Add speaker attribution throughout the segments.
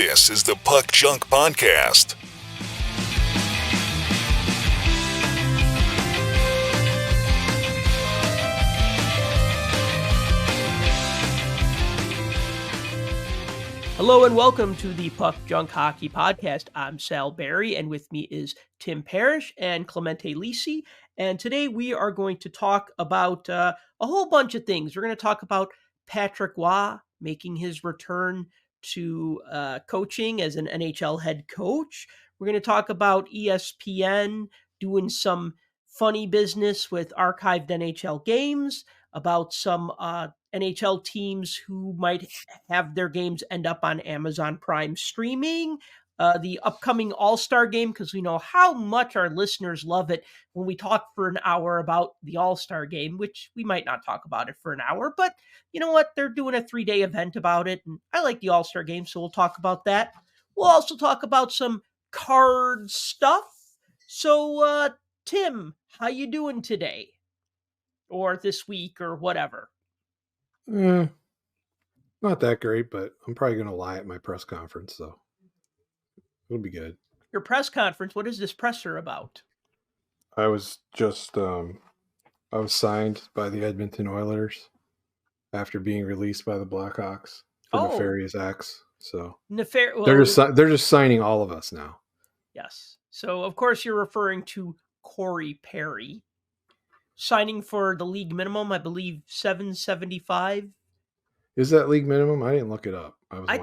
Speaker 1: This is the Puck Junk Podcast.
Speaker 2: Hello and welcome to the Puck Junk Hockey Podcast. I'm Sal Berry, and with me is Tim Parrish and Clemente Lisi. And today we are going to talk about a whole bunch of things. We're going to talk about Patrick Roy making his return to coaching as an NHL head coach. We're going to talk about ESPN doing some funny business with archived NHL games, about some NHL teams who might have their games end up on Amazon Prime streaming, the upcoming All-Star Game, because we know how much our listeners love it when we talk for an hour about the All-Star Game, which we might not talk about it for an hour, but you know what? They're doing a 3-day event about it, and I like the All-Star Game, so we'll talk about that. We'll also talk about some card stuff. So, Tim, how you doing today? Or this week or whatever?
Speaker 3: Not that great, but I'm probably going to lie at my press conference, so it'll be good.
Speaker 2: Your press conference, what is this presser about?
Speaker 3: I was just, I was signed by the Edmonton Oilers after being released by the Blackhawks for nefarious acts. So they're just signing all of us now.
Speaker 2: Yes. So of course you're referring to Corey Perry signing for the league minimum, I believe $775.
Speaker 3: Is that league minimum? I didn't look it up. I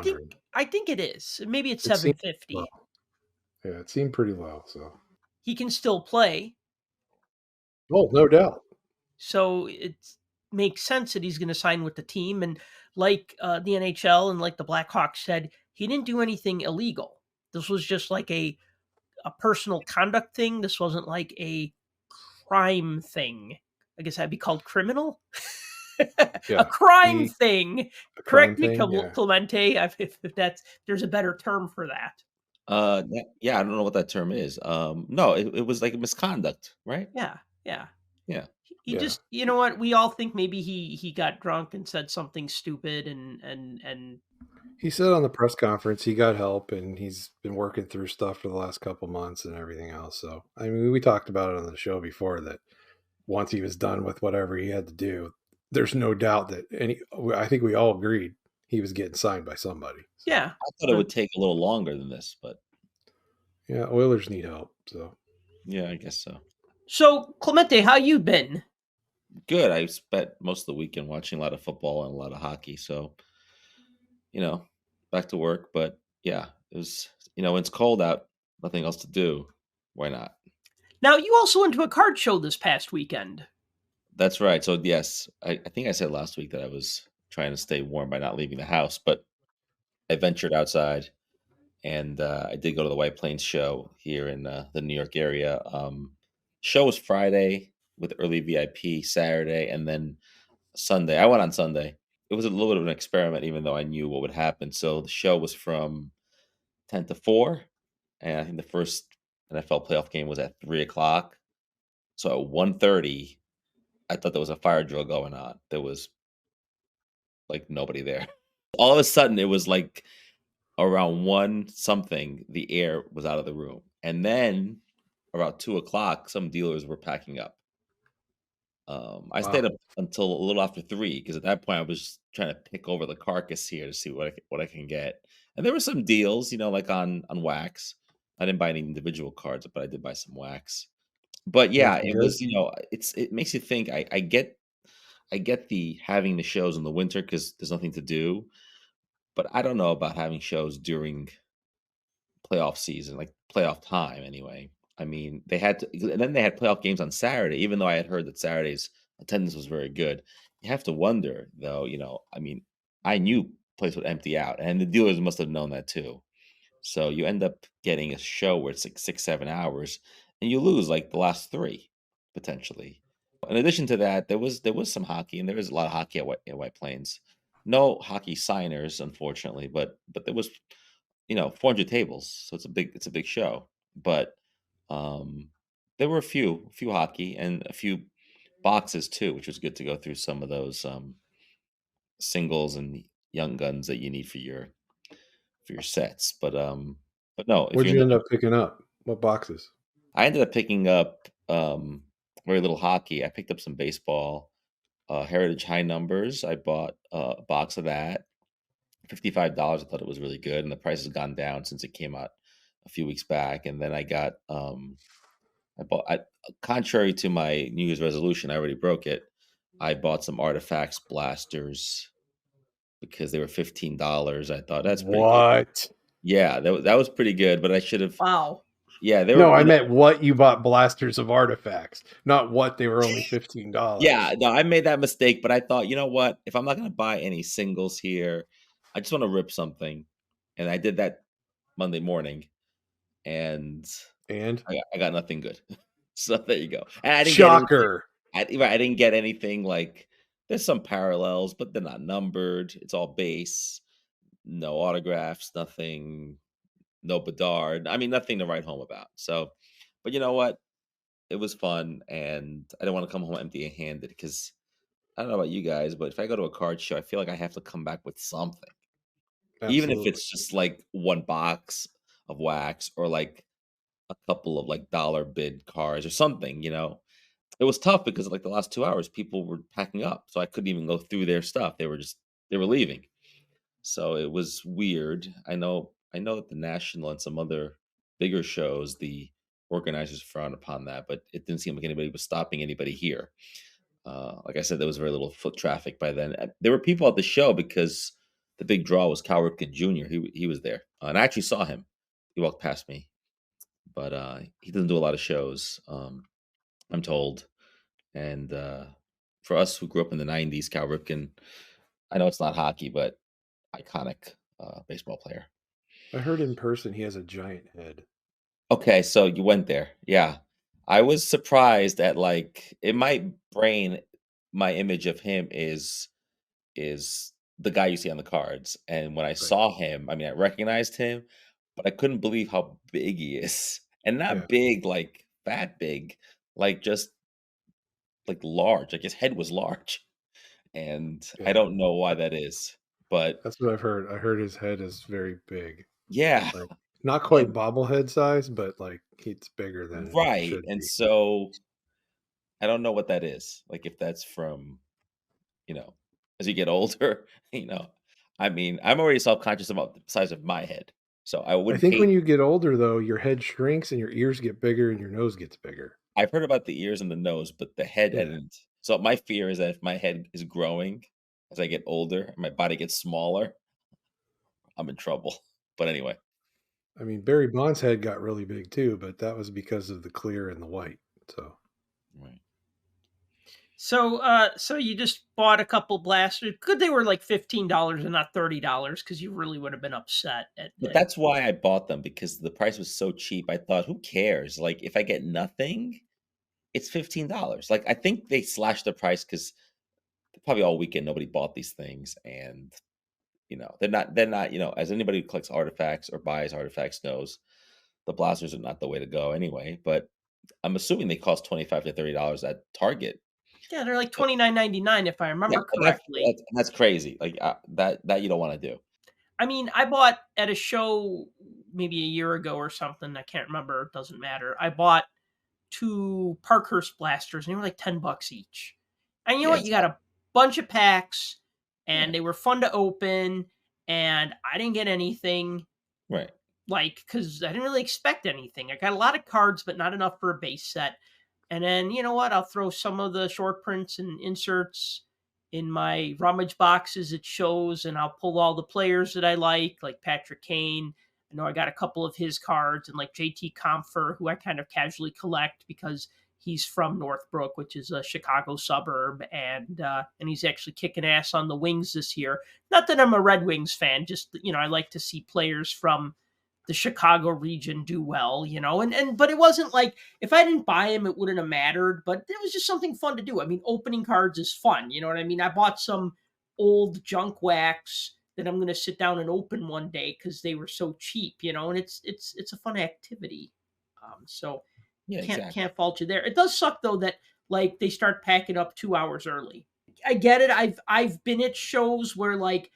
Speaker 2: think it is. Maybe it's $750.
Speaker 3: Yeah, it seemed pretty low. So
Speaker 2: he can still play.
Speaker 3: Oh, no doubt.
Speaker 2: So it makes sense that he's going to sign with the team. And like the NHL and like the Blackhawks said, he didn't do anything illegal. This was just like a personal conduct thing. This wasn't like a crime thing. I guess that'd be called criminal.
Speaker 3: Yeah,
Speaker 2: a crime thing. Correct me, Clemente, if there's a better term for that.
Speaker 4: Yeah, I don't know what that term is. No, it was like a misconduct, right?
Speaker 2: Yeah. He just,
Speaker 3: Yeah.
Speaker 2: you know what? We all think maybe he got drunk and said something stupid, and
Speaker 3: he said on the press conference he got help and he's been working through stuff for the last couple months and everything else. So I mean, we talked about it on the show before that once he was done with whatever he had to do, there's no doubt that I think we all agreed he was getting signed by somebody. So.
Speaker 2: Yeah.
Speaker 4: I thought it would take a little longer than this, but
Speaker 3: yeah, Oilers need help. So
Speaker 4: yeah, I guess so.
Speaker 2: So Clemente, how you been?
Speaker 4: Good. I spent most of the weekend watching a lot of football and a lot of hockey. So, back to work. But yeah, it was, when it's cold out, nothing else to do. Why not?
Speaker 2: Now, you also went to a card show this past weekend.
Speaker 4: That's right. So, yes, I think I said last week that I was trying to stay warm by not leaving the house, but I ventured outside and I did go to the White Plains show here in the New York area. Show was Friday with early VIP, Saturday, and then Sunday. I went on Sunday. It was a little bit of an experiment, even though I knew what would happen. So the show was from 10 to 4, and I think the first NFL playoff game was at 3 o'clock. So at 1:30, I thought there was a fire drill going on. There was like nobody there. All of a sudden, it was like around 1 something, the air was out of the room. And then around 2 o'clock, some dealers were packing up. I stayed up until a little after 3 because at that point I was trying to pick over the carcass here to see what I can get. And there were some deals, like on wax. I didn't buy any individual cards, but I did buy some wax. But yeah, it was, it makes you think. I get the having the shows in the winter because there's nothing to do, but I don't know about having shows during playoff season, like playoff time anyway. I mean, and then they had playoff games on Saturday, even though I had heard that Saturday's attendance was very good. You have to wonder, though, I mean, I knew place would empty out, and the dealers must have known that too. So you end up getting a show where it's like 6-7 hours, and you lose like the last 3 potentially. In addition to that, there was some hockey, and there was a lot of hockey at White Plains. No hockey signers, unfortunately, but there was 400 tables, so it's a big show. But there were a few hockey and a few boxes too, which was good to go through some of those singles and young guns that you need for for your sets. But no, if
Speaker 3: What'd
Speaker 4: you're
Speaker 3: you
Speaker 4: in
Speaker 3: end
Speaker 4: the,
Speaker 3: up picking up? What boxes?
Speaker 4: I ended up picking up very little hockey. I picked up some baseball, Heritage High Numbers. I bought a box of that. $55. I thought it was really good, and the price has gone down since it came out a few weeks back. And then I got contrary to my New Year's resolution, I already broke it. I bought some Artifacts blasters because they were $15. I thought that's pretty good.
Speaker 3: What?
Speaker 4: Yeah, that was pretty good, but I should have.
Speaker 2: Wow.
Speaker 4: Yeah, they
Speaker 3: No,
Speaker 4: were.
Speaker 3: I meant what you bought blasters of Artifacts, not what they were only $15.
Speaker 4: Yeah, no, I made that mistake, but I thought, you know what? If I'm not going to buy any singles here, I just want to rip something, and I did that Monday morning, and
Speaker 3: And
Speaker 4: I got nothing good. So there you go. And I didn't get anything.
Speaker 3: shocker.
Speaker 4: I didn't get anything like. There's some parallels, but they're not numbered. It's all base, no autographs, nothing, no Bedard. I mean, nothing to write home about. So, but you know what? It was fun, and I didn't want to come home empty-handed because I don't know about you guys, but if I go to a card show, I feel like I have to come back with something, even if
Speaker 3: Absolutely.
Speaker 4: it's just like one box of wax or like a couple of like dollar bid cards or something. It was tough because like the last 2 hours, people were packing up, so I couldn't even go through their stuff. They were leaving, so it was weird. I know that the National and some other bigger shows, the organizers frown upon that, but it didn't seem like anybody was stopping anybody here. Like I said, there was very little foot traffic by then. There were people at the show because the big draw was Cal Ripken Jr. He was there, and I actually saw him. He walked past me, but he doesn't do a lot of shows. I'm told, and for us who grew up in the '90s, Cal Ripken. I know it's not hockey, but iconic baseball player.
Speaker 3: I heard in person he has a giant head.
Speaker 4: Okay, so you went there. Yeah. I was surprised at like in my brain, my image of him is the guy you see on the cards. And when I
Speaker 3: Right.
Speaker 4: saw him, I mean I recognized him, but I couldn't believe how big he is. And
Speaker 3: Yeah.
Speaker 4: not big like fat big, like just like large. Like his head was large. And I
Speaker 3: Yeah.
Speaker 4: don't know why that is. But
Speaker 3: That's what I've heard. I heard his head is very big.
Speaker 4: yeah.
Speaker 3: Like not quite
Speaker 4: And
Speaker 3: bobblehead size, but like it's bigger than it
Speaker 4: right.
Speaker 3: should
Speaker 4: And
Speaker 3: be.
Speaker 4: so I don't know what that is. Like if that's from you know, as you get older, you know, I mean, I'm already self-conscious about the size of my head. So I
Speaker 3: I
Speaker 4: wouldn't
Speaker 3: think when
Speaker 4: hate
Speaker 3: you get older though, your head shrinks and your ears get bigger and your nose gets bigger.
Speaker 4: I've heard about the ears and the nose, but the head I
Speaker 3: Yeah.
Speaker 4: didn't. So my fear is that if my head is growing as I get older, and my body gets smaller, I'm in trouble. But anyway.
Speaker 3: I mean, Barry Bonds' head got really big too, but that was because of the clear and the white. So
Speaker 4: Right.
Speaker 2: So you just bought a couple blasters. Good, they were like $15 and not $30 because you really would have been upset
Speaker 4: But
Speaker 2: at
Speaker 4: that's why I bought them because the price was so cheap. I thought, who cares? Like if I get nothing, it's $15. Like I think they slashed the price because probably all weekend nobody bought these things and they're not, as anybody who collects artifacts or buys artifacts knows, the blasters are not the way to go anyway. But I'm assuming they cost $25 to $30 at Target.
Speaker 2: yeah, they're like
Speaker 4: But,
Speaker 2: $29.99 if I
Speaker 4: yeah,
Speaker 2: remember
Speaker 4: and that's
Speaker 2: correctly.
Speaker 4: that's crazy. Like that you don't want to do.
Speaker 2: I mean, I bought at a show maybe a year ago or something. I can't remember. It doesn't matter. I bought two Parkhurst blasters, and they were like $10 each. And you know
Speaker 4: Yeah,
Speaker 2: what? You got a bunch of packs,
Speaker 4: yeah,
Speaker 2: and they were fun to open. And I didn't get anything
Speaker 4: right.
Speaker 2: like because I didn't really expect anything. I got a lot of cards, but not enough for a base set. And then you know what? I'll throw some of the short prints and inserts in my rummage boxes it shows, and I'll pull all the players that I like Patrick Kane. I know I got a couple of his cards, and like JT Compher, who I kind of casually collect because he's from Northbrook, which is a Chicago suburb, and he's actually kicking ass on the Wings this year. Not that I'm a Red Wings fan, just I like to see players from the Chicago region do well, and but it wasn't like if I didn't buy him, it wouldn't have mattered. But it was just something fun to do. I mean, opening cards is fun. You know what I mean? I bought some old junk wax that I'm going to sit down and open one day because they were so cheap. And it's a fun activity. So
Speaker 4: Yeah,
Speaker 2: can't
Speaker 4: exactly.
Speaker 2: fault you there. It does suck though that like they start packing up 2 hours early. I get it. I've been at shows where like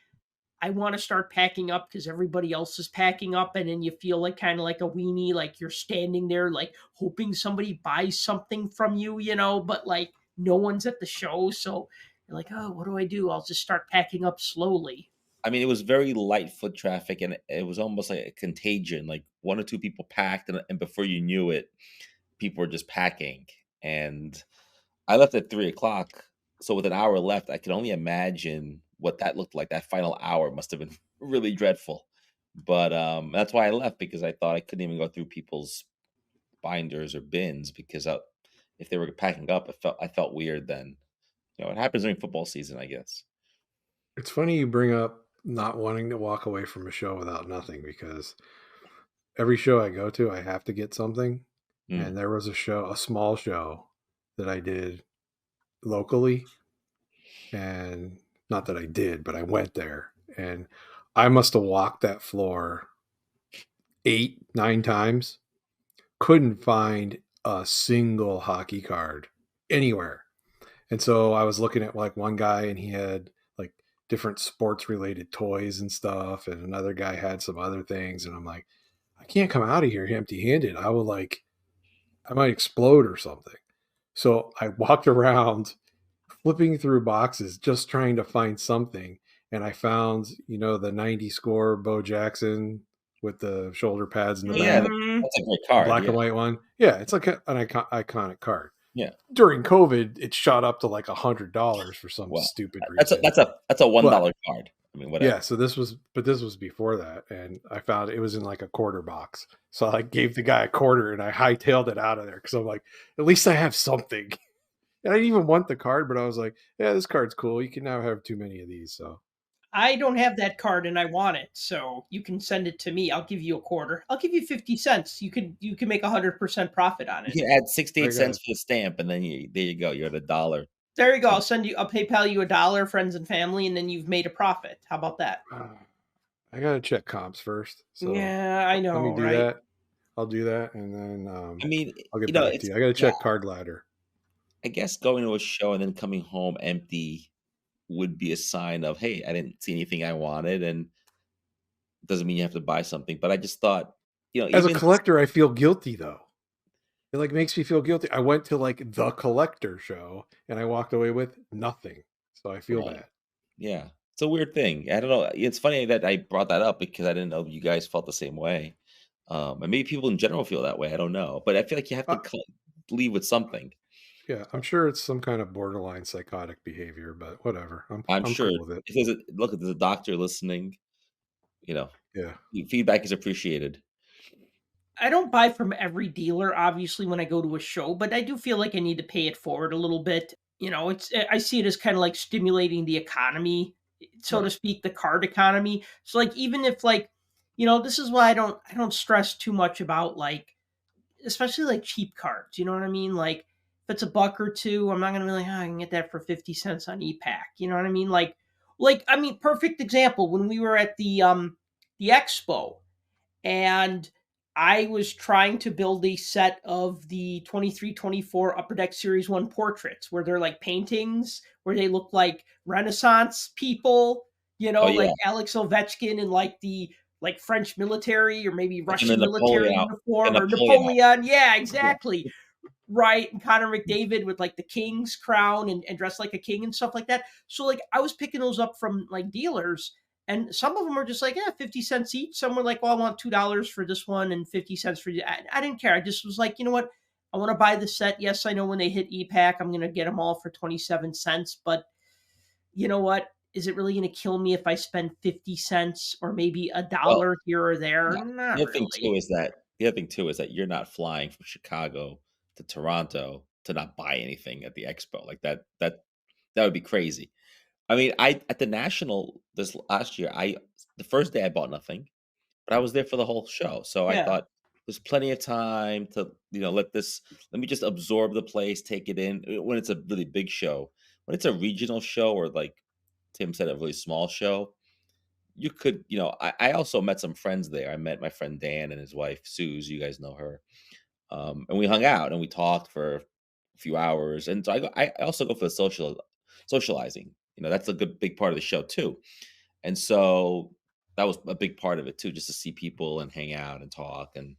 Speaker 2: I want to start packing up because everybody else is packing up, and then you feel like kind of like a weenie, like you're standing there like hoping somebody buys something from you, but like no one's at the show, so you're like, oh, what do I do? I'll just start packing up slowly.
Speaker 4: I mean, it was very light foot traffic, and it was almost like a contagion. Like one or two people packed, and before you knew it, people were just packing. And I left at 3 o'clock, so with an hour left, I can only imagine what that looked like. That final hour must have been really dreadful. But that's why I left, because I thought I couldn't even go through people's binders or bins, because if they were packing up, I felt weird. Then it happens during football season, I guess.
Speaker 3: It's funny you bring up not wanting to walk away from a show without nothing, because every show I go to, I have to get something.
Speaker 4: Mm.
Speaker 3: And there was a small show that I did locally, and not that I did, but I went there, and I must have walked that floor 8, 9 times. Couldn't find a single hockey card anywhere. And so I was looking at like one guy, and he had like different sports related toys and stuff, and another guy had some other things, and I'm like, I can't come out of here empty handed. I might explode or something. So I walked around flipping through boxes just trying to find something, and I found, the 90 score Bo Jackson with the shoulder pads in the
Speaker 4: Oh, yeah,
Speaker 3: back,
Speaker 2: Mhm.
Speaker 4: that's a great card.
Speaker 3: black
Speaker 4: Yeah,
Speaker 3: and white one. Yeah, it's like an iconic card.
Speaker 4: yeah.
Speaker 3: During COVID, it shot up to like $100 for some
Speaker 4: Well,
Speaker 3: stupid
Speaker 4: that's a
Speaker 3: reason.
Speaker 4: that's a that's a one
Speaker 3: But
Speaker 4: dollar card. I mean, whatever.
Speaker 3: yeah, this was before that, and I found it was in like a quarter box. So I gave the guy a quarter, and I hightailed it out of there because I'm like, at least I have something. And I didn't even want the card, but I was like, yeah, this card's cool. You can now have too many of these. So
Speaker 2: I don't have that card and I want it, so you can send it to me. I'll give you a quarter. I'll give you 50 cents. You can make 100% profit on
Speaker 4: You
Speaker 2: it.
Speaker 4: can add 68
Speaker 3: I got
Speaker 4: cents for the stamp, and then there you go. You're at $1.
Speaker 2: There you go.
Speaker 4: So
Speaker 2: I'll PayPal you $1, friends and family, and then you've made a profit. How about that?
Speaker 3: I gotta check comps first. So
Speaker 2: Yeah, I
Speaker 3: let me
Speaker 2: know,
Speaker 3: do
Speaker 2: right?
Speaker 3: that. I'll do that, and then
Speaker 4: I mean,
Speaker 3: I'll get back to
Speaker 4: it's
Speaker 3: you. I gotta
Speaker 4: yeah.
Speaker 3: check Card Ladder.
Speaker 4: I guess going to a show and then coming home empty would be a sign of, hey, I didn't see anything I wanted, and doesn't mean you have to buy something. But I just thought,
Speaker 3: As a
Speaker 4: even
Speaker 3: collector, I feel guilty though. It like makes me feel guilty. I went to like the collector show, and I walked away with nothing. So I feel
Speaker 4: right,
Speaker 3: bad.
Speaker 4: yeah, it's a weird thing. I don't know. It's funny that I brought that up because I didn't know you guys felt the same way. And maybe people in general feel that way. I don't know, but I feel like you have to
Speaker 3: Uh,
Speaker 4: leave with something.
Speaker 3: yeah, I'm sure it's some kind of borderline psychotic behavior, but whatever.
Speaker 4: I'm
Speaker 3: I'm
Speaker 4: sure
Speaker 3: cool with it.
Speaker 4: if look, if there's a doctor listening, you know,
Speaker 3: Yeah.
Speaker 4: feedback is appreciated.
Speaker 2: I don't buy from every dealer, obviously, when I go to a show, but I do feel like I need to pay it forward a little bit. I see it as kind of like stimulating the economy, so to
Speaker 4: Right.
Speaker 2: speak, the card economy. So like even if like, this is why I don't stress too much about like especially like cheap cards. You know what I mean? Like if it's a buck or two, I'm not gonna be like, I can get that for 50 cents on ePack. You know what I mean? Like I mean, perfect example when we were at the expo and I was trying to build a set of the 23-24 Upper Deck Series 1 portraits where they're like paintings, where they look like Renaissance people,
Speaker 4: Oh
Speaker 2: like
Speaker 4: yeah,
Speaker 2: Alex Ovechkin in like the like French military or maybe
Speaker 4: like in the
Speaker 2: Russian military
Speaker 4: The
Speaker 2: uniform or
Speaker 4: Napoleon
Speaker 2: Napoleon. Yeah,
Speaker 4: Yeah.
Speaker 2: exactly. Right. And Connor McDavid with like the king's crown and dressed like a king and stuff like that. So like I was picking those up from like dealers and some of them are just like, yeah, 50 cents each. Some were like, well, I want $2 for this one and 50 cents for you. I didn't care. I just was like, you know what? I want to buy the set. Yes, I know when they hit EPAC, I'm going to get them all for 27 cents. But you know what? Is it really going to kill me if I spend 50 cents or maybe a
Speaker 4: Well,
Speaker 2: dollar here or there?
Speaker 4: yeah.
Speaker 2: Not
Speaker 4: The other thing too
Speaker 2: really.
Speaker 4: is that you're not flying from Chicago to Toronto to not buy anything at the expo. Like that would be crazy. I mean, I at the national this last year, the first day I bought nothing, but I was there for the whole show. So I
Speaker 2: Yeah.
Speaker 4: thought there's plenty of time to, let me just absorb the place, take it in. When it's a really big show, when it's a regional show or like Tim said, a really small show, you could, I also met some friends there. I met my friend Dan and his wife, Suze. You guys know her. And we hung out and we talked for a few hours. And so I also go for the socializing. That's a good big part of the show too. And so that was a big part of it too, just to see people and hang out and talk and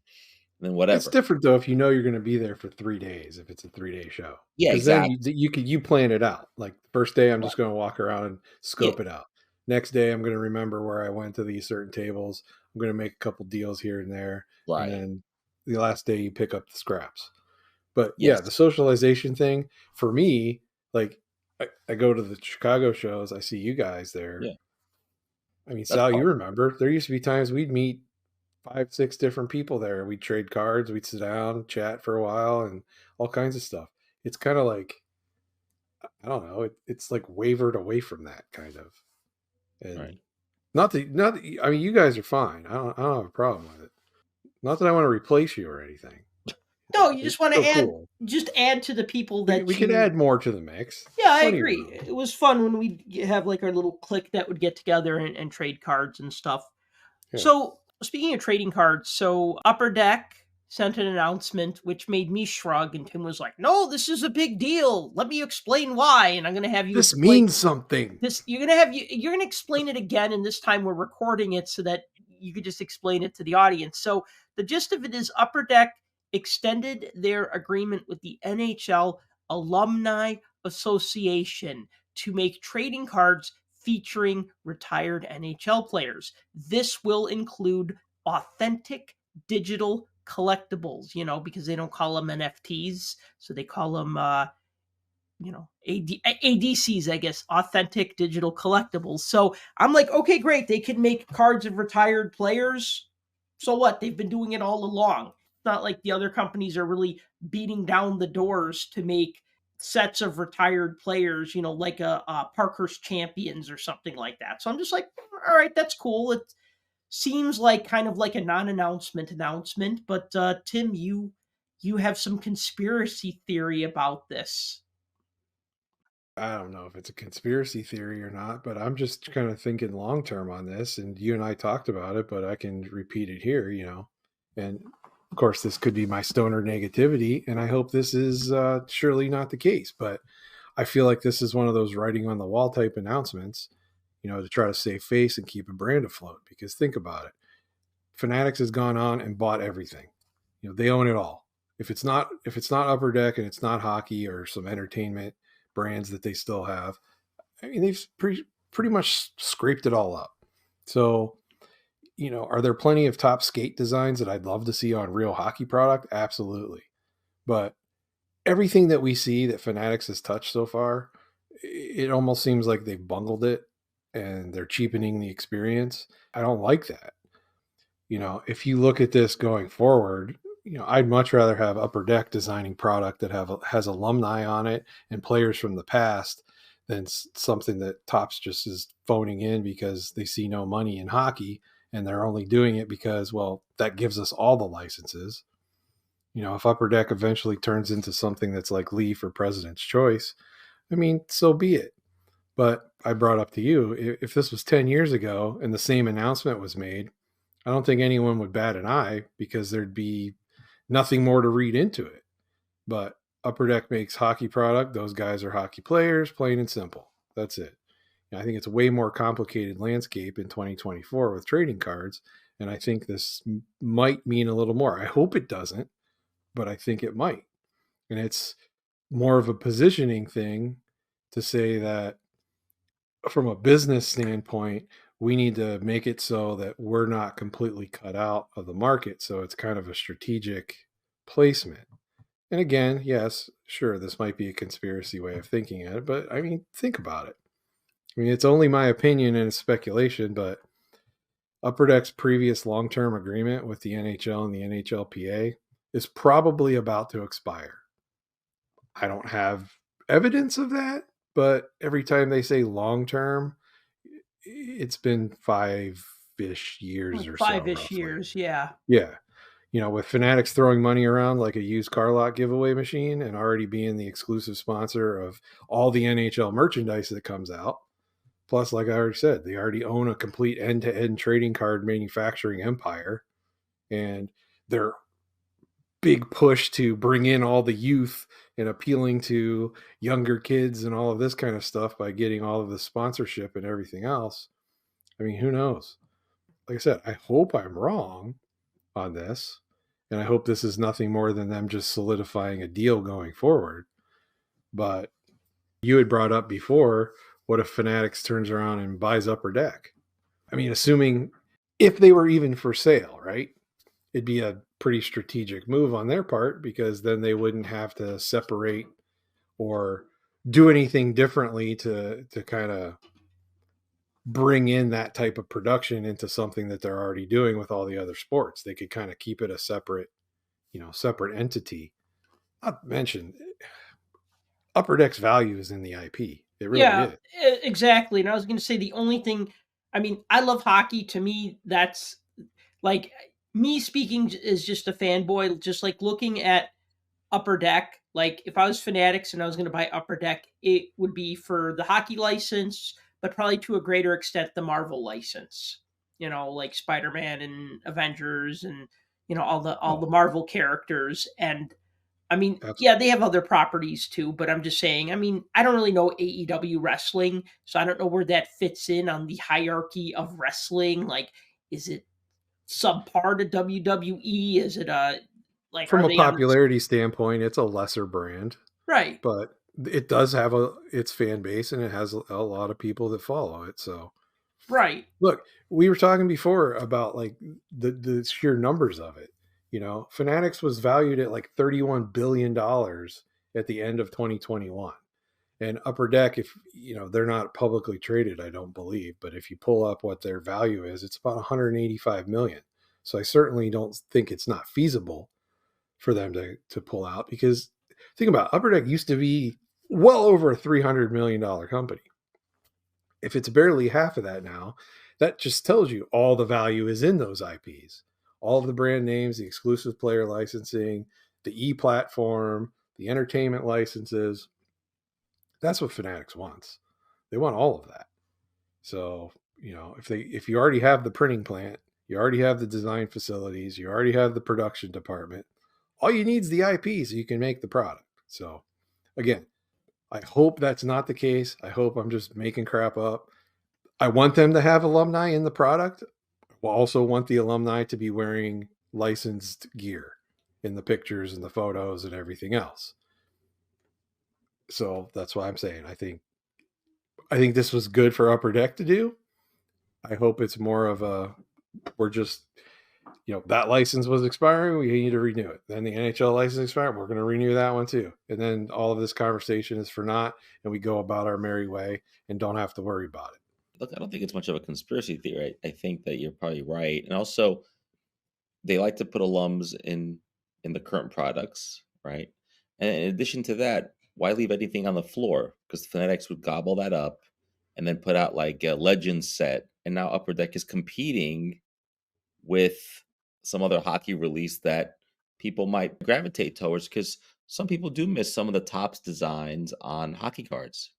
Speaker 4: then
Speaker 3: It's
Speaker 4: whatever.
Speaker 3: different though if you know you're going to be there for 3 days. If it's a 3-day show,
Speaker 4: Yeah,
Speaker 3: because then
Speaker 4: exactly.
Speaker 3: you plan it out. Like the first day, I'm
Speaker 4: Right.
Speaker 3: just going to walk around and
Speaker 4: Yeah,
Speaker 3: scope it out. Next day, I'm going to remember where I went to these certain tables. I'm going to make a couple deals here and there, and
Speaker 4: right.
Speaker 3: then the last day you pick up the scraps. But yeah, the
Speaker 4: Yes.
Speaker 3: socialization thing for me, like I go to the Chicago shows, I see you guys there.
Speaker 4: Yeah,
Speaker 3: I mean,
Speaker 4: that's
Speaker 3: Sal, you
Speaker 4: fun.
Speaker 3: remember there used to be times we'd meet 5, 6 different people there. We'd trade cards, we'd sit down, chat for a while, and all kinds of stuff. It's kind of like, I don't know, it's like wavered away from that kind of.
Speaker 4: Right.
Speaker 3: And I mean, you guys are fine. I don't have a problem with it. Not that I want to replace you or anything.
Speaker 2: No, you
Speaker 3: It's
Speaker 2: just want
Speaker 3: still
Speaker 2: to
Speaker 3: cool.
Speaker 2: add to the people
Speaker 3: We
Speaker 2: that
Speaker 3: could
Speaker 2: you.
Speaker 3: add more to the mix.
Speaker 2: Yeah, I
Speaker 3: Plenty of
Speaker 2: agree.
Speaker 3: room.
Speaker 2: It was fun when we have like our little clique that would get together and trade cards and stuff.
Speaker 3: Yeah.
Speaker 2: So, speaking of trading cards, so Upper Deck sent an announcement which made me shrug, and Tim was like, "No, this is a big deal. Let me explain why." And I'm going to have you
Speaker 3: This
Speaker 2: explain
Speaker 3: means something.
Speaker 2: this. You're going to explain it again, and this time we're recording it so that you could just explain it to the audience. So the gist of it is Upper Deck extended their agreement with the NHL Alumni Association to make trading cards featuring retired NHL players. This will include authentic digital collectibles, because they don't call them NFTs, so they call them ADCs, I guess, authentic digital collectibles. So I'm like, okay, great. They can make cards of retired players. So what? They've been doing it all along. It's not like the other companies are really beating down the doors to make sets of retired players, like a Parkhurst Champions or something like that. So I'm just like, all right, that's cool. It seems like kind of like a non-announcement. But Tim, you have some conspiracy theory about this.
Speaker 3: I don't know if it's a conspiracy theory or not, but I'm just kind of thinking long term on this. And you and I talked about it, but I can repeat it here. And of course, this could be my stoner negativity, and I hope this is surely not the case. But I feel like this is one of those writing on the wall type announcements, to try to save face and keep a brand afloat. Because think about it, Fanatics has gone on and bought everything. They own it all. If it's not Upper Deck and it's not hockey or some entertainment brands that they still have, I mean they've pretty much scraped it all up. So, are there plenty of top skate designs that I'd love to see on real hockey product? Absolutely. But everything that we see that Fanatics has touched so far, it almost seems like they've bungled it and they're cheapening the experience. I don't like that. If you look at this going forward, I'd much rather have Upper Deck designing product that has alumni on it and players from the past than something that Topps just is phoning in because they see no money in hockey and they're only doing it because, well, that gives us all the licenses. If Upper Deck eventually turns into something that's like Leaf or President's Choice, I mean, so be it. But I brought up to you, if this was 10 years ago and the same announcement was made, I don't think anyone would bat an eye because there'd be nothing more to read into it. But Upper Deck makes hockey product. Those guys are hockey players, plain and simple. That's it. I think it's a way more complicated landscape in 2024 with trading cards. And I think this might mean a little more. I hope it doesn't, but I think it might. And it's more of a positioning thing to say that from a business standpoint, we need to make it so that we're not completely cut out of the market. So it's kind of a strategic placement. And again, yes, sure, this might be a conspiracy way of thinking at it, but I mean, think about it. I mean, it's only my opinion and it's speculation, but Upper Deck's previous long term agreement with the NHL and the NHLPA is probably about to expire. I don't have evidence of that, but every time they say long term, it's been 5-ish years
Speaker 2: Like
Speaker 3: or so,
Speaker 2: 5-ish
Speaker 3: roughly.
Speaker 2: years, yeah.
Speaker 3: Yeah. With Fanatics throwing money around like a used car lot giveaway machine and already being the exclusive sponsor of all the NHL merchandise that comes out. Plus, like I already said, they already own a complete end-to-end trading card manufacturing empire. And their big push to bring in all the youth and appealing to younger kids and all of this kind of stuff by getting all of the sponsorship and everything else. I mean, who knows? Like I said, I hope I'm wrong on this, and I hope this is nothing more than them just solidifying a deal going forward. But you had brought up before, what if Fanatics turns around and buys Upper Deck? I mean, assuming if they were even for sale, right? It'd be a pretty strategic move on their part, because then they wouldn't have to separate or do anything differently to kind of bring in that type of production into something that they're already doing with all the other sports. They could kind of keep it a separate, separate entity. Not to mention, Upper Deck's value is in the IP. It really
Speaker 2: Yeah,
Speaker 3: is.
Speaker 2: exactly. And I was going to say the only thing, I mean, I love hockey. To me, that's like me speaking is just a fanboy, just like looking at Upper Deck. Like if I was Fanatics and I was going to buy Upper Deck, it would be for the hockey license, but probably to a greater extent the Marvel license. Like Spider-Man and Avengers and all the Marvel characters. And I mean,
Speaker 3: Absolutely.
Speaker 2: yeah, they have other properties too, but I'm just saying, I mean, I don't really know AEW wrestling, so I don't know where that fits in on the hierarchy of wrestling. Like, is it subpar to WWE? Is it like,
Speaker 3: From
Speaker 2: are
Speaker 3: a
Speaker 2: they on this?
Speaker 3: popularity standpoint, it's a lesser brand,
Speaker 2: Right,
Speaker 3: but it does have its fan base, and it has a lot of people that follow it. So
Speaker 2: right.
Speaker 3: look, we were talking before about like the sheer numbers of it. Fanatics was valued at like $31 billion at the end of 2021. And Upper Deck, if they're not publicly traded, I don't believe, but if you pull up what their value is, it's about 185 million. So I certainly don't think it's not feasible for them to pull out, because think about it, Upper Deck used to be well over a $300 million company. If it's barely half of that now, that just tells you all the value is in those IPs, all of the brand names, the exclusive player licensing, the e-platform, the entertainment licenses. That's what Fanatics wants. They want all of that. So, if you already have the printing plant, you already have the design facilities, you already have the production department, all you need is the IP so you can make the product. So, again, I hope that's not the case. I hope I'm just making crap up. I want them to have alumni in the product. I also want the alumni to be wearing licensed gear in the pictures and the photos and everything else. So that's why I'm saying I think this was good for Upper Deck to do. I hope it's more of a, we're just, that license was expiring, we need to renew it. Then the NHL license expired, we're going to renew that one too. And then all of this conversation is for naught, and we go about our merry way and don't have to worry about it.
Speaker 4: Look, I don't think it's much of a conspiracy theory. I think that you're probably right. And also, they like to put alums in the current products, right? And in addition to that, why leave anything on the floor? Because Fanatics would gobble that up and then put out like a Legends set, and now Upper Deck is competing with some other hockey release that people might gravitate towards, because some people do miss some of the Topps designs on hockey cards.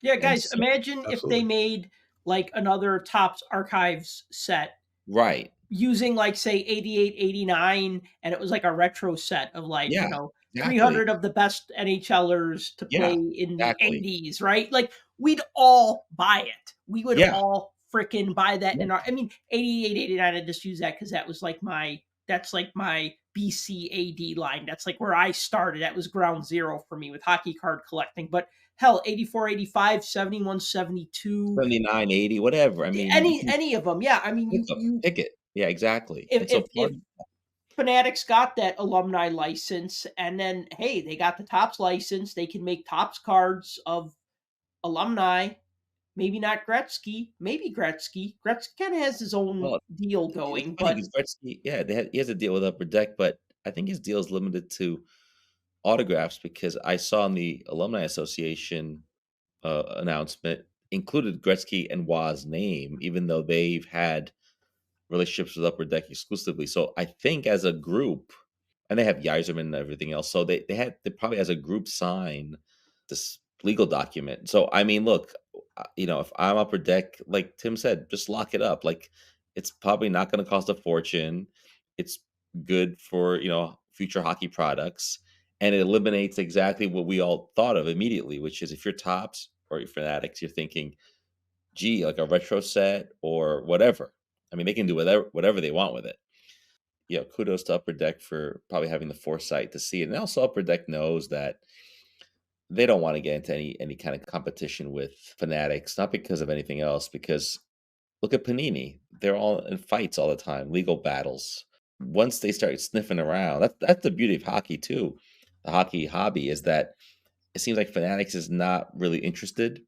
Speaker 2: Yeah,
Speaker 4: And
Speaker 2: guys,
Speaker 4: so,
Speaker 2: imagine if they
Speaker 3: Absolutely.
Speaker 2: made like another Topps Archives set
Speaker 4: right.
Speaker 2: using like say 88, 89, and it was like a retro set of like
Speaker 4: Yeah, exactly.
Speaker 2: 300 of the best NHLers to play
Speaker 4: Yeah,
Speaker 2: in the
Speaker 4: exactly.
Speaker 2: 80s, right? Like we'd all buy it. We would
Speaker 4: Yeah.
Speaker 2: all freaking buy that
Speaker 4: Yeah.
Speaker 2: in our, I mean, 88, 89, I just use that because that was like that's like my BCAD line. That's like where I started. That was ground zero for me with hockey card collecting. But hell, 84, 85, 71, 72,
Speaker 4: 79, 80, whatever. I mean, you can
Speaker 2: any of them. Yeah. I mean, you
Speaker 4: pick it. Yeah, exactly.
Speaker 2: if
Speaker 4: And so
Speaker 2: if Fanatics got that alumni license, and then hey, they got the Topps license, they can make Topps cards of alumni. Maybe not Gretzky, maybe Gretzky. Gretzky kind of has his own
Speaker 4: well,
Speaker 2: deal
Speaker 4: it's
Speaker 2: going,
Speaker 4: funny
Speaker 2: but
Speaker 4: because Gretzky, yeah, he has a deal with Upper Deck, but I think his deal is limited to autographs, because I saw in the Alumni Association announcement included Gretzky and Waz's name, even though they've had relationships with Upper Deck exclusively. So I think as a group, and they have Yzerman and everything else. So they probably as a group sign this legal document. So I mean, look, if I'm Upper Deck, like Tim said, just lock it up. Like it's probably not going to cost a fortune. It's good for future hockey products, and it eliminates exactly what we all thought of immediately, which is if you're Tops or you're Fanatics, you're thinking like a retro set or whatever. I mean, they can do whatever they want with it. Kudos to Upper Deck for probably having the foresight to see it. And also Upper Deck knows that they don't want to get into any kind of competition with Fanatics, not because of anything else, because look at Panini. They're all in fights all the time, legal battles. Once they start sniffing around, that's the beauty of hockey too. The hockey hobby is that it seems like Fanatics is not really interested.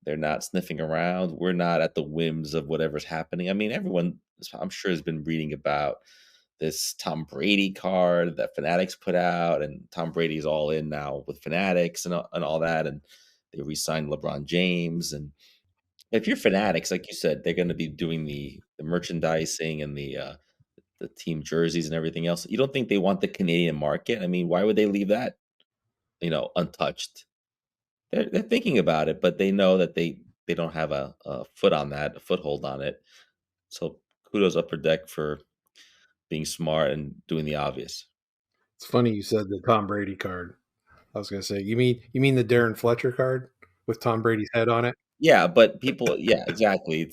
Speaker 4: They're not sniffing around. We're not at the whims of whatever's happening. I mean, everyone, I'm sure, has been reading about this Tom Brady card that Fanatics put out, and Tom Brady's all in now with Fanatics and all that, and they re-signed LeBron James. And if you're Fanatics, like you said, they're going to be doing the merchandising and the team jerseys and everything else. You don't think they want the Canadian market? I mean, why would they leave that untouched? They're thinking about it, but they know that they don't have a foothold on it. So kudos Upper Deck for being smart and doing the obvious.
Speaker 3: It's funny you said the Tom Brady card. I was going to say, you mean the Darren Fletcher card with Tom Brady's head on it?
Speaker 4: Yeah, but people, yeah, exactly.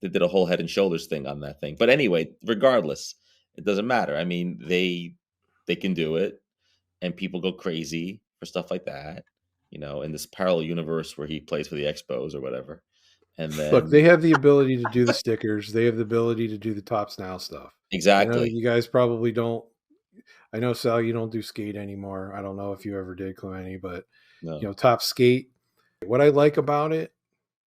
Speaker 4: They did a whole Head and Shoulders thing on that thing. But anyway, regardless, it doesn't matter. I mean, they can do it, and people go crazy for stuff like that. In this parallel universe where he plays for the Expos or whatever. And
Speaker 3: Look,
Speaker 4: then
Speaker 3: they have the ability to do the stickers. They have the ability to do the Tops Now stuff. I know
Speaker 4: exactly.
Speaker 3: you guys probably don't. I know, Sal, you don't do skate anymore. I don't know if you ever did, Clemente, but
Speaker 4: No.
Speaker 3: Top Skate. What I like about it,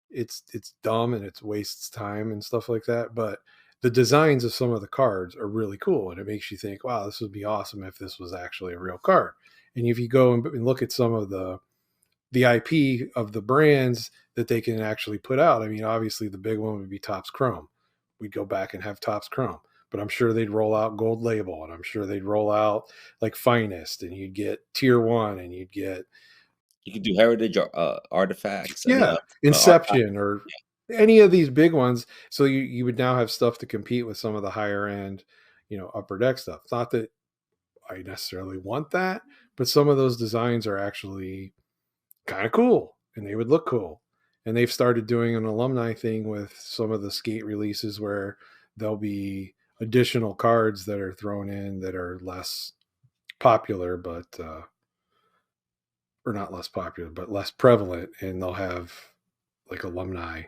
Speaker 3: it's dumb and it wastes time and stuff like that. But the designs of some of the cards are really cool, and it makes you think, wow, this would be awesome if this was actually a real card. And if you go and look at some of the IP of the brands that they can actually put out, I mean, obviously the big one would be Topps Chrome. We'd go back and have Topps Chrome, but I'm sure they'd roll out Gold Label, and I'm sure they'd roll out like Finest, and you'd get Tier 1, and you'd get
Speaker 4: You could do heritage artifacts, archive.
Speaker 3: Inception or any of these big ones. So you would now have stuff to compete with some of the higher end, Upper Deck stuff. Not that I necessarily want that, but some of those designs are actually kind of cool and they would look cool. And they've started doing an alumni thing with some of the skate releases where there'll be additional cards that are thrown in that are less popular, but or not less popular, but less prevalent, and they'll have like alumni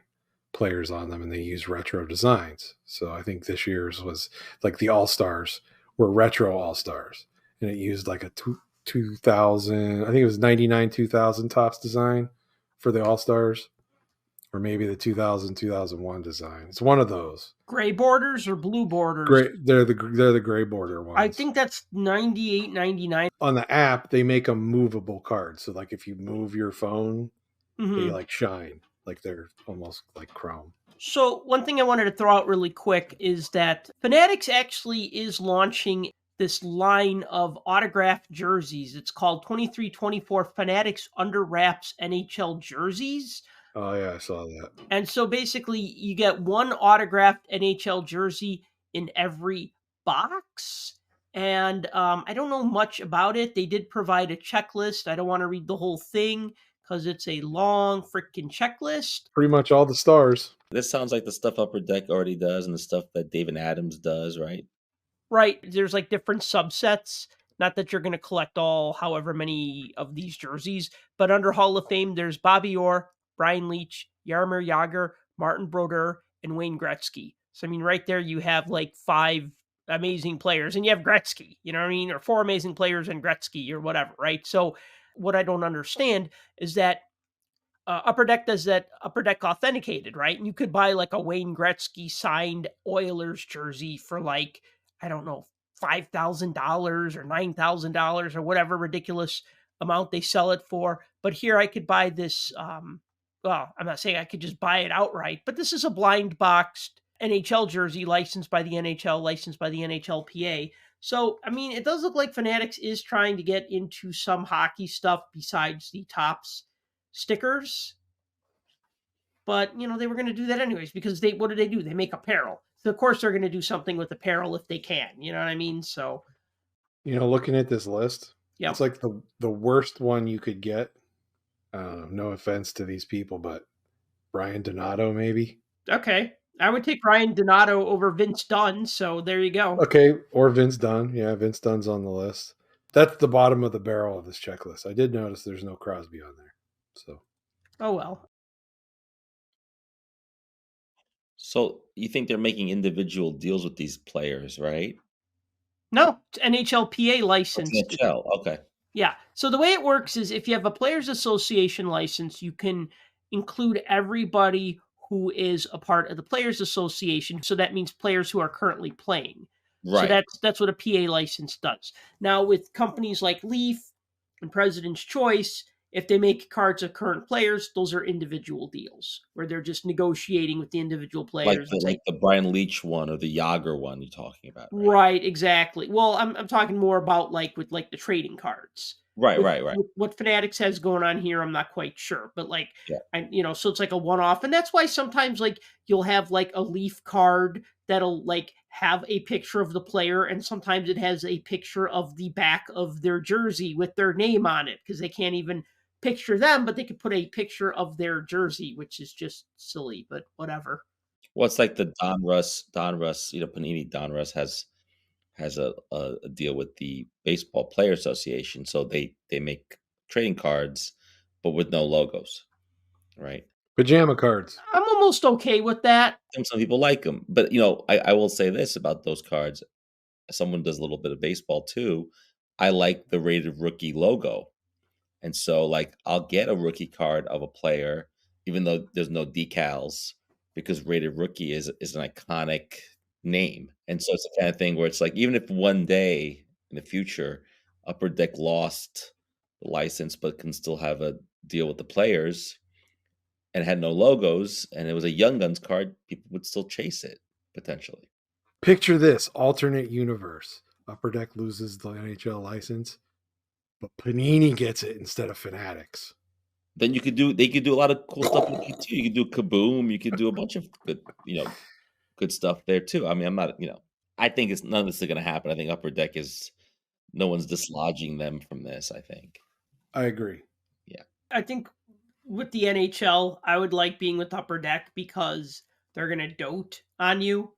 Speaker 3: players on them, and they use retro designs. So I think this year's was like the All-Stars were retro All-Stars, and it used like a 2000, I think it was 99 2000 Tops design for the All-Stars, or maybe the 2001 design. It's one of those.
Speaker 2: Gray borders or blue borders?
Speaker 3: Gray, they're the gray border ones.
Speaker 2: I think that's 98, 99.
Speaker 3: On the app, they make a movable card. So like if you move your phone, they like shine. Like they're almost like chrome.
Speaker 2: So one thing I wanted to throw out really quick is that Fanatics actually is launching this line of autographed jerseys. It's called 2324 Fanatics Under Wraps NHL jerseys.
Speaker 3: Oh yeah, I saw that.
Speaker 2: And so basically you get one autographed NHL jersey in every box. And I don't know much about it. They did provide a checklist. I don't want to read the whole thing because it's a long freaking checklist.
Speaker 3: Pretty much all the stars.
Speaker 4: This sounds like the stuff Upper Deck already does and the stuff that David Adams does, right?
Speaker 2: Right. There's like different subsets. Not that you're going to collect all however many of these jerseys, but under Hall of Fame, there's Bobby Orr, Brian Leach, Jaromir Jagr, Martin Brodeur, and Wayne Gretzky. So, I mean, right there you have like 5 amazing players, and you have Gretzky, you know what I mean? Or 4 amazing players and Gretzky or whatever, right? So what I don't understand is that Upper Deck does that Upper Deck authenticated, right? And you could buy like a Wayne Gretzky signed Oilers jersey for like, I don't know, $5,000 or $9,000 or whatever ridiculous amount they sell it for. But here I could buy this. Well, I'm not saying I could just buy it outright, but this is a blind boxed NHL jersey licensed by the NHL, licensed by the NHLPA. So, I mean, it does look like Fanatics is trying to get into some hockey stuff besides the Topps stickers. But, they were going to do that anyways because what do? They make apparel. So, of course, they're going to do something with apparel if they can. You know what I mean? So,
Speaker 3: looking at this list,
Speaker 2: yeah,
Speaker 3: it's like the worst one you could get. No offense to these people, but Ryan Donato, maybe.
Speaker 2: Okay. I would take Ryan Donato over Vince Dunn, so there you go.
Speaker 3: Okay, or Vince Dunn. Yeah, Vince Dunn's on the list. That's the bottom of the barrel of this checklist. I did notice there's no Crosby on there. So
Speaker 2: Oh well.
Speaker 4: So you think they're making individual deals with these players, right?
Speaker 2: No, it's NHLPA
Speaker 4: That's
Speaker 2: licensed.
Speaker 4: NHL. Okay.
Speaker 2: Yeah. So the way it works is if you have a players association license, you can include everybody who is a part of the players association. So that means players who are currently playing. So
Speaker 4: Right.
Speaker 2: that's what a PA license does. Now with companies like Leaf and President's Choice, if they make cards of current players, those are individual deals where they're just negotiating with the individual
Speaker 4: Like
Speaker 2: players
Speaker 4: the
Speaker 2: and saying,
Speaker 4: like the Brian Leach one or the Yager one you're talking about, right?
Speaker 2: right, exactly. Well, I'm talking more about like with like the trading cards.
Speaker 4: Right, right, right.
Speaker 2: With what Fanatics has going on here, I'm not quite sure, but like
Speaker 4: Yeah.
Speaker 2: so it's like a one-off, and that's why sometimes like you'll have like a Leaf card that'll like have a picture of the player, and sometimes it has a picture of the back of their jersey with their name on it because they can't even picture them, but they could put a picture of their jersey, which is just silly, but whatever.
Speaker 4: Well, it's like the Don Russ, Panini Don Russ has a deal with the Baseball Player Association, so they make trading cards, but with no logos, right?
Speaker 3: pajama cards.
Speaker 2: I'm almost okay with that.
Speaker 4: Some people like them, but I will say this about those cards: as someone does a little bit of baseball too, I like the rated rookie logo, and so like I'll get a rookie card of a player, even though there's no decals, because rated rookie is an iconic name, and so it's the kind of thing where it's like even if one day in the future Upper Deck lost the license but can still have a deal with the players and had no logos and it was a Young Guns card, people would still chase it potentially.
Speaker 3: Picture this alternate universe. Upper Deck loses the NHL license, but Panini gets it instead of Fanatics.
Speaker 4: Then they could do a lot of cool stuff with it too. You could do Kaboom, you could do a bunch of good stuff there too. I mean, I'm not, I think it's none of this is going to happen. I think Upper Deck is no one's dislodging them from this. I think,
Speaker 3: I agree.
Speaker 4: yeah,
Speaker 2: I think with the NHL, I would like being with Upper Deck because they're gonna dote on you.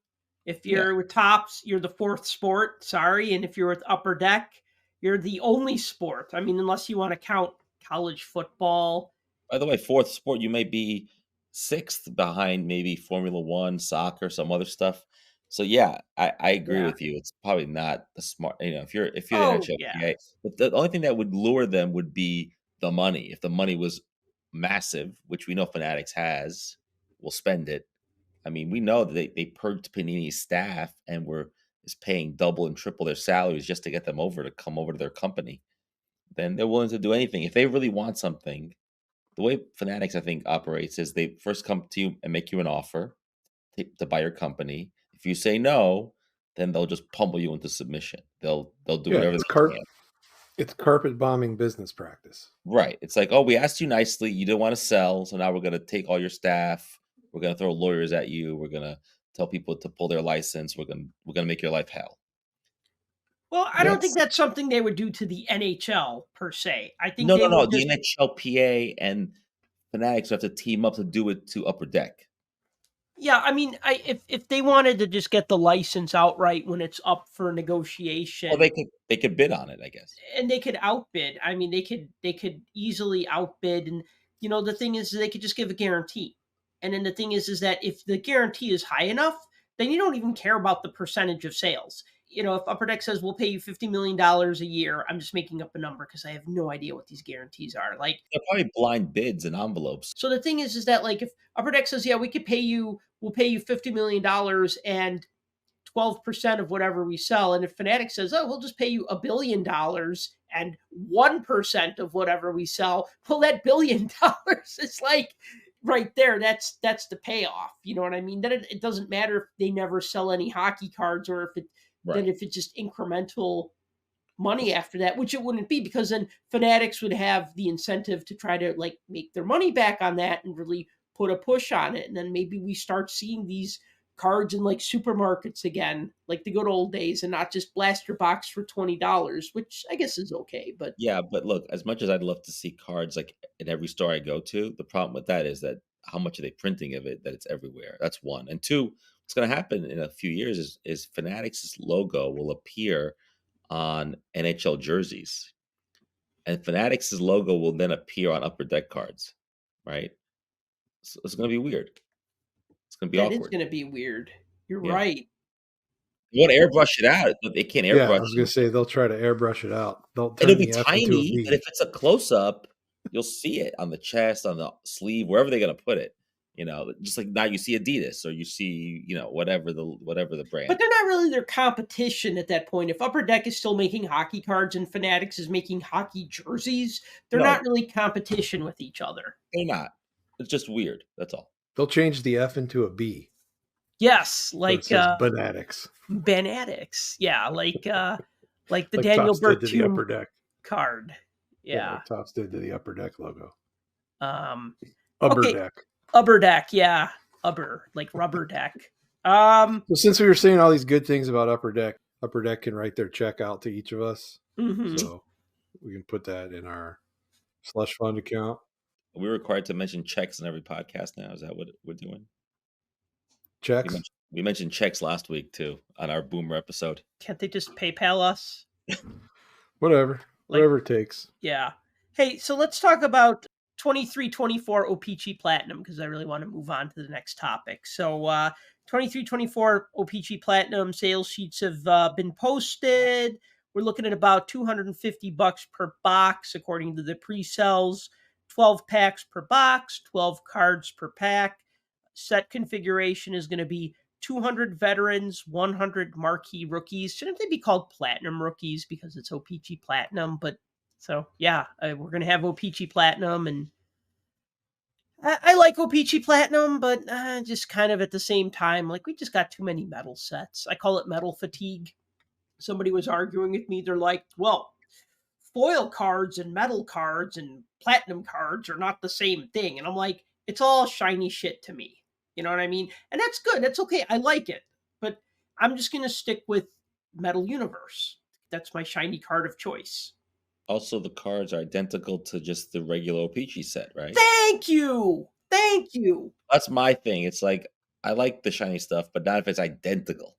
Speaker 2: If
Speaker 4: yeah.
Speaker 2: you're with Tops, you're the fourth sport. Sorry, and if you're with Upper Deck, you're the only sport. I mean, unless you want to count college football.
Speaker 4: By the way, fourth sport, you may be sixth behind maybe Formula One, soccer, some other stuff. So yeah, I agree
Speaker 2: Yeah.
Speaker 4: with you. It's probably not the smart. If you're the
Speaker 2: Oh yeah.
Speaker 4: NHLPA, but the only thing that would lure them would be the money. If the money was massive, which we know Fanatics has, will spend it. I mean, we know that they purged Panini's staff and is paying double and triple their salaries just to get them to come over to their company. Then they're willing to do anything if they really want something. The way Fanatics, I think, operates is they first come to you and make you an offer to buy your company. If you say no, then they'll just pummel you into submission. They'll do
Speaker 3: Yeah,
Speaker 4: whatever
Speaker 3: it's
Speaker 4: they can.
Speaker 3: it's carpet bombing business practice.
Speaker 4: Right. It's like, oh, we asked you nicely. You didn't want to sell, so now we're going to take all your staff. We're going to throw lawyers at you. We're going to tell people to pull their license. We're going to make your life hell.
Speaker 2: Well, I don't think
Speaker 4: That's
Speaker 2: that's something they would do to the NHL per se. I think
Speaker 4: no,
Speaker 2: they
Speaker 4: no, no.
Speaker 2: would
Speaker 4: The
Speaker 2: just
Speaker 4: NHLPA and Fanatics have to team up to do it to Upper Deck.
Speaker 2: yeah, I mean, if they wanted to just get the license outright when it's up for negotiation,
Speaker 4: Well, they could bid on it, I guess.
Speaker 2: and they could outbid. I mean, they could easily outbid, and the thing is, they could just give a guarantee. And then the thing is that if the guarantee is high enough, then you don't even care about the percentage of sales. If Upper Deck says we'll pay you $50 million a year, I'm just making up a number because I have no idea what these guarantees are. Like,
Speaker 4: They're probably blind bids and envelopes.
Speaker 2: so the thing is that like if Upper Deck says, yeah, we'll pay you $50 million and 12% of whatever we sell. And if Fanatics says, oh, we'll just pay you $1 billion and 1% of whatever we sell, well, that $1 billion is like right there. That's the payoff. You know what I mean? Then it doesn't matter if they never sell any hockey cards or
Speaker 4: Right.
Speaker 2: if it's just incremental money after that, which it wouldn't be because then Fanatics would have the incentive to try to like make their money back on that and really put a push on it. And then maybe we start seeing these cards in like supermarkets again, like the good old days, and not just blaster box for $20, which I guess is okay. But
Speaker 4: Yeah, but look, as much as I'd love to see cards like in every store I go to, the problem with that is that how much are they printing of it that it's everywhere? That's one. And two, what's going to happen in a few years is Fanatics' logo will appear on NHL jerseys, and Fanatics' logo will then appear on Upper Deck cards, right? So it's going to be weird. It's going to be
Speaker 2: That is
Speaker 4: awkward.
Speaker 2: going to be weird. You're
Speaker 4: Yeah.
Speaker 2: right.
Speaker 4: You want to airbrush it out, but they can't airbrush
Speaker 3: Yeah, I was going to say they'll try to airbrush it out. They'll
Speaker 4: it.
Speaker 3: turn
Speaker 4: It'll be
Speaker 3: the F into a
Speaker 4: tiny,
Speaker 3: B.
Speaker 4: but if it's a close-up, you'll see it on the chest, on the sleeve, wherever they're going to put it. Just like now you see Adidas or you see, whatever the brand.
Speaker 2: But they're not really their competition at that point. If Upper Deck is still making hockey cards and Fanatics is making hockey jerseys, they're
Speaker 4: No.
Speaker 2: not really competition with each other.
Speaker 4: They're not. It's just weird. That's all.
Speaker 3: They'll change the F into a B.
Speaker 2: Yes,
Speaker 3: So
Speaker 2: like
Speaker 3: it says Fanatics.
Speaker 2: Fanatics. Yeah, like the
Speaker 3: Like
Speaker 2: Daniel
Speaker 3: Topps did to the Upper
Speaker 2: Bertune
Speaker 3: Deck.
Speaker 2: card. Yeah.
Speaker 3: Like Topps did to the Upper Deck logo.
Speaker 2: Upper
Speaker 3: Deck.
Speaker 2: Upper Deck, yeah. Upper, like rubber deck.
Speaker 3: So since we were saying all these good things about Upper Deck can write their check out to each of us.
Speaker 2: Mhm.
Speaker 3: So we can put that in our slush fund account.
Speaker 4: Are we required to mention checks in every podcast now? Is that what we're doing?
Speaker 3: Checks?
Speaker 4: We mentioned checks last week too on our Boomer episode.
Speaker 2: Can't they just PayPal us?
Speaker 3: Whatever it takes.
Speaker 2: Yeah. Hey, so let's talk about 23-24 OPG Platinum because I really want to move on to the next topic. So 23-24 OPG Platinum sales sheets have been posted. We're looking at about $250 per box according to the pre-sales. 12 packs per box, 12 cards per pack. Set configuration is going to be 200 veterans, 100 marquee rookies. Shouldn't they be called platinum rookies because it's OPG Platinum? But so, yeah, we're going to have OPG Platinum, and I like OPG Platinum, but just kind of at the same time, like we just got too many metal sets. I call it metal fatigue. Somebody was arguing with me. They're like, well, foil cards and metal cards and platinum cards are not the same thing. And I'm like, it's all shiny shit to me. You know what I mean? And that's good. That's okay. I like it. But I'm just going to stick with Metal Universe. That's my shiny card of choice.
Speaker 4: Also, the cards are identical to just the regular OPG set, right?
Speaker 2: Thank you.
Speaker 4: That's my thing. It's like, I like the shiny stuff, but not if it's identical.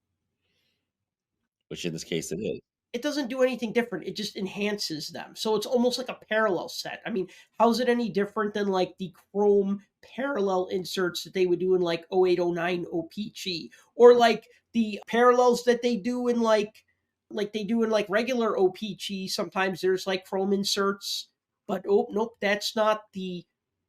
Speaker 4: Which in this case it is.
Speaker 2: It doesn't do anything different. It just enhances them. So it's almost like a parallel set. I mean, how's it any different than like the chrome parallel inserts that they would do in like 0809 OPG, or like the parallels that they do in like they do in like regular OPG? Sometimes there's like chrome inserts, but oh nope, that's not the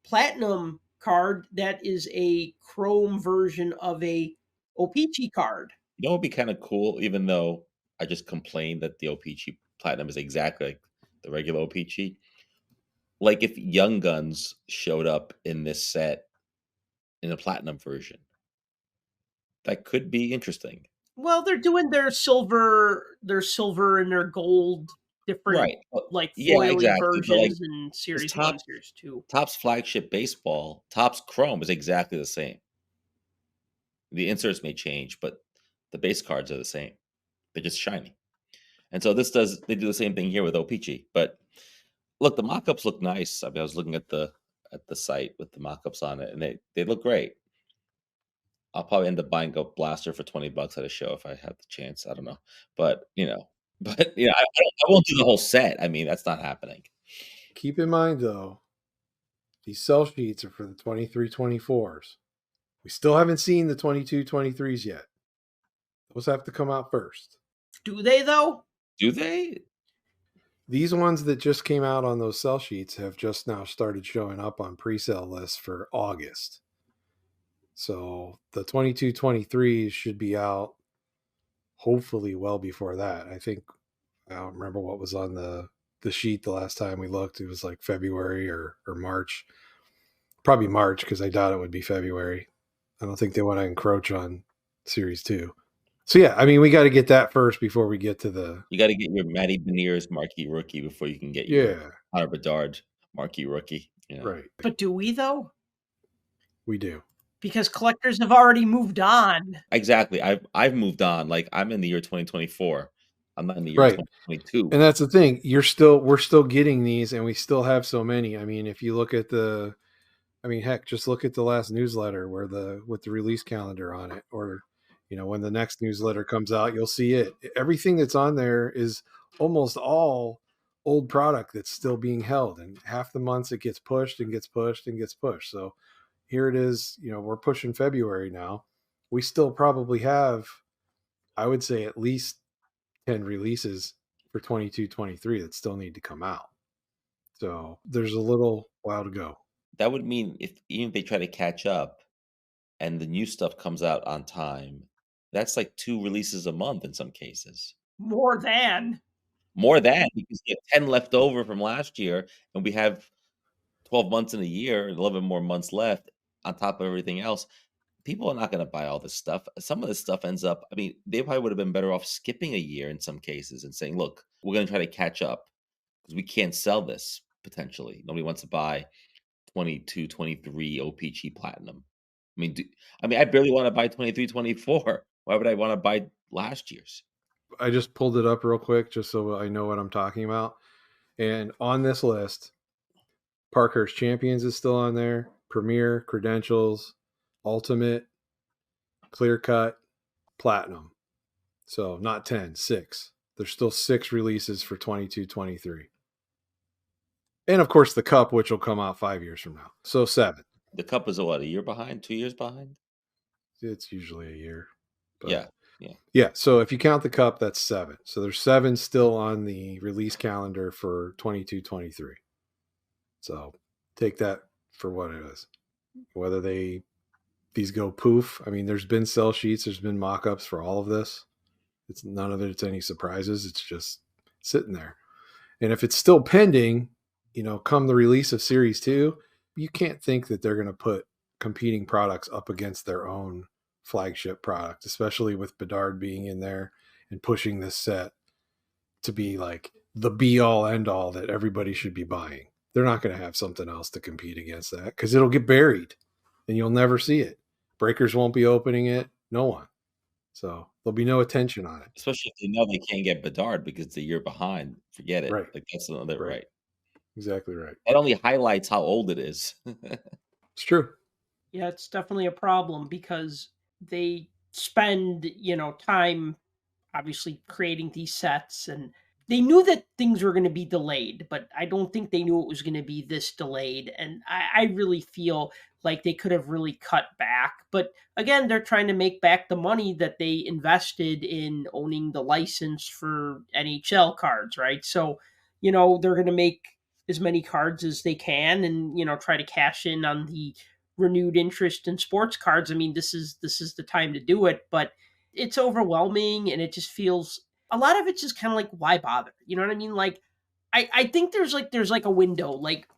Speaker 2: platinum card. That is a chrome version of a OPG card.
Speaker 4: You know what would be kind of cool, even though I just complained that the OPG Platinum is exactly like the regular OPG? Like if Young Guns showed up in this set in a Platinum version. That could be interesting.
Speaker 2: Well, they're doing their silver and their gold, different
Speaker 4: Right.
Speaker 2: like
Speaker 4: Yeah,
Speaker 2: foily
Speaker 4: exactly. But like
Speaker 2: versions in Series
Speaker 4: Top-
Speaker 2: 1, Series 2.
Speaker 4: Topps flagship baseball, Topps Chrome is exactly the same. The inserts may change, but the base cards are the same. They're just shiny. And so they do the same thing here with OPG. But look, the mock-ups look nice. I mean, I was looking at the site with the mock-ups on it, and they look great. I'll probably end up buying a blaster for $20 at a show if I have the chance. I don't know. But I won't do the whole set. I mean, that's not happening.
Speaker 3: Keep in mind though, these sell sheets are for the 23-24s. We still haven't seen the 22-23s yet. Those have to come out first.
Speaker 2: Do they though?
Speaker 4: Do they?
Speaker 3: These ones that just came out on those sell sheets have just now started showing up on pre-sale lists for August. So the 22-23s should be out hopefully well before that. I don't remember what was on the sheet the last time we looked. It was like February or March. Probably March, because I doubt it would be February. I don't think they want to encroach on Series 2. So yeah, I mean, we got to get that first before we get to the...
Speaker 4: You got to get your Matty Beniers marquee rookie before you can get your Connor Bedard marquee rookie.
Speaker 3: Right.
Speaker 2: But do we though?
Speaker 3: We do.
Speaker 2: Because collectors have already moved on.
Speaker 4: Exactly. I've moved on. Like I'm in the year 2024. I'm not in the year 2022.
Speaker 3: And that's the thing. We're still getting these, and we still have so many. I mean, if you look at I mean, heck, just look at the last newsletter with the release calendar on it, or when the next newsletter comes out, you'll see it. Everything that's on there is almost all old product that's still being held, and half the months it gets pushed and gets pushed and gets pushed. So here it is. We're pushing February now. We still probably have, I would say, at least 10 releases for 22-23 that still need to come out. So there's a little while to go.
Speaker 4: That would mean even if they try to catch up and the new stuff comes out on time, that's like 2 releases a month in some cases.
Speaker 2: More than.
Speaker 4: More than, because you have 10 left over from last year, and we have 12 months in a year, 11 more months left on top of everything else. People are not gonna buy all this stuff. Some of this stuff ends up, I mean, they probably would have been better off skipping a year in some cases and saying, "Look, we're gonna try to catch up because we can't sell this potentially. Nobody wants to buy 22, 23 OPG Platinum." I barely wanna buy 23, 24. Why would I wanna buy last year's?
Speaker 3: I just pulled it up real quick just so I know what I'm talking about. And on this list, Parkhurst Champions is still on there, Premier, Credentials, Ultimate, Clear Cut, Platinum. So not 10, 6. There's still 6 releases for 22-23. And of course the Cup, which will come out 5 years from now. So 7.
Speaker 4: The Cup is what, a year behind, 2 years behind?
Speaker 3: It's usually a year.
Speaker 4: But yeah.
Speaker 3: Yeah, so if you count the Cup, that's 7. So there's 7 still on the release calendar for 22-23. So take that for what it is. Whether these go poof. I mean, there's been sell sheets, there's been mock-ups for all of this. It's none of it's any surprises. It's just sitting there. And if it's still pending, come the release of Series 2, you can't think that they're going to put competing products up against their own flagship product, especially with Bedard being in there and pushing this set to be like the be all end all that everybody should be buying. They're not going to have something else to compete against that because it'll get buried and you'll never see it. Breakers won't be opening it. No one. So there'll be no attention on it.
Speaker 4: Especially if they know they can't get Bedard because it's a year behind. Forget it.
Speaker 3: Right.
Speaker 4: Like that's another right.
Speaker 3: Exactly right.
Speaker 4: That only highlights how old it is.
Speaker 3: It's true.
Speaker 2: Yeah, it's definitely a problem because they spend, time obviously creating these sets, and they knew that things were going to be delayed, but I don't think they knew it was going to be this delayed. And I really feel like they could have really cut back. But again, they're trying to make back the money that they invested in owning the license for NHL cards, right? So, they're going to make as many cards as they can and, try to cash in on the renewed interest in sports cards. I mean, this is the time to do it, but it's overwhelming and it just feels, a lot of it's just kind of like, why bother? You know what I mean? Like, I think there's a window. Like,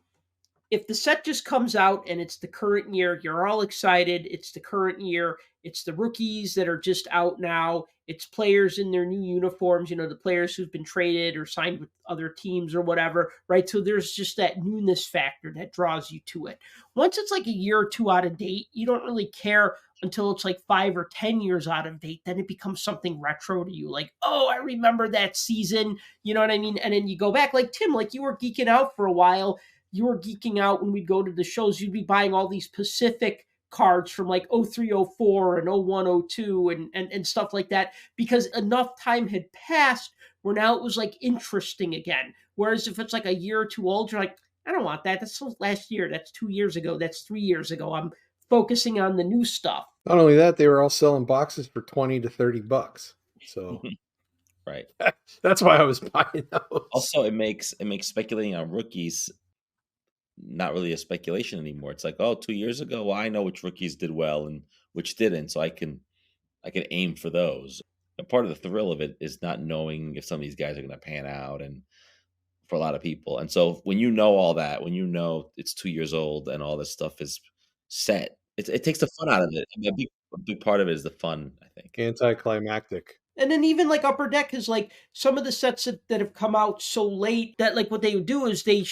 Speaker 2: if the set just comes out and it's the current year, you're all excited. It's the current year. It's the rookies that are just out now. It's players in their new uniforms, the players who've been traded or signed with other teams or whatever, right? So there's just that newness factor that draws you to it. Once it's like a year or two out of date, you don't really care until it's like 5 or 10 years out of date. Then it becomes something retro to you. Like, oh, I remember that season. You know what I mean? And then you go back, like Tim, like you were geeking out for a while. You were geeking out when we'd go to the shows. You'd be buying all these Pacific cards from like 0304 and 0102 and stuff like that because enough time had passed where now it was like interesting again. Whereas if it's like a year or two old, you're like, I don't want that. That's last year. That's 2 years ago. That's 3 years ago. I'm focusing on the new stuff.
Speaker 3: Not only that, they were all selling boxes for $20 to $30. So
Speaker 4: right.
Speaker 3: That's why I was buying those.
Speaker 4: Also, it makes speculating on rookies not really a speculation anymore. It's like, oh, 2 years ago, well, I know which rookies did well and which didn't, so I can aim for those. And part of the thrill of it is not knowing if some of these guys are going to pan out, and for a lot of people. And so when you know all that, when you know it's 2 years old and all this stuff is set, it takes the fun out of it. I mean, a big part of it is the fun, I think.
Speaker 3: Anticlimactic.
Speaker 2: And then even like Upper Deck is like some of the sets that have come out so late that like what they would do is they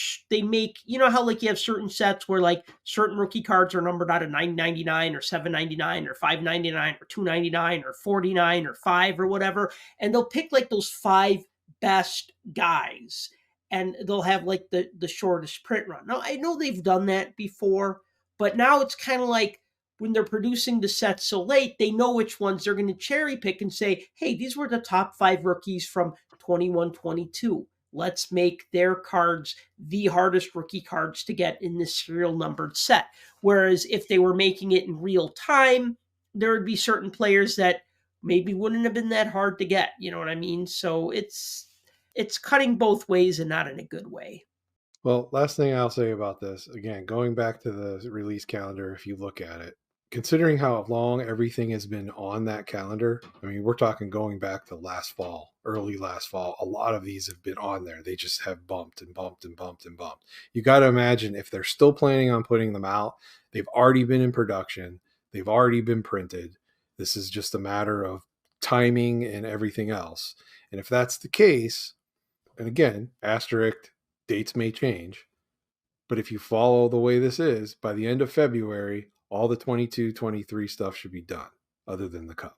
Speaker 2: make, how like you have certain sets where like certain rookie cards are numbered out of $9.99 or $7.99 or $5.99 or $2.99 or $49 or $5 or whatever. And they'll pick like those 5 best guys and they'll have like the shortest print run. Now I know they've done that before, But now it's kind of like when they're producing the sets so late, they know which ones they're going to cherry pick and say, hey, these were the top 5 rookies from 21-22. Let's make their cards the hardest rookie cards to get in this serial numbered set. Whereas if they were making it in real time, there would be certain players that maybe wouldn't have been that hard to get. You know what I mean? So it's cutting both ways and not in a good way.
Speaker 3: Well, last thing I'll say about this, again, going back to the release calendar, if you look at it, considering how long everything has been on that calendar, I mean, we're talking going back to last fall, early last fall. A lot of these have been on there. They just have bumped and bumped and bumped and bumped. You got to imagine if they're still planning on putting them out, they've already been in production, they've already been printed. This is just a matter of timing and everything else. And if that's the case, and again, asterisk, dates may change, but if you follow the way this is, by the end of February, all the 22-23 stuff should be done, other than the Cup.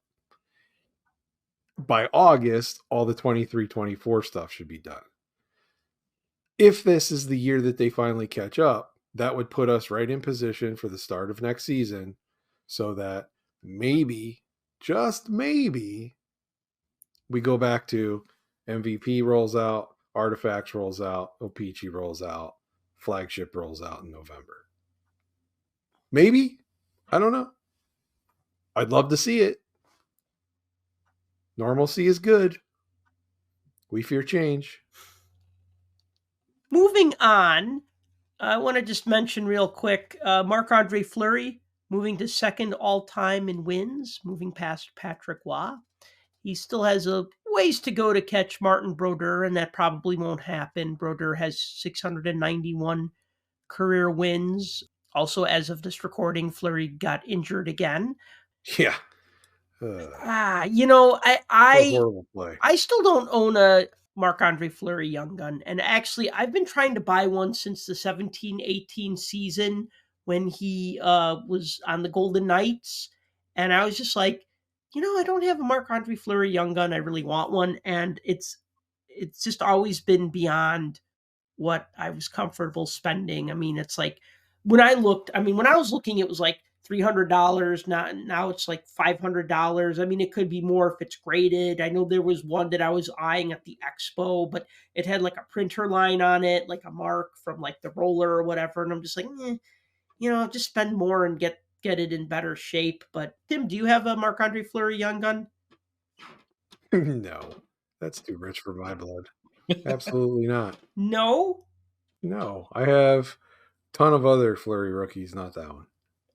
Speaker 3: By August, all the 23-24 stuff should be done. If this is the year that they finally catch up, that would put us right in position for the start of next season, so that maybe, just maybe, we go back to MVP rolls out, Artifacts rolls out, O-Pee-Chee rolls out, Flagship rolls out in November. Maybe. I don't know. I'd love to see it. Normalcy is good. We fear change.
Speaker 2: Moving on, I want to just mention real quick, Marc-Andre Fleury moving to second all-time in wins, moving past Patrick Waugh. He still has a ways to go to catch Martin Brodeur, and that probably won't happen. Brodeur has 691 career wins. Also, as of this recording, Fleury got injured again.
Speaker 3: Yeah.
Speaker 2: I
Speaker 3: horrible play.
Speaker 2: I still don't own a Marc-Andre Fleury Young Gun. And actually, I've been trying to buy one since the 17-18 season when he was on the Golden Knights. And I was just like, I don't have a Marc-Andre Fleury Young Gun. I really want one. And it's just always been beyond what I was comfortable spending. I mean, it's like when I was looking, it was like $300. Now it's like $500. I mean, it could be more if it's graded. I know there was one that I was eyeing at the expo, but it had like a printer line on it, like a mark from like the roller or whatever. And I'm just like, just spend more and get it in better shape. But Tim, do you have a Marc-Andre Fleury Young Gun?
Speaker 3: No, that's too rich for my blood. Absolutely not.
Speaker 2: No,
Speaker 3: I have a ton of other Fleury rookies, not that one.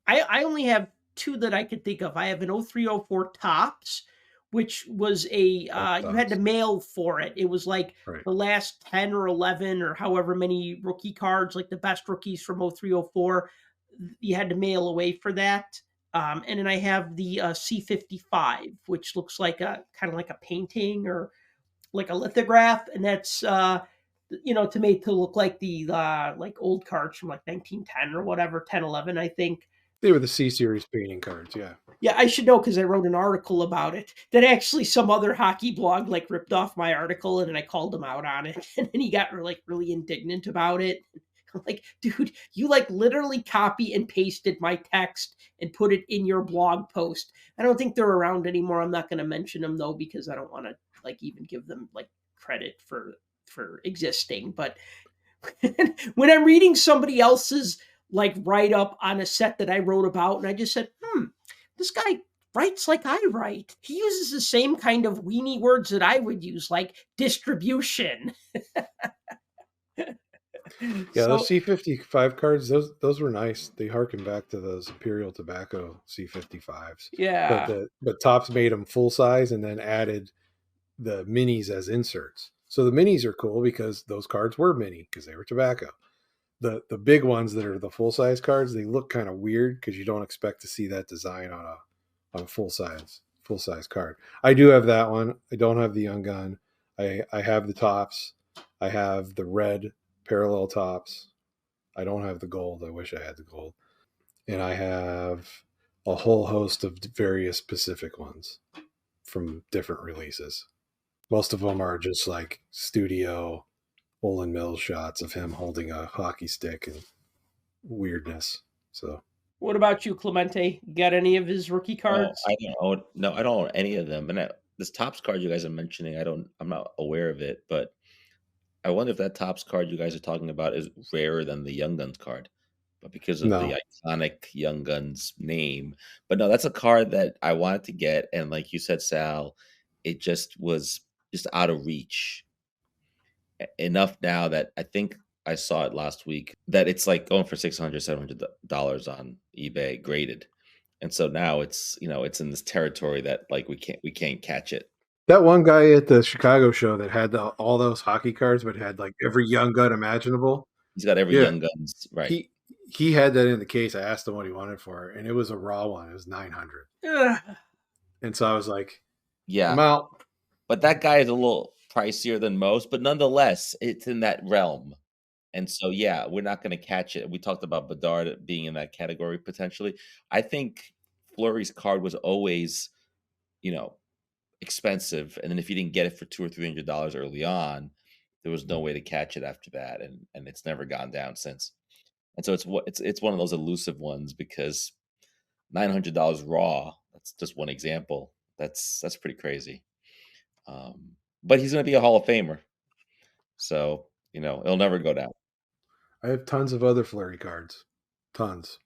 Speaker 2: I only have 2 that I could think of. I have an 03-04 Topps, which was you had to mail for it. It was like the last 10 or 11 or however many rookie cards, like the best rookies from 03-04, you had to mail away for that. And then I have the C55, which looks like kind of like a painting or like a lithograph, and that's to make to look like the like old cards from like 1910 or whatever, 10-11, I think.
Speaker 3: They were the C-Series painting cards, yeah.
Speaker 2: Yeah, I should know because I wrote an article about it. That actually some other hockey blog like ripped off my article, and then I called him out on it, and then he got like really indignant about it. I'm like, dude, you like literally copy and pasted my text and put it in your blog post. I don't think they're around anymore. I'm not going to mention them though because I don't want to like even give them like credit for existing. But when I'm reading somebody else's like write up on a set that I wrote about, and I just said, this guy writes like I write. He uses the same kind of weenie words that I would use, like distribution.
Speaker 3: Yeah, those C55 cards, those were nice. They harken back to those Imperial Tobacco C55s.
Speaker 2: Yeah.
Speaker 3: But Topps made them full size and then added the minis as inserts. So the minis are cool because those cards were mini because they were tobacco. The big ones that are the full size cards, they look kind of weird because you don't expect to see that design on a full size card. I do have that one. I don't have the Young Gun. I have the Topps. I have the red parallel Topps. I don't have the gold. I wish I had the gold. And I have a whole host of various Pacific ones from different releases. Most of them are just like studio Olin Mills shots of him holding a hockey stick and weirdness. So
Speaker 2: What about you, Clemente? Got any of his rookie
Speaker 4: No,
Speaker 2: cards?
Speaker 4: I don't own. No, I don't own any of them. And this tops card you guys are mentioning, I'm not aware of it. But I wonder if that tops card you guys are talking about is rarer than the Young Guns card, but because of the
Speaker 3: No,
Speaker 4: iconic Young Guns name. But no, that's a card that I wanted to get, and like you said, Sal, it just was just out of reach enough now that I think I saw it last week that it's like going for $600, $700 on eBay graded. And so now it's in this territory that like we can't catch it.
Speaker 3: that one guy at the Chicago show that had all those hockey cards, but had like every young gun imaginable.
Speaker 4: He's got every
Speaker 3: Yeah,
Speaker 4: Young Guns, right?
Speaker 3: he had that in the case. I asked him what he wanted for it, and it was a raw one. It was 900,
Speaker 2: Ugh.
Speaker 3: and so I was like, "I'm
Speaker 4: Yeah,
Speaker 3: out."
Speaker 4: but that guy is a little pricier than most, but nonetheless, it's in that realm. And so, yeah, we're not going to catch it. We talked about Bedard being in that category potentially. I think Fleury's card was always, you know, expensive, and then if you didn't get it for $200 or $300 early on, there was no way to catch it after that, and it's never gone down since. And so it's one of those elusive ones because $900 raw. That's just one example. That's pretty crazy. But he's going to be a Hall of Famer, so it'll never go down.
Speaker 3: I have tons of other Flurry cards, tons,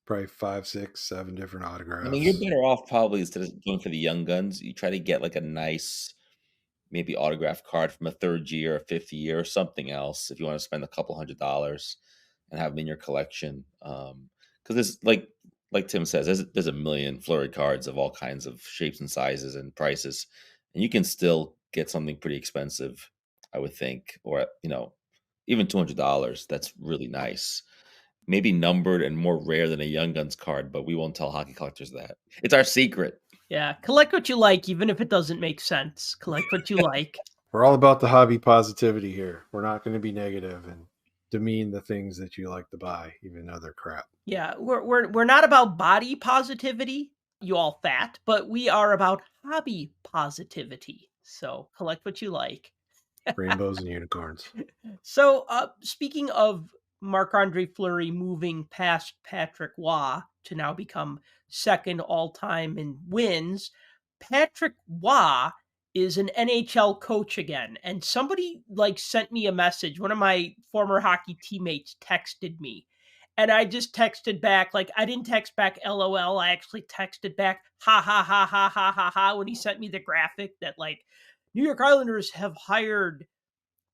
Speaker 3: probably 5, 6, 7 different
Speaker 4: I mean, you're
Speaker 3: autographs.
Speaker 4: better off probably instead of going for the Young Guns. You try to get like a nice, maybe autograph card from a third year or fifth year or something else if you want to spend a couple $100 and have them in your collection. Because there's like Tim says, there's a million Flurry cards of all kinds of shapes and sizes and prices, and you can still get something pretty expensive, I would think, or even $200. That's really nice. Maybe numbered and more rare than a Young Guns card, but we won't tell hockey collectors that. It's our secret.
Speaker 2: Yeah, collect what you like, even if it doesn't make sense. Collect what you like.
Speaker 3: We're all about the hobby positivity here. We're not going to be negative and demean the things that you like to buy, even though they're crap.
Speaker 2: Yeah, we're not about body positivity, you all fat, but we are about hobby positivity. So collect what you like.
Speaker 3: Rainbows and unicorns.
Speaker 2: So, speaking of Marc-Andre Fleury moving past Patrick Waugh to now become second all-time in wins, Patrick Waugh is an NHL coach again. And somebody sent me a message. One of my former hockey teammates texted me. And I just texted back, I didn't text back LOL. I actually texted back ha ha ha ha ha ha ha when he sent me the graphic that New York Islanders have hired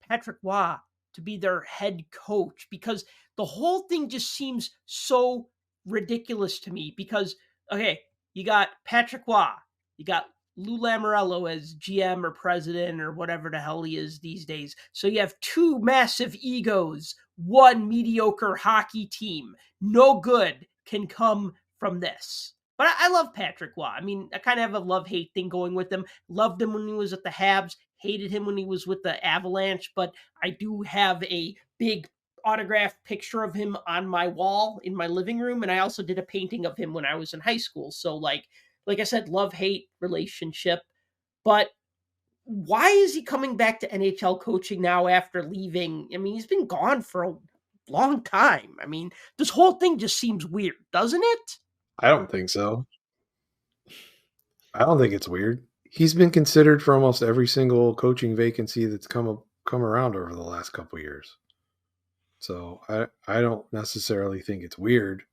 Speaker 2: Patrick Waugh to be their head coach, because the whole thing just seems so ridiculous to me. Because, okay, you got Patrick Waugh, you got Lou Lamoriello as GM or president or whatever the hell he is these days. So you have two massive egos, one mediocre hockey team. No good can come from this. But I love Patrick Waugh. I mean, I kind of have a love-hate thing going with him. Loved him when he was at the Habs, hated him when he was with the Avalanche, but I do have a big autographed picture of him on my wall in my living room, and I also did a painting of him when I was in high school. So like I said, love-hate relationship. But why is he coming back to NHL coaching now after leaving? I mean, he's been gone for a long time. I mean, this whole thing just seems weird, doesn't it?
Speaker 3: I don't think so. I don't think it's weird. He's been considered for almost every single coaching vacancy that's come around over the last couple years. So I don't necessarily think it's weird.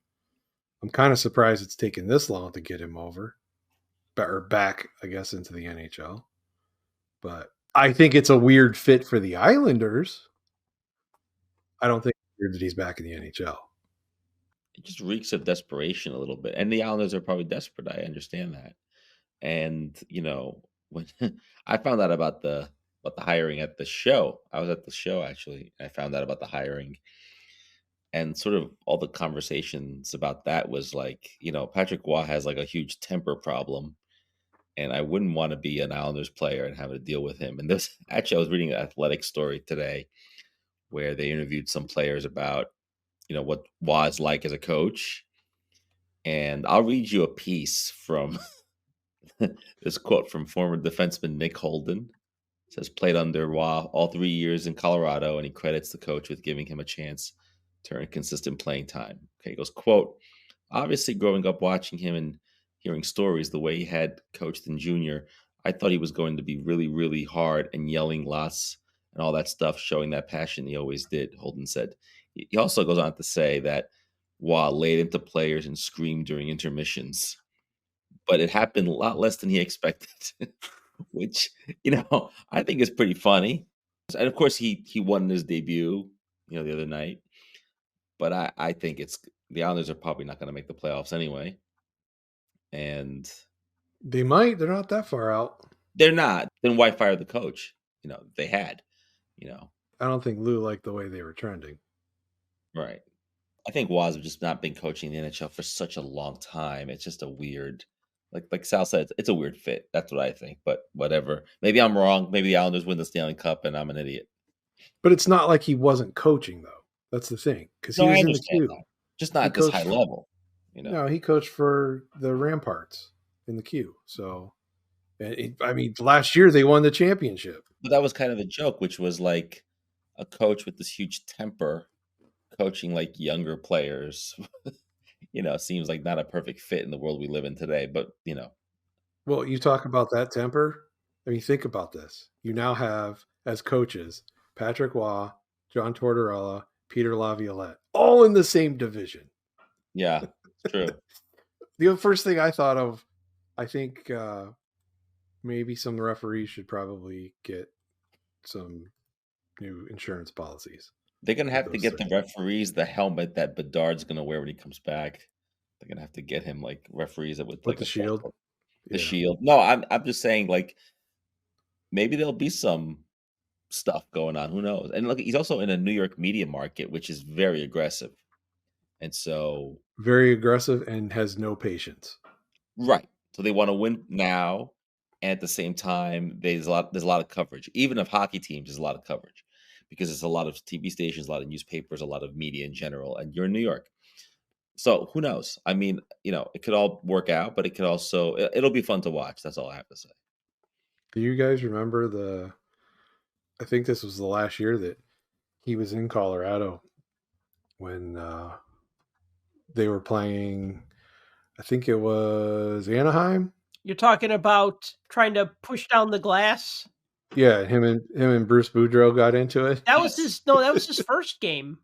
Speaker 3: I'm kind of surprised it's taken this long to get him over or back, I guess, into the NHL. But I think it's a weird fit for the Islanders. I don't think it's weird that he's back in the NHL.
Speaker 4: It just reeks of desperation a little bit. And the Islanders are probably desperate. I understand that. And when I found out about the hiring at the show, I was at the show actually. I found out about the hiring, and sort of all the conversations about that was like, Patrick Waugh has like a huge temper problem, and I wouldn't want to be an Islanders player and have to deal with him. And this actually, I was reading an athletic story today where they interviewed some players about what Waugh is like as a coach, and I'll read you a piece from this quote from former defenseman Nick Holden. It says, played under Waugh all 3 years in Colorado, and he credits the coach with giving him a chance to earn consistent playing time. Okay, he goes, quote, obviously growing up watching him and hearing stories, the way he had coached in junior, I thought he was going to be really, really hard and yelling lots and all that stuff, showing that passion he always did, Holden said. He also goes on to say that Waugh laid into players and screamed during intermissions, but it happened a lot less than he expected, which, I think is pretty funny. And of course, he won his debut, the other night. But I think the Islanders are probably not going to make the playoffs anyway, and
Speaker 3: They might. They're not that far out.
Speaker 4: they're not. Then why fire the coach? They had,
Speaker 3: I don't think Lou liked the way they were trending.
Speaker 4: right. I think Waz have just not been coaching the NHL for such a long time. It's just a weird, like Sal said, it's a weird fit. That's what I think. But whatever. Maybe I'm wrong. Maybe the Islanders win the Stanley Cup, and I'm an idiot.
Speaker 3: But it's not like he wasn't coaching, though. That's the thing, because he
Speaker 4: No, I
Speaker 3: was in the
Speaker 4: understand
Speaker 3: queue.
Speaker 4: that. Just not at this high level.
Speaker 3: No, he coached for the Ramparts in the queue. So, last year they won the championship.
Speaker 4: But that was kind of the joke, which was like a coach with this huge temper coaching like younger players, seems like not a perfect fit in the world we live in today. But
Speaker 3: Well, you talk about that temper. Think about this. You now have, as coaches, Patrick Waugh, John Tortorella, Peter Laviolette, all in the same division.
Speaker 4: Yeah, true.
Speaker 3: The first thing I thought of, I think maybe some referees should probably get some new insurance policies.
Speaker 4: They're going to have to get the referees the helmet that Bedard's going to wear when he comes back. They're going to have to get him like referees that with like
Speaker 3: the shield.
Speaker 4: The shield. No, I'm just saying like maybe there'll be some stuff going on. Who knows? And look, he's also in a New York media market, which is very aggressive. And so
Speaker 3: very aggressive and has no patience.
Speaker 4: Right. So they want to win now. And at the same time, there's a lot of coverage. Even of hockey teams, there's a lot of coverage because there's a lot of TV stations, a lot of newspapers, a lot of media in general, and you're in New York. So who knows? It could all work out, but it could also it'll be fun to watch. That's all I have to say.
Speaker 3: Do you guys remember I think this was the last year that he was in Colorado when they were playing, I think it was Anaheim.
Speaker 2: You're talking about trying to push down the glass?
Speaker 3: Yeah, him and Bruce Boudreau got into it.
Speaker 2: That was his first game.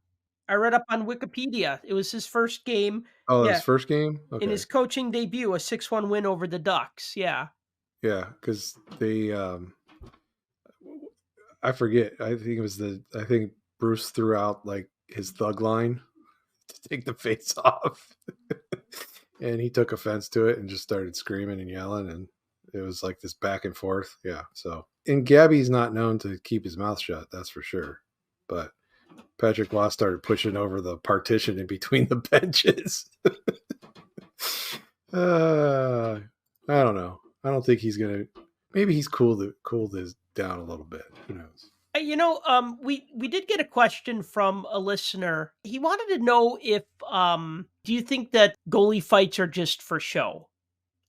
Speaker 2: I read up on Wikipedia. It was his first game.
Speaker 3: Oh, his first game? Okay.
Speaker 2: In his coaching debut, a 6-1 win over the Ducks. Yeah.
Speaker 3: Yeah, because they I forget. I think Bruce threw out like his thug line to take the face off. And he took offense to it and just started screaming and yelling, and it was like this back and forth. Yeah. So, and Gabby's not known to keep his mouth shut, that's for sure. But Patrick Waugh started pushing over the partition in between the benches. I don't know. I don't think he's gonna. Maybe he's cooled this down a little bit. Who knows?
Speaker 2: We did get a question from a listener. He wanted to know if do you think that goalie fights are just for show?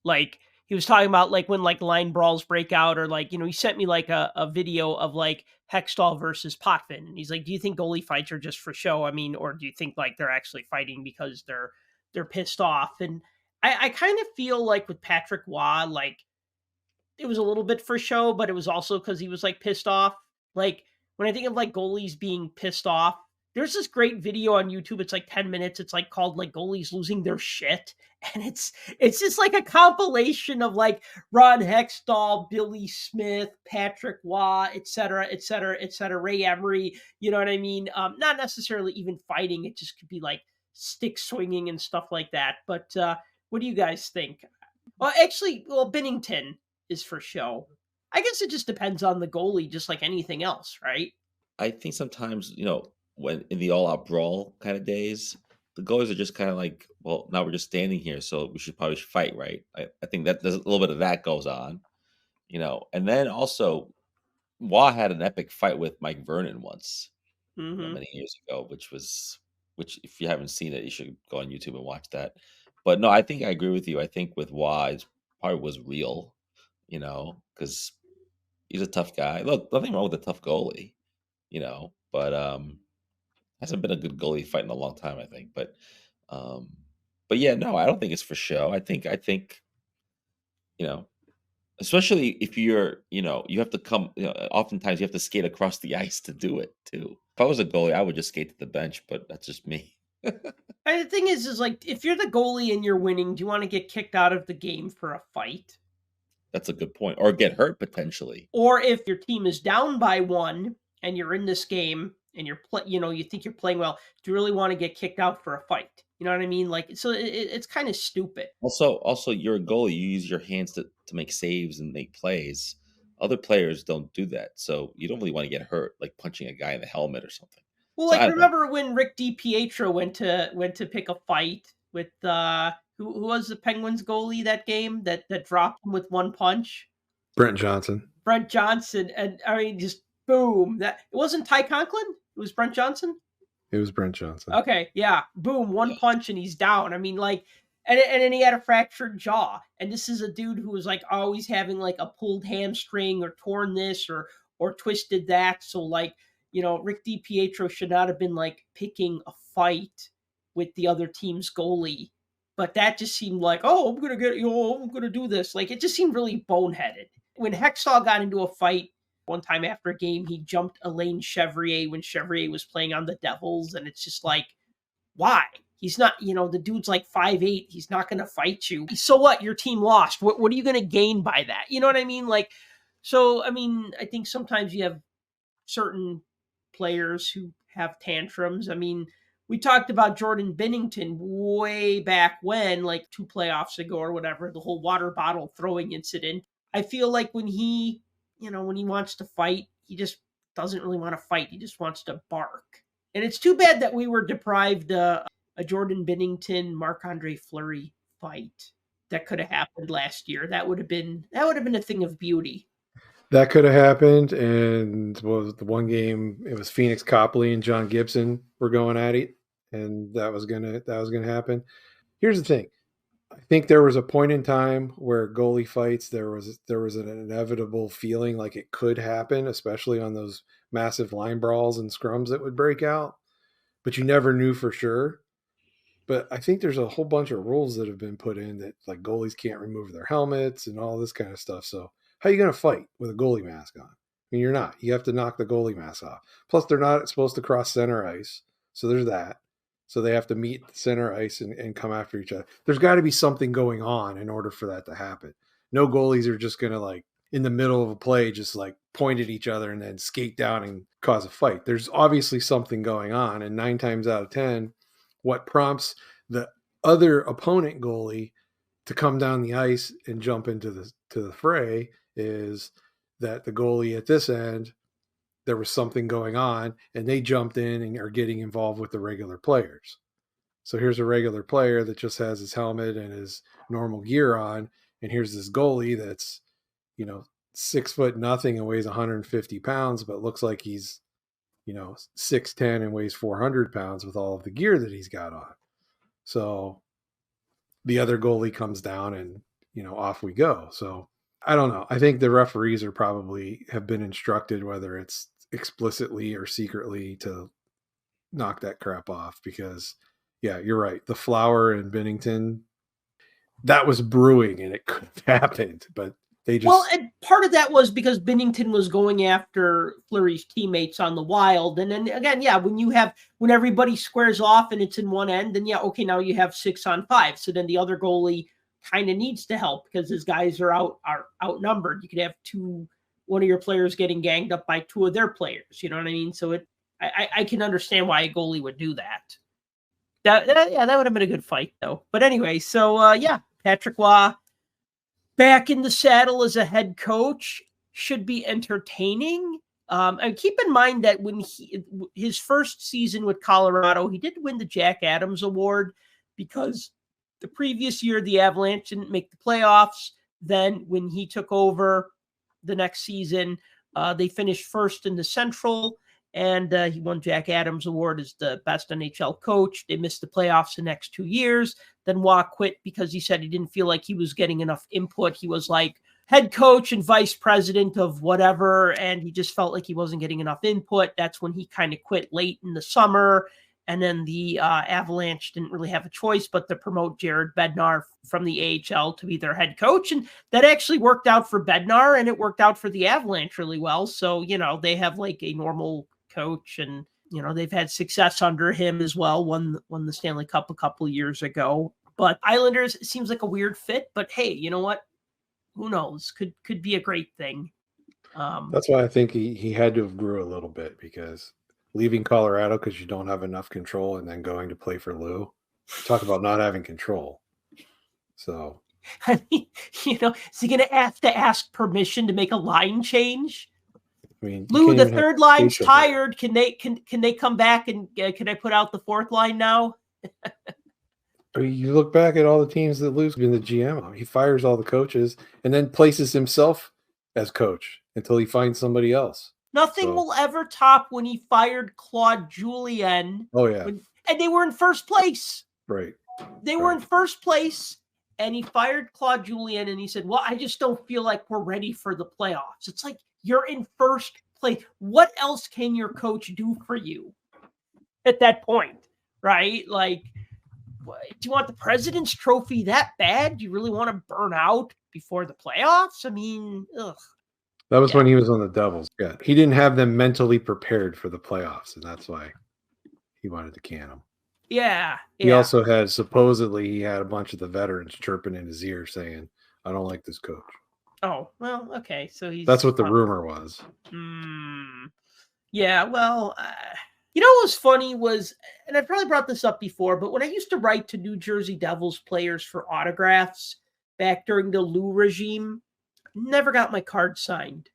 Speaker 2: Like he was talking about like when like line brawls break out, or like, he sent me like a video of like Hextall versus Potvin, and he's like, do you think goalie fights are just for show? Or do you think like they're actually fighting because they're pissed off? And I kind of feel like with Patrick Waugh, like it was a little bit for show, but it was also because he was like pissed off. Like when I think of like goalies being pissed off, there's this great video on YouTube. It's like 10 minutes. It's like called like goalies losing their shit. And it's just like a compilation of like Ron Hextall, Billy Smith, Patrick Waugh, et cetera, et cetera, et cetera, Ray Emery. You know what I mean? Not necessarily even fighting. It just could be like stick swinging and stuff like that. But what do you guys think? Well, actually, Binnington is for show. I guess it just depends on the goalie, just like anything else, right?
Speaker 4: I think sometimes, when in the all-out brawl kind of days, the goalies are just kind of like, well, now we're just standing here, so we should probably fight, right? I think that there's a little bit of that goes on, And then also, Waugh had an epic fight with Mike Vernon once, many years ago, which if you haven't seen it, you should go on YouTube and watch that. But no, I think I agree with you. I think with Waugh, it probably was real, because he's a tough guy. Look, nothing wrong with a tough goalie, but hasn't been a good goalie fight in a long time, I think. But But yeah, no, I don't think it's for show. I think, you know, especially if you have to come, oftentimes you have to skate across the ice to do it too. If I was a goalie, I would just skate to the bench, but that's just me.
Speaker 2: And the thing is like, if you're the goalie and you're winning, do you want to get kicked out of the game for a fight?
Speaker 4: That's a good point. Or get hurt potentially.
Speaker 2: Or if your team is down by 1 and you're in this game and you think you're playing well, do you really want to get kicked out for a fight? You know what I mean? Like, so it's kind of stupid.
Speaker 4: Also, you're a goalie. You use your hands to make saves and make plays. Other players don't do that, so you don't really want to get hurt, like punching a guy in the helmet or something.
Speaker 2: Well,
Speaker 4: So
Speaker 2: like,
Speaker 4: I don't know.
Speaker 2: remember when Rick DiPietro went to pick a fight with who was the Penguins goalie that game that dropped him with one punch?
Speaker 3: Brent Johnson.
Speaker 2: Brent Johnson, and I mean, just boom. That it wasn't Ty Conklin. It was Brent Johnson.
Speaker 3: It was Brent Johnson.
Speaker 2: Okay, yeah, boom, one
Speaker 4: Yeah.
Speaker 2: punch and he's down. I mean, like, and then he had a fractured jaw. And this is a dude who was like always having like a pulled hamstring or torn this or twisted that. So like, Rick DiPietro should not have been like picking a fight with the other team's goalie. But that just seemed like, oh, I'm gonna do this. Like, it just seemed really boneheaded. When Hextall got into a fight one time after a game, he jumped Alain Chevrier when Chevrier was playing on the Devils, and it's just like, why? He's not, the dude's like 5'8". He's not going to fight you. So what? Your team lost. What are you going to gain by that? You know what I mean? Like, so, I mean, I think sometimes you have certain players who have tantrums. I mean, we talked about Jordan Binnington way back when, like 2 playoffs ago or whatever, the whole water bottle throwing incident. I feel like when he wants to fight, he just doesn't really want to fight. He just wants to bark. And it's too bad that we were deprived a Jordan Binnington, Marc-Andre Fleury fight that could have happened last year. That would have been a thing of beauty.
Speaker 3: That could have happened, and was the one game it was Phoenix Copley and John Gibson were going at it, and that was gonna happen. Here's the thing. I think there was a point in time where goalie fights, there was an inevitable feeling like it could happen, especially on those massive line brawls and scrums that would break out, but you never knew for sure. But I think there's a whole bunch of rules that have been put in that like goalies can't remove their helmets and all this kind of stuff. So how are you going to fight with a goalie mask on? I mean, you're not. You have to knock the goalie mask off. Plus, they're not supposed to cross center ice. So there's that. So they have to meet the center ice and come after each other. There's got to be something going on in order for that to happen. No goalies are just going to, like, in the middle of a play, just like point at each other and then skate down and cause a fight. There's obviously something going on. And 9 times out of 10, what prompts the other opponent goalie to come down the ice and jump into the fray is that the goalie at this end, there was something going on and they jumped in and are getting involved with the regular players. So here's a regular player that just has his helmet and his normal gear on. And here's this goalie that's, 6'0" and weighs 150 pounds, but looks like he's, 6'10" and weighs 400 pounds with all of the gear that he's got on. So the other goalie comes down and, off we go. So I don't know. I think the referees are probably have been instructed, whether it's explicitly or secretly, to knock that crap off because, yeah, you're right. The Flower and Binnington, that was brewing and it could have happened, but they just...
Speaker 2: Well, and part of that was because Binnington was going after Fleury's teammates on the Wild. And then again, yeah, when everybody squares off and it's in one end, then yeah, okay, now you have 6-on-5. So then the other goalie kind of needs to help because his guys are outnumbered. You could have one of your players getting ganged up by 2 of their players. You know what I mean? So I can understand why a goalie would do that. That would have been a good fight though. But anyway, so Patrick Roy back in the saddle as a head coach should be entertaining. And keep in mind that when his first season with Colorado, he did win the Jack Adams Award because the previous year the Avalanche didn't make the playoffs. Then when he took over the next season, they finished first in the Central, and he won Jack Adams Award as the best NHL coach. They missed the playoffs the next 2 years. Then Roy quit because he said he didn't feel like he was getting enough input. He was like head coach and vice president of whatever, and he just felt like he wasn't getting enough input. That's when he kind of quit late in the summer. And then the Avalanche didn't really have a choice but to promote Jared Bednar from the AHL to be their head coach. And that actually worked out for Bednar, and it worked out for the Avalanche really well. So, they have like a normal coach, and, they've had success under him as well. Won the Stanley Cup a couple of years ago. But Islanders, it seems like a weird fit. But hey, you know what? Who knows? Could be a great thing.
Speaker 3: That's why I think he had to have grew a little bit, because leaving Colorado because you don't have enough control and then going to play for Lou, talk about not having control. So,
Speaker 2: I mean, is he going to have to ask permission to make a line change?
Speaker 3: I mean,
Speaker 2: Lou, the third line's tired. Can they come back and can I put out the fourth line now?
Speaker 3: I mean, you look back at all the teams that Lou's been the GM on. He fires all the coaches and then places himself as coach until he finds somebody else.
Speaker 2: Nothing will ever top when he fired Claude Julien.
Speaker 3: Oh, yeah.
Speaker 2: And they were in first place.
Speaker 3: Right.
Speaker 2: They were in first place, and he fired Claude Julien, and he said, well, I just don't feel like we're ready for the playoffs. It's like, you're in first place. What else can your coach do for you at that point, right? Like, do you want the President's Trophy that bad? Do you really want to burn out before the playoffs? I mean, ugh.
Speaker 3: That was when he was on the Devils. Yeah. He didn't have them mentally prepared for the playoffs, and that's why he wanted to can them.
Speaker 2: Yeah.
Speaker 3: He also had, supposedly, he had a bunch of the veterans chirping in his ear saying, I don't like this coach.
Speaker 2: Oh, well, okay. So
Speaker 3: that's what the rumor was.
Speaker 2: Yeah, well, what was funny was, and I probably brought this up before, but when I used to write to New Jersey Devils players for autographs back during the Lou regime, never got my card signed.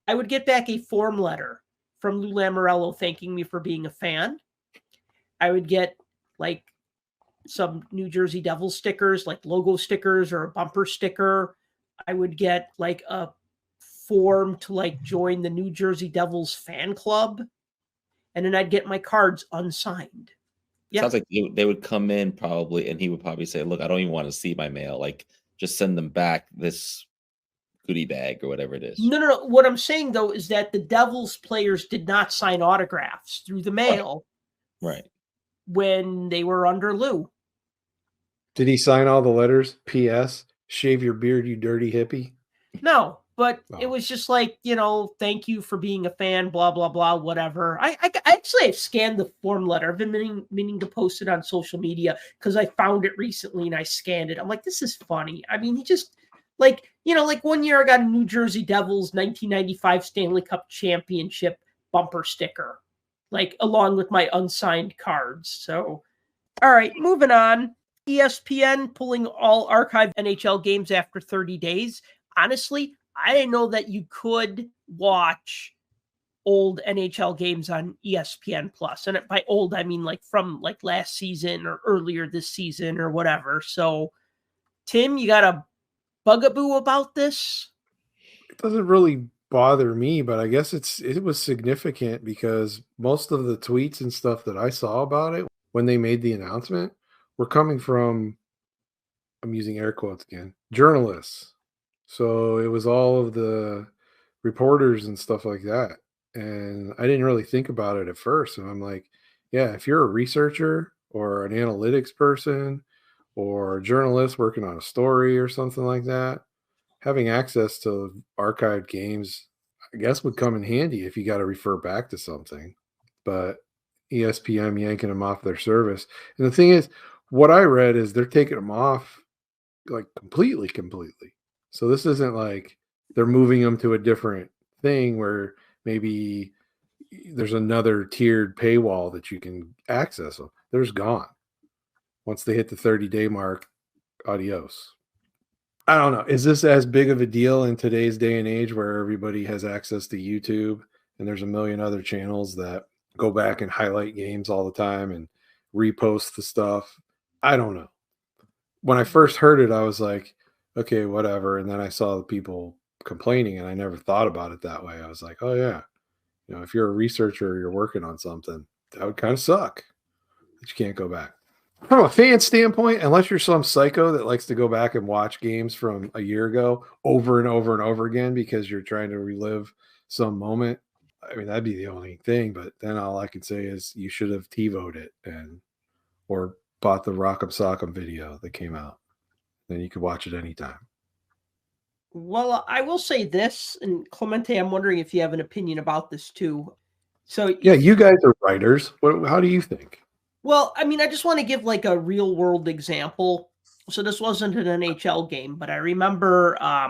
Speaker 2: I would get back a form letter from Lou Lamoriello thanking me for being a fan. I would get like some New Jersey Devils stickers, like logo stickers or a bumper sticker. I would get like a form to like join the New Jersey Devils fan club. And then I'd get my cards unsigned.
Speaker 4: Yeah. Sounds like they would come in probably, and he would probably say, look, I don't even want to see my mail. Like, just send them back this goodie bag or whatever it is.
Speaker 2: No. What I'm saying, though, is that the Devils players did not sign autographs through the mail.
Speaker 4: Right.
Speaker 2: When they were under Lou.
Speaker 3: Did he sign all the letters? P.S. Shave your beard, you dirty hippie?
Speaker 2: No, but it was just like, thank you for being a fan, blah, blah, blah, whatever. I actually scanned the form letter. I've been meaning to post it on social media because I found it recently and I scanned it. I'm like, this is funny. I mean, he just... like one year I got a New Jersey Devils 1995 Stanley Cup championship bumper sticker, like along with my unsigned cards. So, all right, moving on. ESPN pulling all archived NHL games after 30 days. Honestly, I didn't know that you could watch old NHL games on ESPN Plus. And by old, I mean like from like last season or earlier this season or whatever. So, Tim, you got a bugaboo about this?
Speaker 3: It doesn't really bother me, but I guess it was significant because most of the tweets and stuff that I saw about it when they made the announcement were coming from, I'm using air quotes again, journalists. So it was all of the reporters and stuff like that. And I didn't really think about it at first. And I'm like, yeah, if you're a researcher or an analytics person or a journalist working on a story or something like that, having access to archived games, I guess, would come in handy if you got to refer back to something. But ESPN yanking them off their service. And the thing is, what I read is they're taking them off like completely. So this isn't like they're moving them to a different thing where maybe there's another tiered paywall that you can access them. They're just gone. Once they hit the 30-day mark, adios. I don't know. Is this as big of a deal in today's day and age where everybody has access to YouTube and there's a million other channels that go back and highlight games all the time and repost the stuff? I don't know. When I first heard it, I was like, okay, whatever. And then I saw the people complaining and I never thought about it that way. I was like, oh yeah. If you're a researcher or you're working on something, that would kind of suck that you can't go back. From a fan standpoint, unless you're some psycho that likes to go back and watch games from a year ago over and over and over again because you're trying to relive some moment, I mean, that'd be the only thing. But then all I can say is you should have TiVo'd it or bought the Rock'em Sock'em video that came out. Then you could watch it anytime.
Speaker 2: Well, I will say this, and Clemente, I'm wondering if you have an opinion about this too. So,
Speaker 3: Yeah, you guys are writers. How do you think?
Speaker 2: well, I mean, I just want to give like a real world example. So this wasn't an NHL game, but I remember a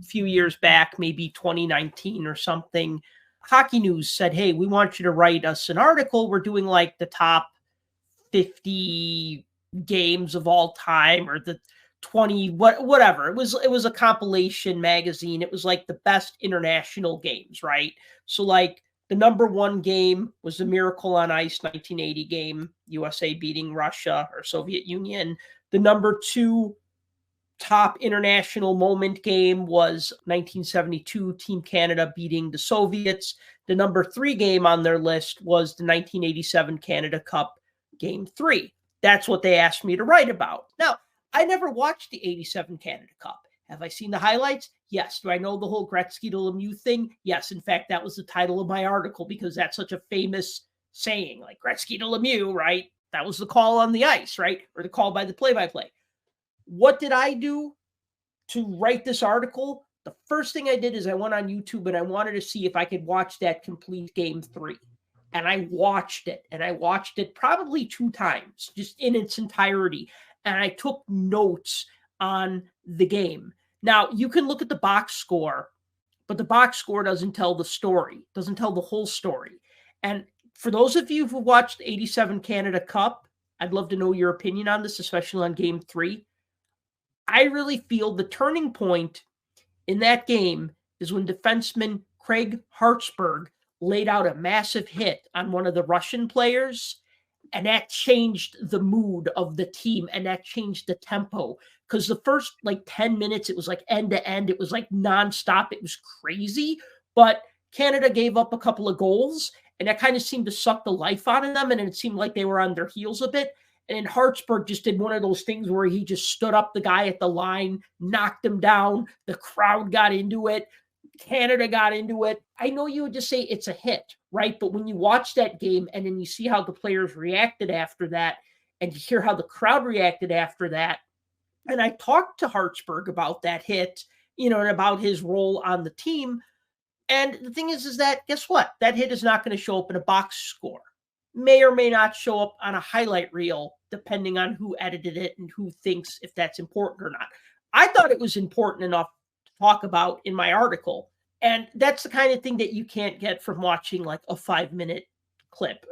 Speaker 2: few years back, maybe 2019 or something, Hockey News said, "Hey, we want you to write us an article. We're doing like the top 50 games of all time or the 20 whatever." It was a compilation magazine. It was like the best international games, right? So like the number one game was the Miracle on Ice 1980 game, USA beating Russia or Soviet Union. The number two top international moment game was 1972 Team Canada beating the Soviets. The number three game on their list was the 1987 Canada Cup Game 3. That's what they asked me to write about. Now, I never watched the 87 Canada Cup. Have I seen the highlights? Yes. Do I know the whole Gretzky to Lemieux thing? Yes. In fact, that was the title of my article because that's such a famous saying, like Gretzky to Lemieux, right? That was the call on the ice, right? Or the call by the play-by-play. What did I do to write this article? The first thing I did is I went on YouTube and I wanted to see if I could watch that complete Game 3. And I watched it, and I watched it probably 2 times, just in its entirety. And I took notes on the game. Now, you can look at the box score, but the box score doesn't tell the story, doesn't tell the whole story. And for those of you who watched the 87 Canada Cup, I'd love to know your opinion on this, especially on Game 3. I really feel the turning point in that game is when defenseman Craig Hartsburg laid out a massive hit on one of the Russian players, and that changed the mood of the team, and that changed the tempo. Because the first like 10 minutes, it was like end to end. It was like nonstop. It was crazy. But Canada gave up a couple of goals, and that kind of seemed to suck the life out of them, and it seemed like they were on their heels a bit. And Hartsburg just did one of those things where he just stood up the guy at the line, knocked him down. The crowd got into it. Canada got into it. I know you would just say it's a hit, right? But when you watch that game and then you see how the players reacted after that and you hear how the crowd reacted after that, and I talked to Hartsburg about that hit, and about his role on the team. And the thing is that, guess what? That hit is not going to show up in a box score. May or may not show up on a highlight reel, depending on who edited it and who thinks if that's important or not. I thought it was important enough to talk about in my article. And that's the kind of thing that you can't get from watching like a 5-minute clip.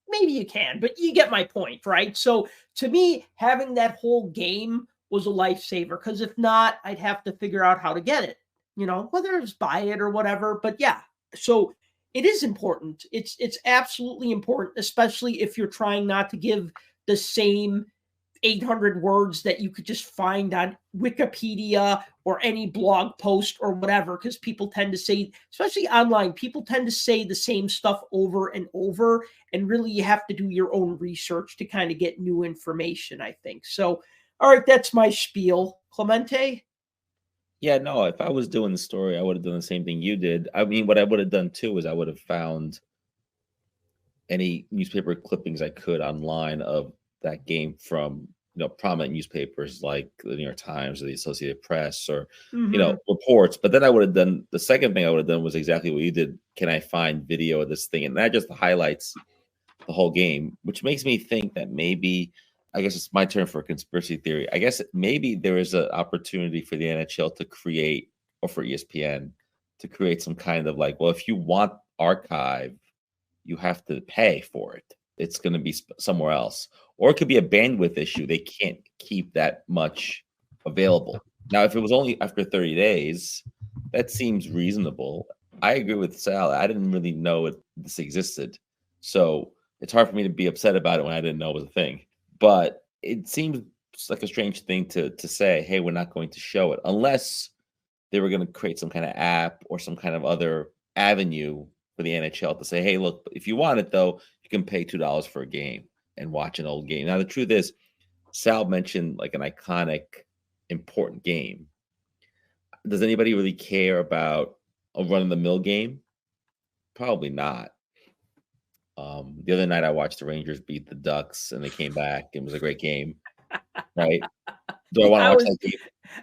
Speaker 2: Maybe you can, but you get my point, right? So to me, having that whole game was a lifesaver, because if not, I'd have to figure out how to get it, whether it's buy it or whatever. But yeah, so it is important. It's absolutely important, especially if you're trying not to give the same 800 words that you could just find on Wikipedia or any blog post or whatever, because people tend to say, especially online, people tend to say the same stuff over and over, and really you have to do your own research to kind of get new information, I think. So, all right, that's my spiel. Clemente?
Speaker 4: Yeah, no, if I was doing the story, I would have done the same thing you did. I mean, what I would have done too is I would have found any newspaper clippings I could online of that game from, prominent newspapers like the New York Times or the Associated Press or, reports. But then I would have done, the second thing I would have done was exactly what you did. Can I find video of this thing? And that just highlights the whole game, which makes me think that maybe, I guess it's my turn for a conspiracy theory. I guess maybe there is an opportunity for the NHL to create, or for ESPN to create some kind of like, well, if you want archive, you have to pay for it. It's going to be somewhere else. Or it could be a bandwidth issue. They can't keep that much available. Now, if it was only after 30 days, that seems reasonable. I agree with Sal. I didn't really know this existed. So it's hard for me to be upset about it when I didn't know it was a thing. But it seems like a strange thing to say, hey, we're not going to show it, unless they were going to create some kind of app or some kind of other avenue for the NHL to say, hey, look, if you want it, though, you can pay $2 for a game and watch an old game. Now, the truth is, Sal mentioned like an iconic, important game. Does anybody really care about a run-of-the-mill game? Probably not. The other night I watched the Rangers beat the Ducks, and they came back. It was a great game, right? Do I
Speaker 2: Yeah,
Speaker 4: want to watch that game?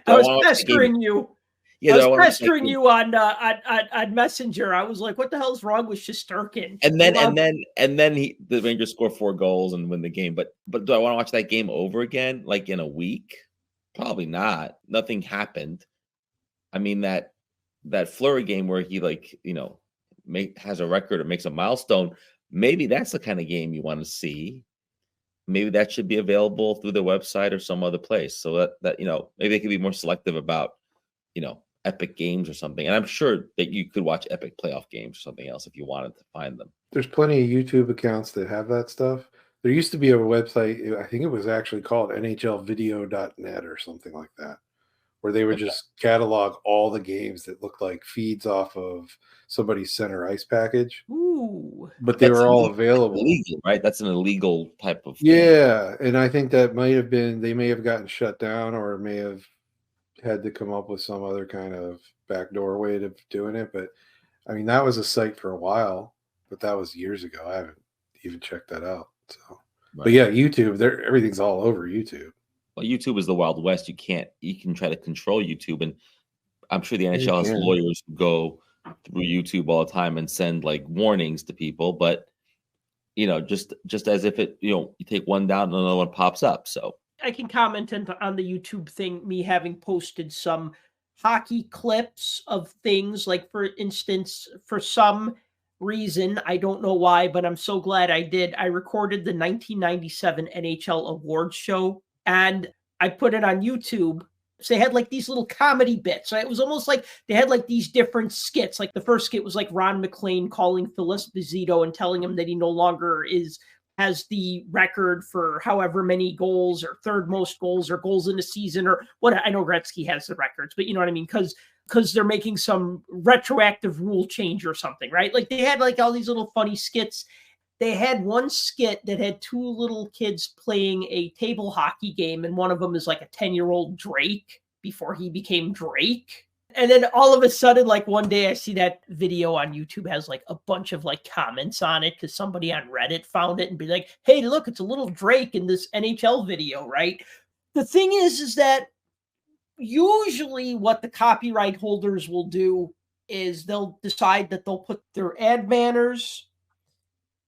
Speaker 4: Do
Speaker 2: I
Speaker 4: I
Speaker 2: was
Speaker 4: want to watch that game?
Speaker 2: pestering you.
Speaker 4: Yeah,
Speaker 2: I
Speaker 4: do I
Speaker 2: was
Speaker 4: want to watch that
Speaker 2: pestering
Speaker 4: game?
Speaker 2: you on Messenger. I was like, "What the hell's wrong with Shesterkin?"
Speaker 4: And then the Rangers score 4 goals and win the game. But do I want to watch that game over again, like in a week? Probably not. Nothing happened. I mean that Fleury game where he has a record or makes a milestone. Maybe that's the kind of game you want to see. Maybe that should be available through the website or some other place. So that maybe they could be more selective about epic games or something. And I'm sure that you could watch epic playoff games or something else if you wanted to find them.
Speaker 3: There's plenty of YouTube accounts that have that stuff. There used to be a website, I think it was actually called NHLvideo.net or something like that, where they would
Speaker 4: Okay.
Speaker 3: just catalog all the games that looked like feeds off of somebody's center ice package,
Speaker 2: Ooh,
Speaker 3: but they were all available.
Speaker 4: Illegal, right? That's an illegal type of thing.
Speaker 3: Yeah, and I think that might have been, they may have gotten shut down or may have had to come up with some other kind of backdoor way of doing it. But I mean, that was a site for a while, but that was years ago. I haven't even checked that out. So, but
Speaker 4: Right.
Speaker 3: yeah, YouTube, everything's all over YouTube.
Speaker 4: Well, YouTube is the Wild West. You can try to control YouTube, and I'm sure the
Speaker 3: you
Speaker 4: NHL has
Speaker 3: can.
Speaker 4: lawyers who go through YouTube all the time and send like warnings to people, but just as if you take one down and another one pops up. So
Speaker 2: I can comment on the YouTube thing, me having posted some hockey clips of things. Like, for instance, for some reason, I don't know why, but I'm so glad I did. I recorded the 1997 NHL Awards show and I put it on YouTube. So they had like these little comedy bits. Right? It was almost like they had like these different skits. Like the first skit was like Ron McLean calling Phil Esposito and telling him that he no longer has the record for however many goals or third most goals or goals in a season or what. I know Gretzky has the records, but you know what I mean? Because they're making some retroactive rule change or something, right? Like they had like all these little funny skits. They had one skit that had 2 little kids playing a table hockey game, and one of them is like a 10-year-old Drake before he became Drake. And then all of a sudden, like one day I see that video on YouTube has like a bunch of like comments on it because somebody on Reddit found it and be like, hey, look, it's a little Drake in this NHL video, right? The thing is that usually what the copyright holders will do is they'll decide that they'll put their ad banners,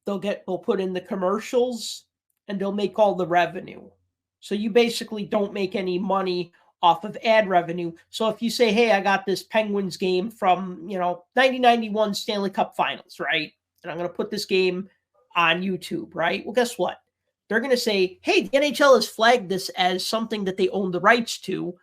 Speaker 2: they'll put in the commercials, and they'll make all the revenue. So you basically don't make any money off of ad revenue. So if you say, hey, I got this Penguins game from, 1991 Stanley Cup Finals, right? And I'm going to put this game on YouTube, right? Well, guess what? They're going to say, hey, the NHL has flagged this as something that they own the rights to.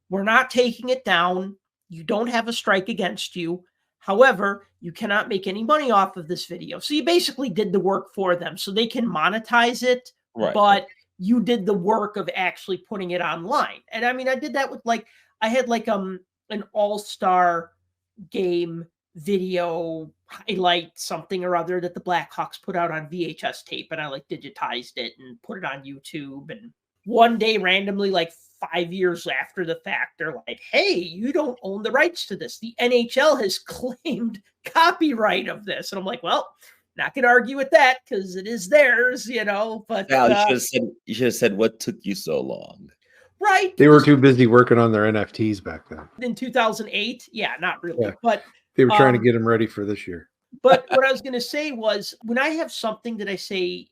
Speaker 2: We're not taking it down. You don't have a strike against you. However, you cannot make any money off of this video. So you basically did the work for them so they can monetize it,
Speaker 4: right.
Speaker 2: But you did the work of actually putting it online. And I mean, I did that with I had an All-Star Game video highlight something or other that the Blackhawks put out on VHS tape, and I digitized it and put it on YouTube. And one day randomly, 5 years after the fact, they're like, hey, you don't own the rights to this. The NHL has claimed copyright of this. And I'm like, well, not going to argue with that because it is theirs, but
Speaker 4: Al, you should have said what took you so long.
Speaker 2: Right.
Speaker 3: They were too busy working on their NFTs back then.
Speaker 2: In 2008? Yeah, not really.
Speaker 3: Yeah.
Speaker 2: But
Speaker 3: they were trying to get them ready for this year.
Speaker 2: But what I was going to say was, when I have something that I say,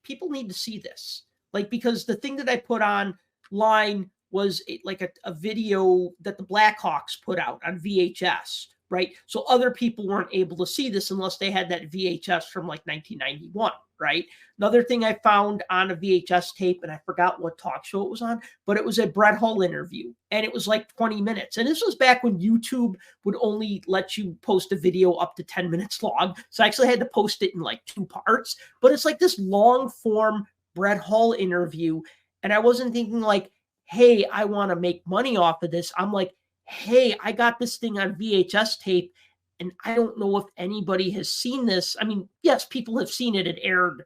Speaker 2: people need to see this. Because the thing that I put online was a video that the Blackhawks put out on VHS, right? So other people weren't able to see this unless they had that VHS from 1991, right? Another thing I found on a VHS tape, and I forgot what talk show it was on, but it was a Brett Hull interview, and it was 20 minutes. And this was back when YouTube would only let you post a video up to 10 minutes long. So I actually had to post it in 2 parts, but it's this long form Brett Hull interview. And I wasn't thinking hey, I want to make money off of this. I'm like, hey, I got this thing on VHS tape, and I don't know if anybody has seen this. I mean, yes, people have seen it. It aired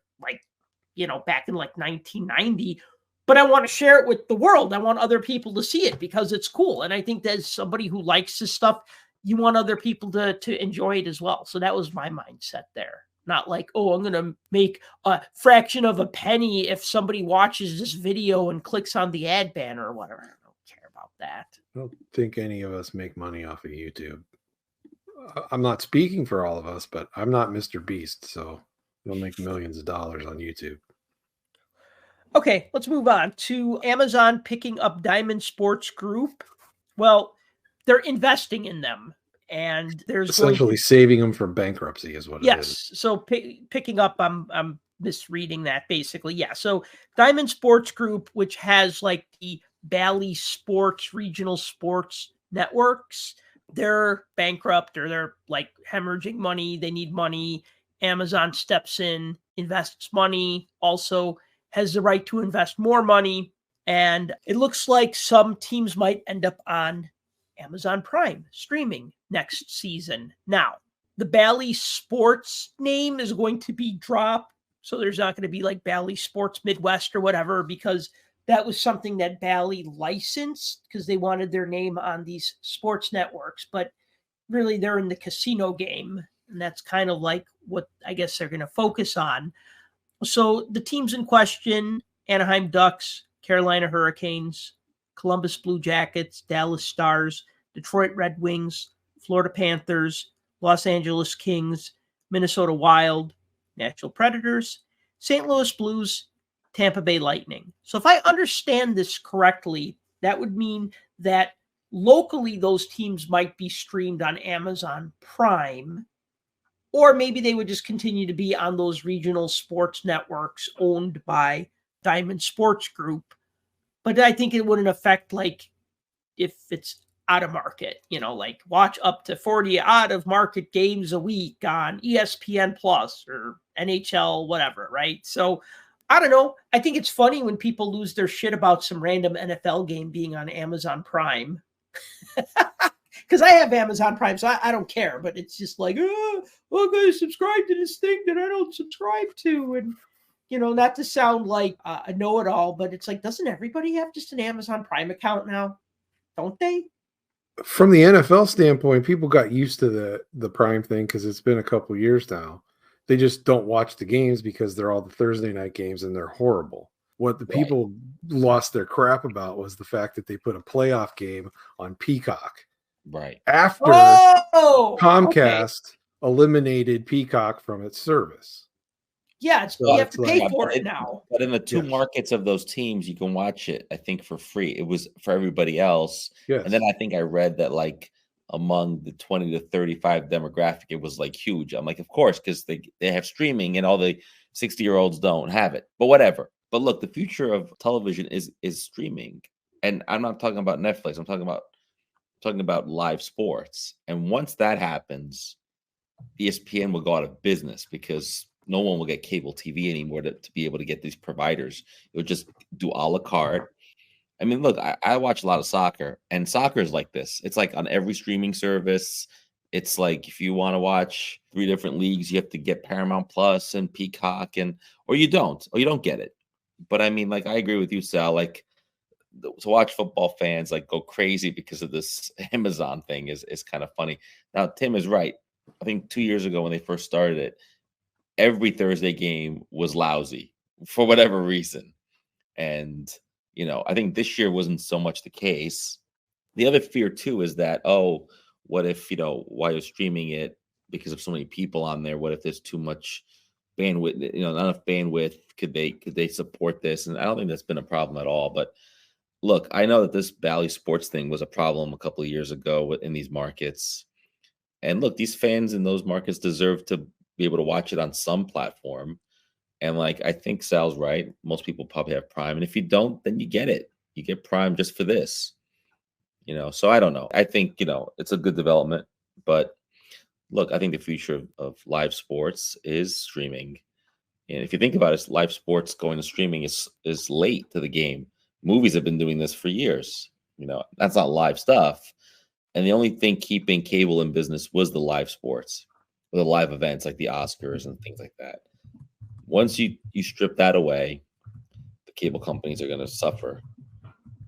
Speaker 2: back in 1990, but I want to share it with the world. I want other people to see it because it's cool. And I think that as somebody who likes this stuff, you want other people to enjoy it as well. So that was my mindset there. Not like, oh, I'm going to make a fraction of a penny if somebody watches this video and clicks on the ad banner or whatever. I don't care about that.
Speaker 3: I don't think any of us make money off of YouTube. I'm not speaking for all of us, but I'm not Mr. Beast, so we'll make millions of dollars on YouTube.
Speaker 2: Okay, let's move on to Amazon picking up Diamond Sports Group. Well, they're investing in them, and there's
Speaker 3: essentially saving them from bankruptcy is what it is.
Speaker 2: Yes, so picking up, I'm misreading that basically. Yeah, so Diamond Sports Group, which has like the Bally Sports regional sports networks, they're bankrupt or they're like hemorrhaging money. They need money. Amazon steps in, invests money, also has the right to invest more money. And it looks like some teams might end up on Amazon Prime streaming next season. Now, the Bally Sports name is going to be dropped. So there's not going to be like Bally Sports Midwest or whatever, because that was something that Bally licensed because they wanted their name on these sports networks. But really, they're in the casino game. And that's kind of like what I guess they're going to focus on. So the teams in question: Anaheim Ducks, Carolina Hurricanes, Columbus Blue Jackets, Dallas Stars, Detroit Red Wings, Florida Panthers, Los Angeles Kings, Minnesota Wild, Nashville Predators, St. Louis Blues, Tampa Bay Lightning. So if I understand this correctly, that would mean that locally those teams might be streamed on Amazon Prime, or maybe they would just continue to be on those regional sports networks owned by Diamond Sports Group. But I think it wouldn't affect, like, if it's out of market, like watch up to 40 out of market games a week on ESPN Plus or NHL, whatever, right? So I don't know. I think it's funny when people lose their shit about some random NFL game being on Amazon Prime. Because I have Amazon Prime, so I don't care. But it's just like, I'm going to subscribe to this thing that I don't subscribe to. And, not to sound like a know-it-all, but it's like, doesn't everybody have just an Amazon Prime account now? Don't they?
Speaker 3: From the NFL standpoint, people got used to the Prime thing because it's been a couple years now. They just don't watch the games because they're all the Thursday night games and they're horrible. What the people lost their crap about was the fact that they put a playoff game on Peacock.
Speaker 4: Right.
Speaker 3: After Comcast eliminated Peacock from its service.
Speaker 2: Yeah, you have to pay for it now.
Speaker 4: But in the two markets of those teams, you can watch it, I think, for free. It was for everybody else.
Speaker 3: Yes.
Speaker 4: And then I think I read that, like, among the 20 to 35 demographic, it was, like, huge. I'm like, of course, because they have streaming and all the 60-year-olds don't have it. But whatever. But look, the future of television is streaming. And I'm not talking about Netflix. I'm talking about live sports. And once that happens, ESPN will go out of business because no one will get cable TV anymore to be able to get these providers. It would just do a la carte. I mean, look, I watch a lot of soccer, and soccer is like this. It's like on every streaming service. It's like if you want to watch 3 different leagues, you have to get Paramount Plus and Peacock, or you don't get it. But I mean, like, I agree with you, Sal. Like, to watch football fans like go crazy because of this Amazon thing is kind of funny. Now, Tim is right. I think 2 years ago when they first started it, every Thursday game was lousy for whatever reason. And, I think this year wasn't so much the case. The other fear too is that, what if, while you're streaming it, because of so many people on there, what if there's too much bandwidth, not enough bandwidth? Could they support this? And I don't think that's been a problem at all. But look, I know that this Bally Sports thing was a problem a couple of years ago in these markets. And look, these fans in those markets deserve to be able to watch it on some platform. And like, I think Sal's right. Most people probably have Prime. And if you don't, then you get it. You get Prime just for this. So I don't know. I think, it's a good development. But look, I think the future of live sports is streaming. And if you think about it, live sports going to streaming is late to the game. Movies have been doing this for years. That's not live stuff. And the only thing keeping cable in business was the live sports, or the live events like the Oscars and things like that. Once you strip that away, the cable companies are going to suffer.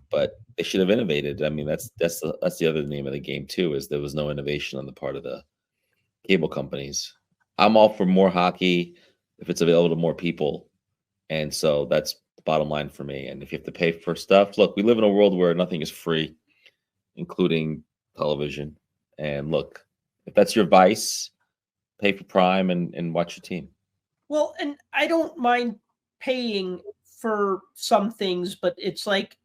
Speaker 4: But they should have innovated. I mean, that's the other name of the game too, is there was no innovation on the part of the cable companies. I'm all for more hockey if it's available to more people, and so that's the bottom line for me. And if you have to pay for stuff, look, we live in a world where nothing is free, including television. And look, if that's your vice, pay for Prime and watch your team.
Speaker 2: Well, and I don't mind paying for some things, but it's like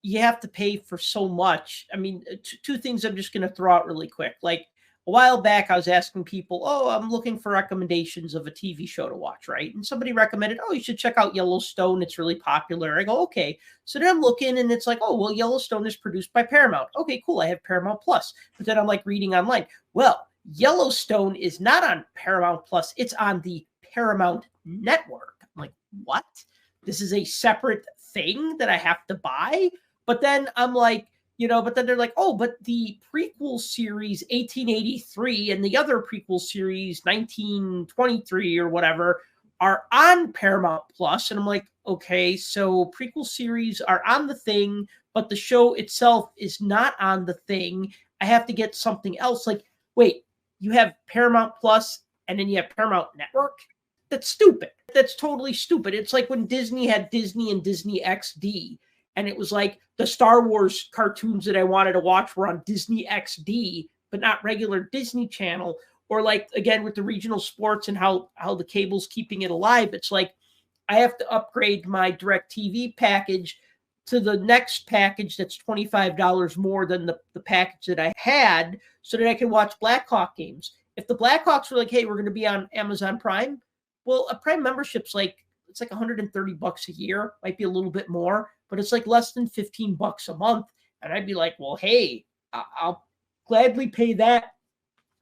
Speaker 2: you have to pay for so much. I mean, two things I'm just going to throw out really quick. Like a while back, I was asking people, "Oh, I'm looking for recommendations of a TV show to watch," right? And somebody recommended, "Oh, you should check out Yellowstone. It's really popular." I go, "Okay." So then I'm looking, and it's like, "Oh, well, Yellowstone is produced by Paramount." Okay, cool. I have Paramount Plus. But then I'm like reading online. Well, Yellowstone is not on Paramount Plus. It's on the Paramount Network. I'm like, what? This is a separate thing that I have to buy? But then I'm like, but then they're like, oh, but the prequel series 1883 and the other prequel series 1923 or whatever are on Paramount Plus. And I'm like, okay, so prequel series are on the thing, but the show itself is not on the thing. I have to get something else. Like, wait, you have Paramount Plus and then you have Paramount Network? That's stupid. That's totally stupid. It's like when Disney had Disney and Disney XD, and it was like the Star Wars cartoons that I wanted to watch were on Disney XD, but not regular Disney Channel. Or like, again, with the regional sports and how the cable's keeping it alive, it's like I have to upgrade my DirecTV package to the next package that's $25 more than the package that I had so that I can watch Blackhawk games. If the Blackhawks were like, hey, we're going to be on Amazon Prime, well, a Prime membership's it's like $130 a year, might be a little bit more, but it's like less than $15 a month. And I'd be like, well, hey, I'll gladly pay that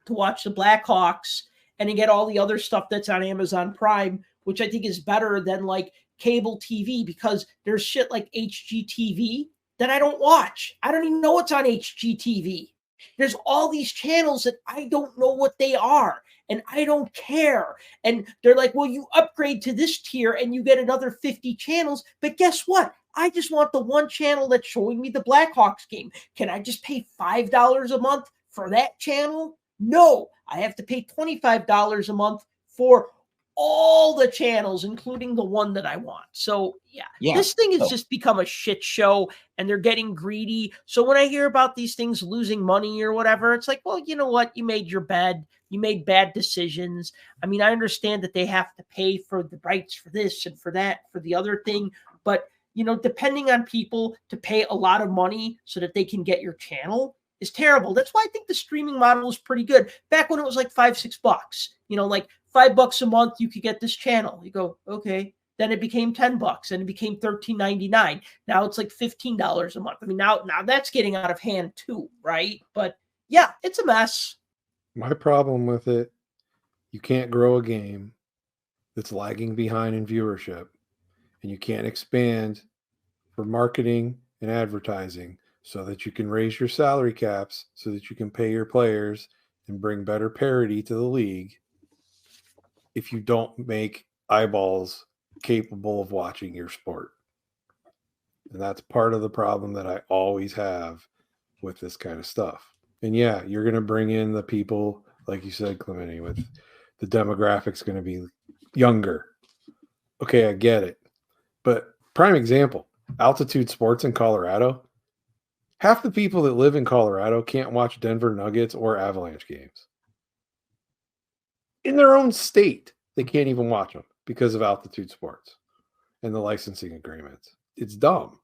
Speaker 2: to watch the Blackhawks and to get all the other stuff that's on Amazon Prime, which I think is better than like cable TV, because there's shit like HGTV that I don't watch. I don't even know what's on HGTV. There's all these channels that I don't know what they are, and I don't care. And they're like, well, you upgrade to this tier and you get another 50 channels. But guess what? I just want the one channel that's showing me the Blackhawks game. Can I just pay $5 a month for that channel? No, I have to pay $25 a month for all the channels, including the one that I want. So yeah. This thing has just become a shit show, and they're getting greedy. So when I hear about these things losing money or whatever, it's like, well, you know what? You made your bed. You made bad decisions. I mean, I understand that they have to pay for the rights for this and for that, for the other thing. But, depending on people to pay a lot of money so that they can get your channel is terrible. That's why I think the streaming model is pretty good. Back when it was like $5-6, like $5 a month, you could get this channel. You go, okay. Then it became $10 and it became $13.99. Now it's like $15 a month. I mean, now that's getting out of hand too, right? But yeah, it's a mess.
Speaker 3: My problem with it, you can't grow a game that's lagging behind in viewership, and you can't expand for marketing and advertising so that you can raise your salary caps so that you can pay your players and bring better parity to the league if you don't make eyeballs capable of watching your sport. And that's part of the problem that I always have with this kind of stuff. And yeah, you're going to bring in the people, like you said, Clemente, with the demographics going to be younger. Okay, I get it. But prime example, Altitude Sports in Colorado. Half the people that live in Colorado can't watch Denver Nuggets or Avalanche games. In their own state, they can't even watch them because of Altitude Sports and the licensing agreements. It's dumb.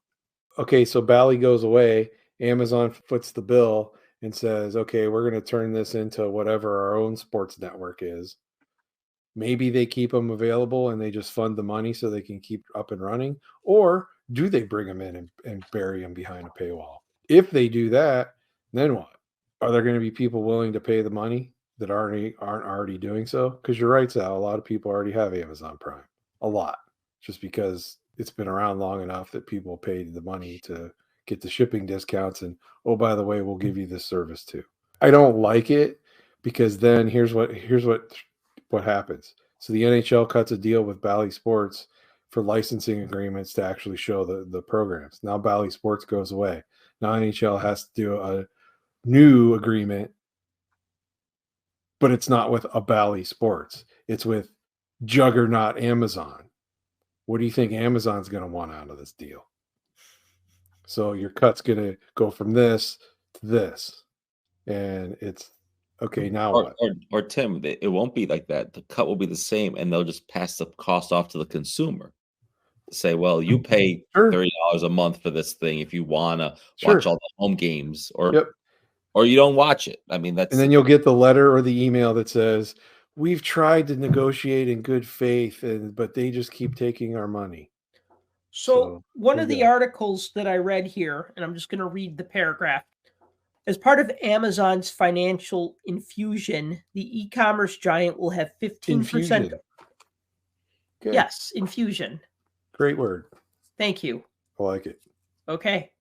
Speaker 3: Okay, so Bally goes away. Amazon foots the bill and says, okay, we're going to turn this into whatever our own sports network is. Maybe they keep them available and they just fund the money so they can keep up and running. Or do they bring them in and bury them behind a paywall? If they do that, then what? Are there going to be people willing to pay the money that aren't already doing so? Because you're right, Sal. A lot of people already have Amazon Prime. A lot. Just because it's been around long enough that people paid the money to get the shipping discounts. And, oh, by the way, we'll give you this service too. I don't like it because then here's what happens. So the NHL cuts a deal with Bally Sports for licensing agreements to actually show the programs. Now Bally Sports goes away. Now NHL has to do a new agreement, but it's not with a Bally Sports. It's with juggernaut Amazon. What do you think Amazon's going to want out of this deal? So your cut's going to go from this to this. And it's, okay, now what?
Speaker 4: Or Tim, it won't be like that. The cut will be the same, and they'll just pass the cost off to the consumer. Say, well, you pay $30 a month for this thing if you want to watch all the home games, or you don't watch it. I mean, that's...
Speaker 3: And then you'll get the letter or the email that says, we've tried to negotiate in good faith, but they just keep taking our money.
Speaker 2: So one of the articles that I read here, and I'm just going to read the paragraph. As part of Amazon's financial infusion, the e-commerce giant will have 15%.
Speaker 3: Infusion.
Speaker 2: Yes, infusion.
Speaker 3: Great word.
Speaker 2: Thank you.
Speaker 3: I like it.
Speaker 2: Okay.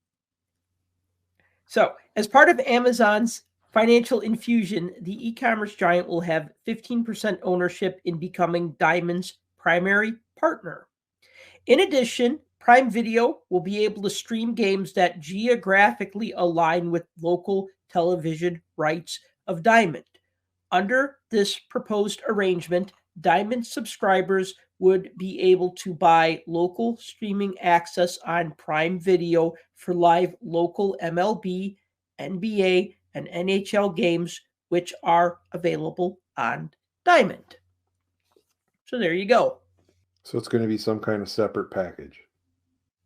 Speaker 2: So, as part of Amazon's financial infusion, the e-commerce giant will have 15% ownership in becoming Diamond's primary partner. In addition, Prime Video will be able to stream games that geographically align with local television rights of Diamond. Under this proposed arrangement, Diamond subscribers would be able to buy local streaming access on Prime Video for live local MLB, NBA, and NHL games, which are available on Diamond. So there you go.
Speaker 3: So it's going to be some kind of separate package.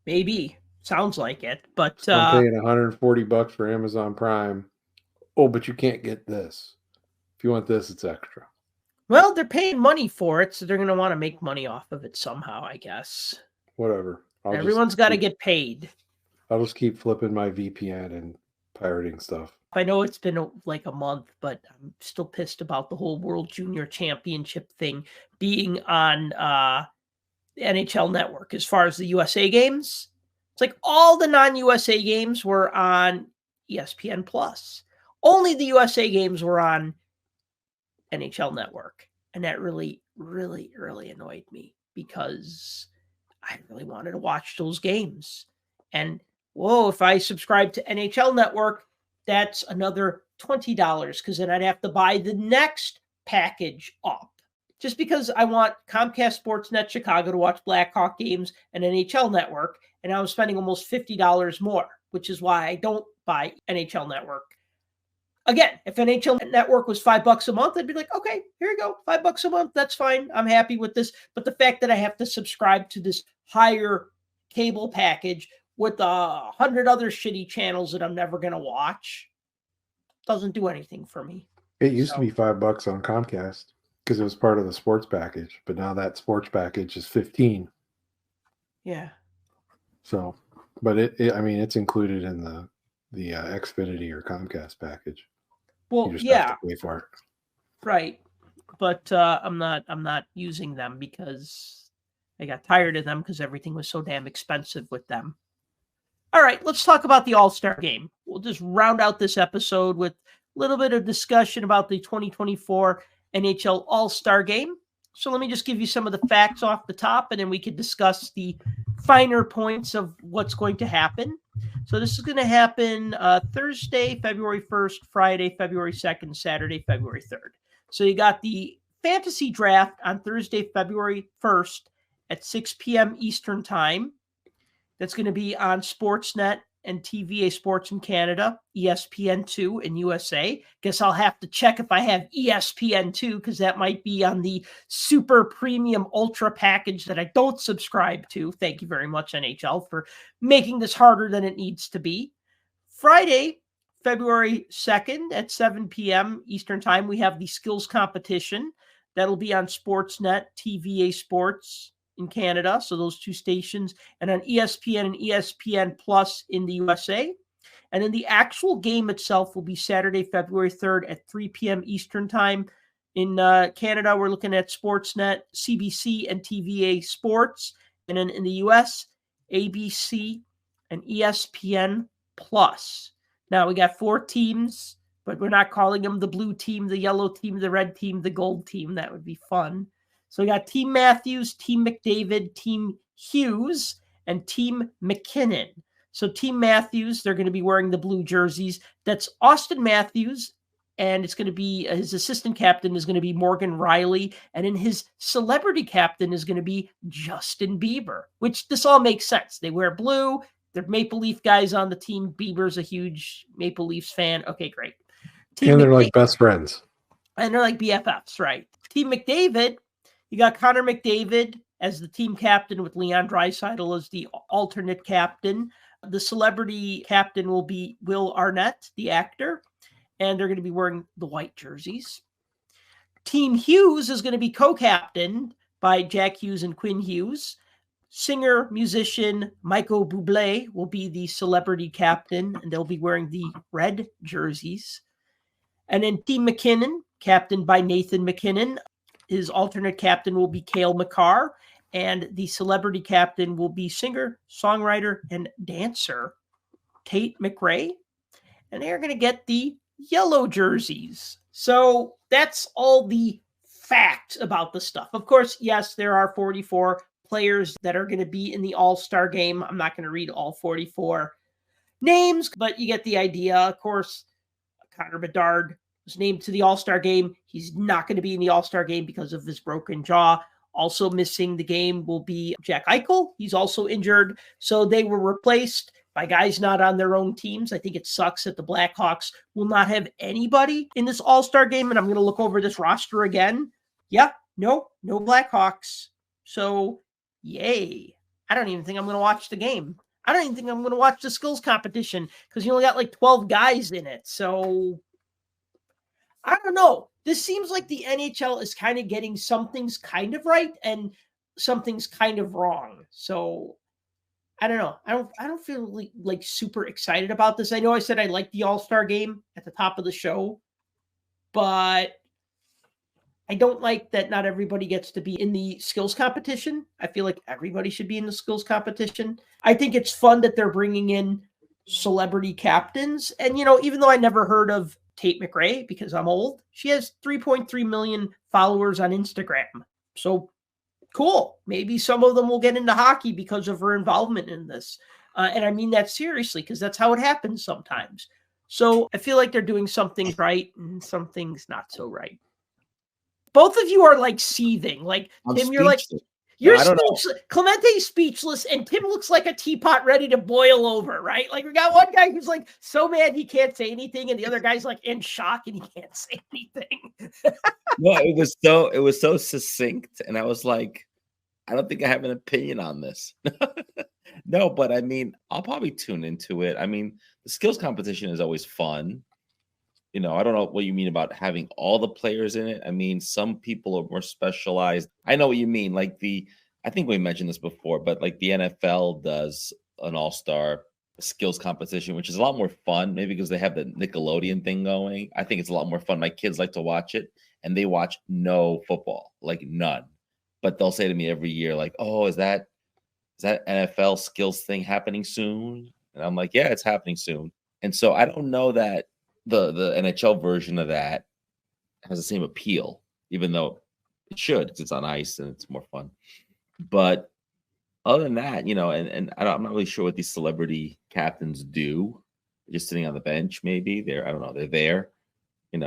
Speaker 2: Maybe. Sounds like it. But
Speaker 3: so I'm paying $140 for Amazon Prime. Oh, but you can't get this. If you want this, it's extra.
Speaker 2: Well, they're paying money for it, so they're going to want to make money off of it somehow, I guess.
Speaker 3: Whatever.
Speaker 2: Everyone's got to get paid.
Speaker 3: I'll just keep flipping my VPN and pirating stuff.
Speaker 2: I know it's been like a month, but I'm still pissed about the whole World Junior Championship thing being on the NHL Network. As far as the USA games, it's like all the non-USA games were on ESPN Plus. Only the USA games were on NHL Network. And that really, really, really annoyed me because I really wanted to watch those games. And whoa, if I subscribe to NHL Network, that's another $20 because then I'd have to buy the next package up. Just because I want Comcast Sportsnet Chicago to watch Blackhawk games and NHL Network, and I was spending almost $50 more, which is why I don't buy NHL Network. Again, if NHL Network was $5 a month, I'd be like, okay, here you go, $5 a month. That's fine. I'm happy with this. But the fact that I have to subscribe to this higher cable package with 100 other shitty channels that I'm never going to watch doesn't do anything for me.
Speaker 3: It used to be $5 on Comcast because it was part of the sports package, but now that sports package is $15.
Speaker 2: Yeah.
Speaker 3: So, but it's included in the Xfinity or Comcast package.
Speaker 2: Well,
Speaker 3: you just have to pay for it.
Speaker 2: Right. But I'm not using them because I got tired of them because everything was so damn expensive with them. All right, let's talk about the All-Star Game. We'll just round out this episode with a little bit of discussion about the 2024 NHL All-Star Game. So let me just give you some of the facts off the top, and then we can discuss the finer points of what's going to happen. So this is going to happen Thursday, February 1st, Friday, February 2nd, Saturday, February 3rd. So you got the fantasy draft on Thursday, February 1st at 6 p.m. Eastern Time. That's going to be on Sportsnet and TVA Sports in Canada, ESPN2 in USA. Guess I'll have to check if I have ESPN2 because that might be on the super premium ultra package that I don't subscribe to. Thank you very much, NHL, for making this harder than it needs to be. Friday, February 2nd at 7 p.m. Eastern Time, we have the skills competition. That'll be on Sportsnet, TVA Sports in Canada, so those two stations, and on ESPN and ESPN Plus in the USA. And then the actual game itself will be Saturday, February 3rd at 3 p.m. Eastern Time. In Canada, we're looking at Sportsnet, CBC, and TVA Sports. And then in the US, ABC and ESPN Plus. Now, we got 4 teams, but we're not calling them the blue team, the yellow team, the red team, the gold team. That would be fun. So we got Team Matthews, Team McDavid, Team Hughes, and Team McKinnon. So Team Matthews, they're going to be wearing the blue jerseys. That's Austin Matthews, and it's going to be his assistant captain is going to be Morgan Riley, and then his celebrity captain is going to be Justin Bieber, which this all makes sense. They wear blue. They're Maple Leaf guys on the team. Bieber's a huge Maple Leafs fan. Okay, great.
Speaker 3: And they're like best friends.
Speaker 2: And they're like BFFs, right? Team McDavid, you got Connor McDavid as the team captain with Leon Draisaitl as the alternate captain. The celebrity captain will be Will Arnett, the actor, and they're going to be wearing the white jerseys. Team Hughes is going to be co-captained by Jack Hughes and Quinn Hughes. Singer, musician Michael Bublé will be the celebrity captain, and they'll be wearing the red jerseys. And then Team McKinnon, captained by Nathan McKinnon. His alternate captain will be Cale Makar, and the celebrity captain will be singer, songwriter, and dancer Tate McRae. And they're going to get the yellow jerseys. So that's all the facts about the stuff. Of course, yes, there are 44 players that are going to be in the All-Star game. I'm not going to read all 44 names, but you get the idea. Of course, Connor Bedard was named to the All-Star game. He's not going to be in the All-Star game because of his broken jaw. Also missing the game will be Jack Eichel. He's also injured. So they were replaced by guys not on their own teams. I think it sucks that the Blackhawks will not have anybody in this All-Star game. And I'm going to look over this roster again. Yeah, no Blackhawks. So, yay. I don't even think I'm going to watch the game. I don't even think I'm going to watch the skills competition because you only got like 12 guys in it. So, I don't know. This seems like the NHL is kind of getting some things kind of right and some things kind of wrong. So, I don't know. I don't feel like super excited about this. I know I said I liked the All-Star game at the top of the show, but I don't like that not everybody gets to be in the skills competition. I feel like everybody should be in the skills competition. I think it's fun that they're bringing in celebrity captains. And, even though I never heard of Tate McRae because I'm old, she has 3.3 million followers on Instagram. So cool. Maybe some of them will get into hockey because of her involvement in this. And I mean that seriously because that's how it happens sometimes. So I feel like they're doing something right and some things not so right. Both of you are like seething. Like Tim, you're like speechless. Clemente's speechless, and Tim looks like a teapot ready to boil over, right? Like we got one guy who's like so mad he can't say anything, and the other guy's like in shock and he can't say anything.
Speaker 4: No, it was so succinct, and I was like, I don't think I have an opinion on this. No, but I mean, I'll probably tune into it. I mean, the skills competition is always fun. I don't know what you mean about having all the players in it. I mean, some people are more specialized. I know what you mean. Like I think we mentioned this before, but like the NFL does an all-star skills competition, which is a lot more fun, maybe because they have the Nickelodeon thing going. I think it's a lot more fun. My kids like to watch it, and they watch no football, like none. But they'll say to me every year, like, oh, is that NFL skills thing happening soon? And I'm like, yeah, it's happening soon. And so I don't know that the NHL version of that has the same appeal, even though it should, because it's on ice and it's more fun. But other than that, and I'm not really sure what these celebrity captains do. They're just sitting on the bench, maybe. I don't know, they're there, and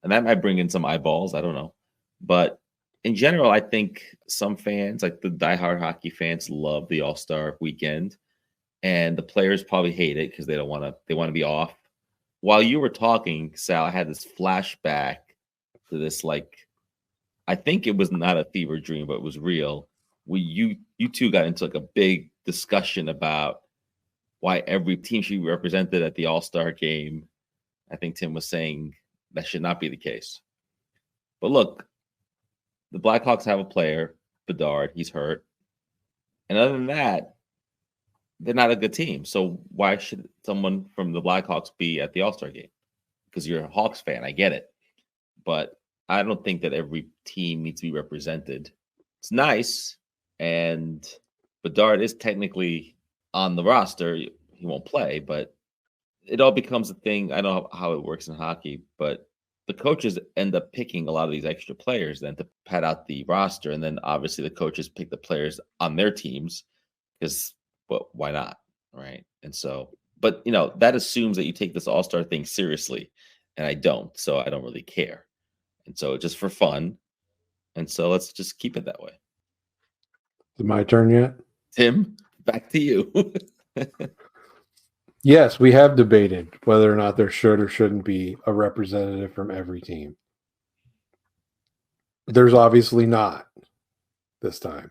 Speaker 4: that might bring in some eyeballs. I don't know. But in general, I think some fans, like the diehard hockey fans, love the All-Star weekend. And the players probably hate it because they want to be off. While you were talking, Sal, I had this flashback to this, like, I think it was not a fever dream, but it was real. You two got into like a big discussion about why every team should be represented at the All-Star game. I think Tim was saying that should not be the case. But look, the Blackhawks have a player, Bedard. He's hurt. And other than that, they're not a good team. So why should someone from the Blackhawks be at the All-Star game? Because you're a Hawks fan. I get it. But I don't think that every team needs to be represented. It's nice. And Bedard is technically on the roster. He won't play, but it all becomes a thing. I know how it works in hockey, but the coaches end up picking a lot of these extra players then to pad out the roster. And then obviously the coaches pick the players on their teams because, well, why not? right? And so, but that assumes that you take this All-Star thing seriously, and I don't, so I don't really care. And so just for fun, and so let's just keep it that way.
Speaker 3: Is it my turn yet?
Speaker 4: Tim, back to you.
Speaker 3: Yes, we have debated whether or not there should or shouldn't be a representative from every team. There's obviously not this time.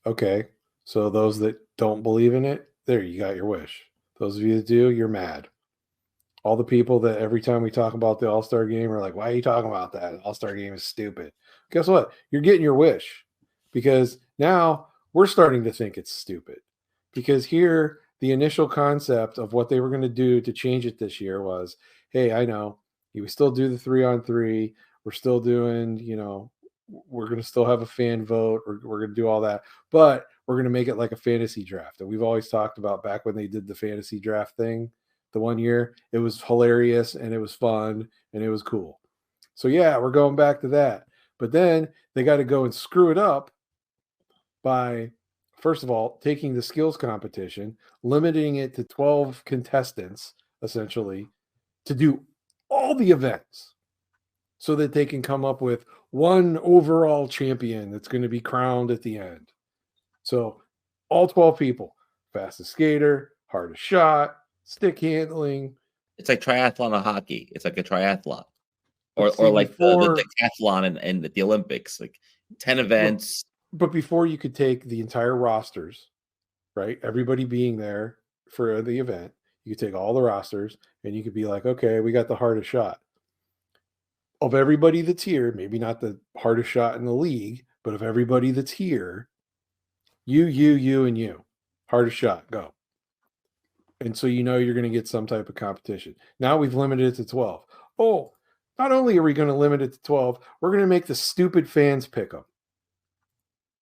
Speaker 3: Okay, so those that don't believe in it, there, you got your wish. Those of you that do, you're mad. All the people that every time we talk about the All-Star Game are like, why are you talking about that? The All-Star Game is stupid. Guess what? You're getting your wish, because now we're starting to think it's stupid. Because here, the initial concept of what they were going to do to change it this year was, hey, I know, we still do the 3-on-3. We're still doing, we're going to still have a fan vote. We're going to do all that. But we're going to make it like a fantasy draft. And we've always talked about back when they did the fantasy draft thing, the one year, it was hilarious and it was fun and it was cool. So yeah, we're going back to that. But then they got to go and screw it up by, first of all, taking the skills competition, limiting it to 12 contestants, essentially, to do all the events so that they can come up with one overall champion that's going to be crowned at the end. So all 12 people, fastest skater, hardest shot, stick handling.
Speaker 4: It's like triathlon of hockey. It's like a triathlon. Or
Speaker 3: See,
Speaker 4: like the decathlon and the Olympics, like 10 events.
Speaker 3: But before, you could take the entire rosters, right? Everybody being there for the event. You could take all the rosters and you could be like, okay, we got the hardest shot. Of everybody that's here, maybe not the hardest shot in the league, but of everybody that's here, you, and you. Hardest shot, go. And so you're going to get some type of competition. Now we've limited it to 12. Oh, not only are we going to limit it to 12, we're going to make the stupid fans pick them.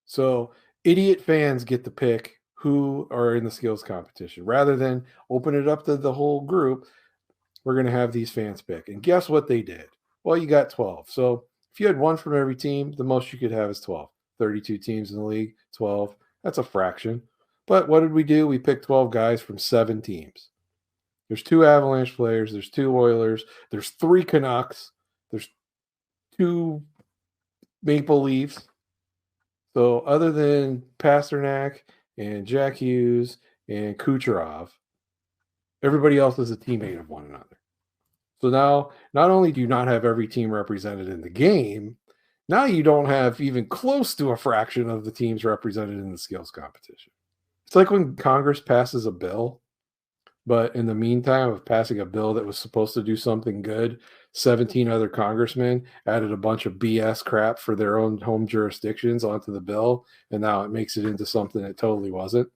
Speaker 3: So idiot fans get to pick who are in the skills competition. Rather than open it up to the whole group, we're going to have these fans pick. And guess what they did? Well, you got 12. So if you had one from every team, the most you could have is 12. 32 teams in the league, 12. That's a fraction. But what did we do? We picked 12 guys from 7 teams. There's 2 Avalanche players. There's 2 Oilers. There's 3 Canucks. There's 2 Maple Leafs. So other than Pasternak and Jack Hughes and Kucherov, everybody else is a teammate of one another. So now, not only do you not have every team represented in the game, now you don't have even close to a fraction of the teams represented in the skills competition. It's like when Congress passes a bill, but in the meantime of passing a bill that was supposed to do something good, 17 other congressmen added a bunch of BS crap for their own home jurisdictions onto the bill, and now it makes it into something it totally wasn't.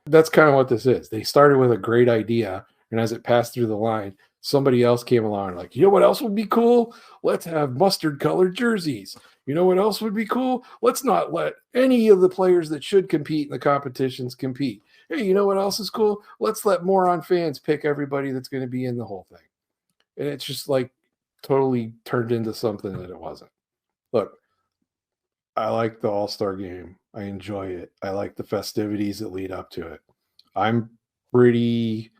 Speaker 3: That's kind of what this is. They started with a great idea, and as it passed through the line, somebody else came along and like, you know what else would be cool? Let's have mustard-colored jerseys. You know what else would be cool? Let's not let any of the players that should compete in the competitions compete. Hey, you know what else is cool? Let's let moron fans pick everybody that's going to be in the whole thing. And it's just like totally turned into something that it wasn't. Look, I like the All-Star Game. I enjoy it. I like the festivities that lead up to it. I'm pretty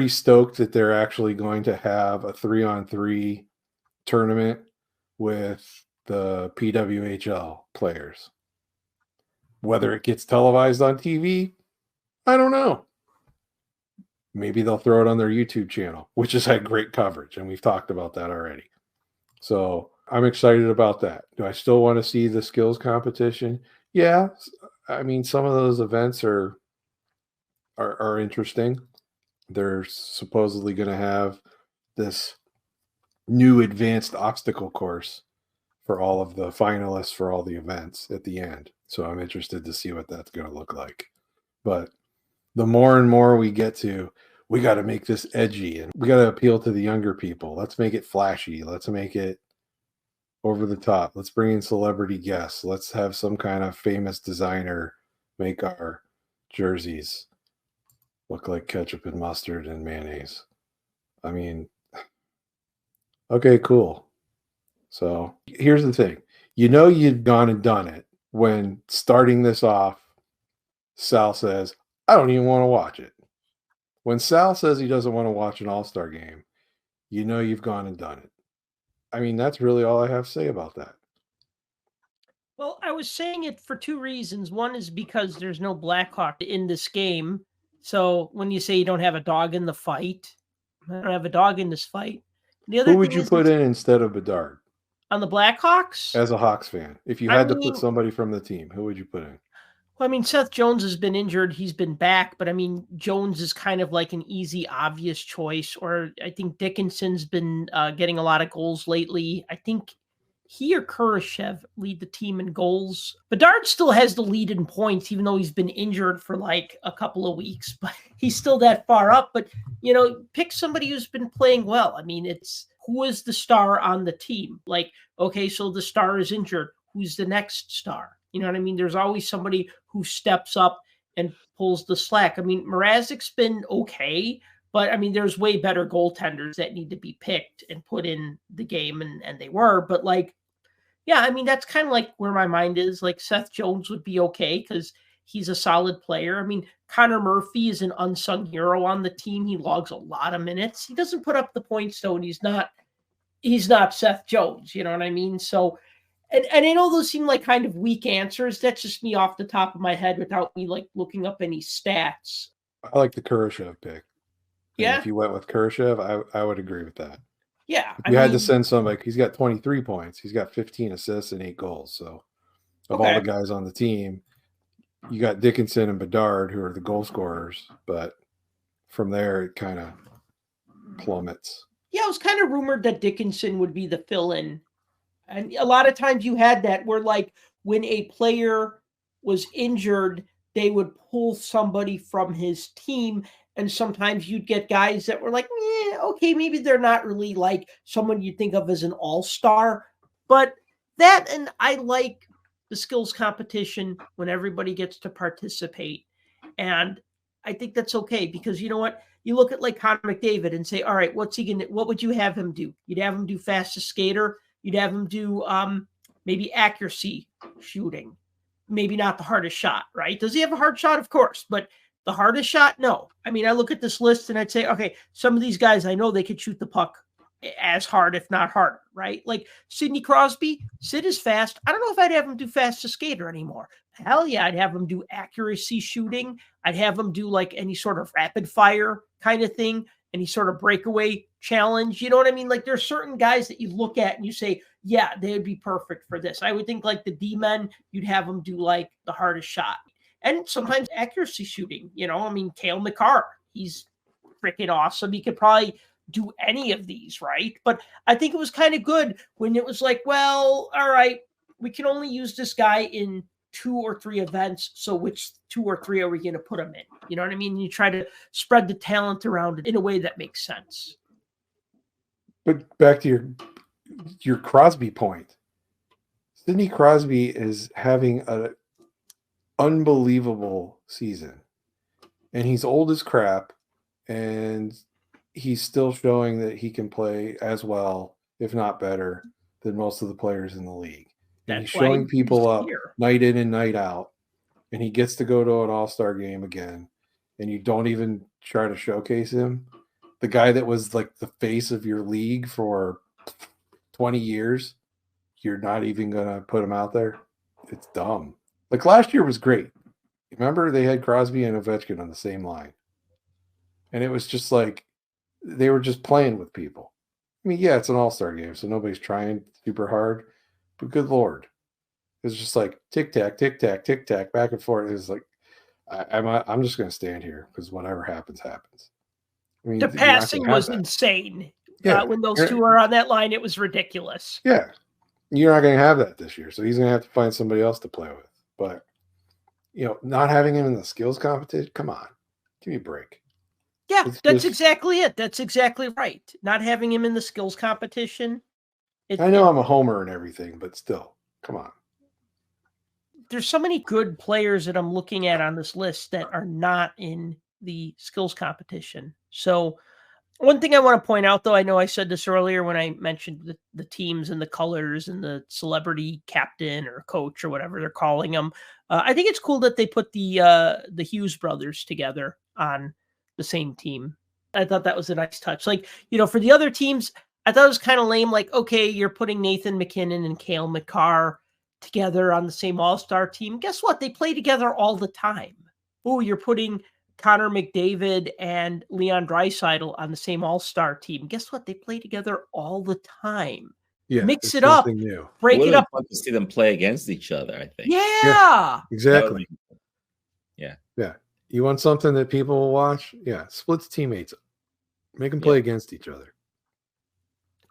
Speaker 3: stoked that they're actually going to have a 3-on-3 tournament with the PWHL players. Whether it gets televised on TV, I don't know. Maybe they'll throw it on their YouTube channel, which has had great coverage, and we've talked about that already. So I'm excited about that. Do I still want to see the skills competition? Yeah. I mean, some of those events are interesting. They're supposedly going to have this new advanced obstacle course for all of the finalists for all the events at the end. So I'm interested to see what that's going to look like. But the more and more we get to, we got to make this edgy and we got to appeal to the younger people. Let's make it flashy. Let's make it over the top. Let's bring in celebrity guests. Let's have some kind of famous designer make our jerseys look like ketchup and mustard and mayonnaise. I mean, okay, cool. So here's the thing. You'd gone and done it when starting this off, Sal says, I don't even want to watch it. When Sal says he doesn't want to watch an All-Star game, you know you've gone and done it. I mean, that's really all I have to say about that.
Speaker 2: Well, I was saying it for two reasons. One is because there's no Blackhawk in this game. So when you say you don't have a dog in the fight, I don't have a dog in this fight. The other
Speaker 3: Who would
Speaker 2: thing
Speaker 3: you
Speaker 2: is
Speaker 3: put in instead of Bedard
Speaker 2: on the Blackhawks.
Speaker 3: as a Hawks fan? If you
Speaker 2: I
Speaker 3: had to put
Speaker 2: mean,
Speaker 3: somebody from the team, who would you put in?
Speaker 2: well, I mean, Seth Jones has been injured. He's been back, but I mean, Jones is kind of like an easy, obvious choice. Or I think Dickinson's been getting a lot of goals lately. I think he or Kurashev lead the team in goals. Bedard still has the lead in points, even though he's been injured for like a couple of weeks, but he's still that far up. But, you know, pick somebody who's been playing well. I mean, it's who is the star on the team? Like, okay, so the star is injured. Who's the next star? You know what I mean? There's always somebody who steps up and pulls the slack. I mean, Mrazek's been okay, but I mean, there's way better goaltenders that need to be picked and put in the game, and they were. But like, yeah, I mean, that's kind of like where my mind is. Like, Seth Jones would be okay because he's a solid player. I mean, Connor Murphy is an unsung hero on the team. He logs a lot of minutes. He doesn't put up the points though, and he's not Seth Jones. You know what I mean? So. And I know those seem like kind of weak answers. That's just me off the top of my head without me like looking up any stats.
Speaker 3: I like the Kurashev pick.
Speaker 2: Yeah.
Speaker 3: And if you went with Kurashev, I would agree with that.
Speaker 2: Yeah.
Speaker 3: If you had to send somebody, he's got 23 points. He's got 15 assists and 8 goals. So of all the guys on the team, you got Dickinson and Bedard, who are the goal scorers. But from there, it kind of plummets.
Speaker 2: Yeah, it was kind of rumored that Dickinson would be the fill-in. And a lot of times you had that where like when a player was injured, they would pull somebody from his team. And sometimes you'd get guys that were like, okay, maybe they're not really like someone you'd think of as an all-star. But that, and I like the skills competition when everybody gets to participate. And I think that's okay because you know what? You look at like Connor McDavid and say, all right, what would you have him do? You'd have him do fastest skater. You'd have him do maybe accuracy shooting, maybe not the hardest shot, right? Does he have a hard shot? Of course, but the hardest shot, no. I mean, I look at this list and I'd say, okay, some of these guys, I know they could shoot the puck as hard, if not harder, right? Like Sidney Crosby, Sid is fast. I don't know if I'd have him do fastest skater anymore. Hell yeah, I'd have him do accuracy shooting. I'd have him do like any sort of rapid fire kind of thing. Any sort of breakaway challenge. You know what I mean? Like there's certain guys that you look at and you say, yeah, they would be perfect for this. I would think like the D-men, you'd have them do like the hardest shot. And sometimes accuracy shooting, you know, I mean, Cale Makar, he's freaking awesome. He could probably do any of these, right? But I think it was kind of good when it was like, well, all right, we can only use this guy in 2 or 3 events. So which 2 or 3 are we going to put him in? You know what I mean? You try to spread the talent around in a way that makes sense.
Speaker 3: But back to your Crosby point. Sidney Crosby is having an unbelievable season. And he's old as crap. And he's still showing that he can play as well, if not better, than most of the players in the league. And he's showing people up night in and night out. And he gets to go to an All-Star game again. And you don't even try to showcase him. The guy that was like the face of your league for 20 years, you're not even going to put him out there. It's dumb. Like last year was great. Remember they had Crosby and Ovechkin on the same line. And it was just like they were just playing with people. I mean, yeah, it's an All-Star game, so nobody's trying super hard. But good Lord. It's just like tic-tac, tic-tac, tic-tac, back and forth. It's like, I'm just going to stand here because whatever happens, happens. I mean,
Speaker 2: the passing was insane.
Speaker 3: Yeah.
Speaker 2: When those two are on that line, it was ridiculous.
Speaker 3: Yeah. You're not going to have that this year. So he's going to have to find somebody else to play with. But, you know, not having him in the skills competition, come on. Give me a break.
Speaker 2: Yeah, that's exactly it. That's exactly right. Not having him in the skills competition.
Speaker 3: I know I'm a homer and everything, but still, come on.
Speaker 2: There's so many good players that I'm looking at on this list that are not in the skills competition. So one thing I want to point out, though, I know I said this earlier when I mentioned the teams and the colors and the celebrity captain or coach or whatever they're calling them. I think it's cool that they put the Hughes brothers together on the same team. I thought that was a nice touch. Like, for the other teams, I thought it was kind of lame. Like, okay, you're putting Nathan McKinnon and Cale Makar together on the same All-Star team. Guess what? They play together all the time. Oh, you're putting Connor McDavid and Leon Draisaitl on the same All-Star team. Guess what? They play together all the time.
Speaker 3: Yeah,
Speaker 2: mix it up,
Speaker 3: new.
Speaker 2: break it up.
Speaker 4: Fun to see them play against each other, I think.
Speaker 2: Yeah,
Speaker 3: exactly.
Speaker 4: Yeah.
Speaker 3: You want something that people will watch? Yeah, splits teammates. Make them play against each other.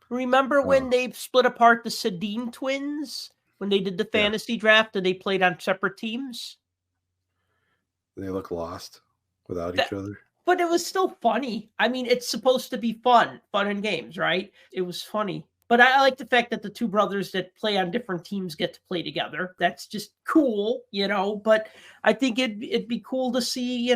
Speaker 2: Remember when they split apart the Sedin twins when they did the fantasy draft and they played on separate teams?
Speaker 3: They look lost without each other.
Speaker 2: But it was still funny. I mean, it's supposed to be fun and games, right? It was funny. But I like the fact that the two brothers that play on different teams get to play together. That's just cool, But I think it'd be cool to see,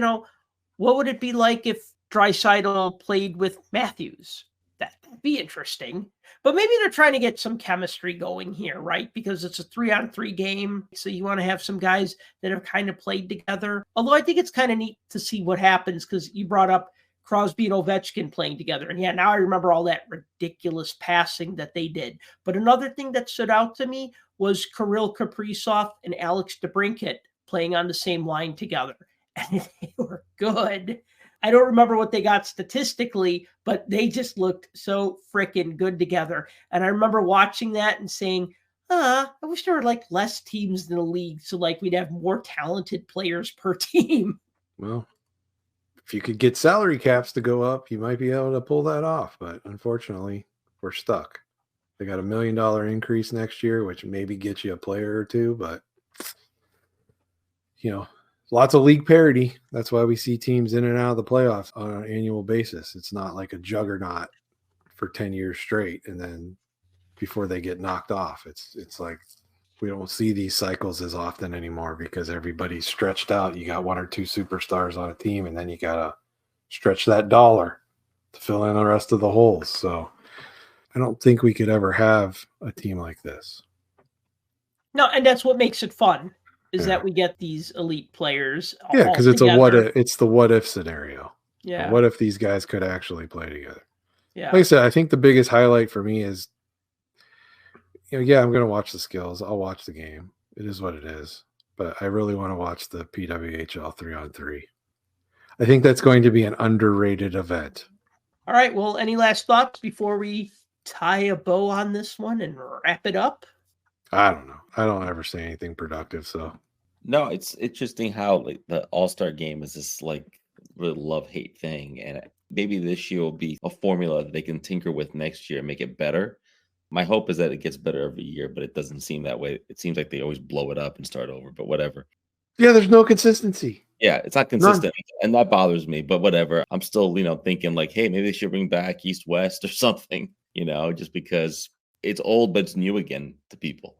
Speaker 2: what would it be like if Draisaitl played with Matthews? That'd be interesting. But maybe they're trying to get some chemistry going here, right? Because it's a 3-on-3 game. So you want to have some guys that have kind of played together. Although I think it's kind of neat to see what happens because you brought up Crosby and Ovechkin playing together. And now I remember all that ridiculous passing that they did. But another thing that stood out to me was Kirill Kaprizov and Alex DeBrincat playing on the same line together. And they were good. I don't remember what they got statistically, but they just looked so freaking good together. And I remember watching that and saying, I wish there were less teams in the league. So we'd have more talented players per team.
Speaker 3: Well, if you could get salary caps to go up, you might be able to pull that off. But unfortunately, we're stuck. They got $1 million increase next year, which maybe gets you a player or two, but lots of league parity. That's why we see teams in and out of the playoffs on an annual basis. It's not like a juggernaut for 10 years straight and then before they get knocked off. It's like we don't see these cycles as often anymore because everybody's stretched out. You got one or two superstars on a team, and then you got to stretch that dollar to fill in the rest of the holes. So I don't think we could ever have a team like this.
Speaker 2: No, and that's what makes it fun. Is that we get these elite players?
Speaker 3: Yeah, because it's it's the what if scenario.
Speaker 2: Yeah.
Speaker 3: What if these guys could actually play together?
Speaker 2: Yeah.
Speaker 3: Like I said, I think the biggest highlight for me is, I'm going to watch the skills. I'll watch the game. It is what it is. But I really want to watch the PWHL 3-on-3. I think that's going to be an underrated event.
Speaker 2: All right. Well, any last thoughts before we tie a bow on this one and wrap it up?
Speaker 3: I don't know. I don't ever say anything productive, so.
Speaker 4: No, it's interesting how the All-Star Game is this really love-hate thing, and maybe this year will be a formula that they can tinker with next year and make it better. My hope is that it gets better every year, but it doesn't seem that way. It seems like they always blow it up and start over, but whatever.
Speaker 3: Yeah, there's no consistency.
Speaker 4: Yeah, it's not consistent, and that bothers me, but whatever. I'm still, thinking hey, maybe they should bring back East-West or something, just because it's old, but it's new again to people,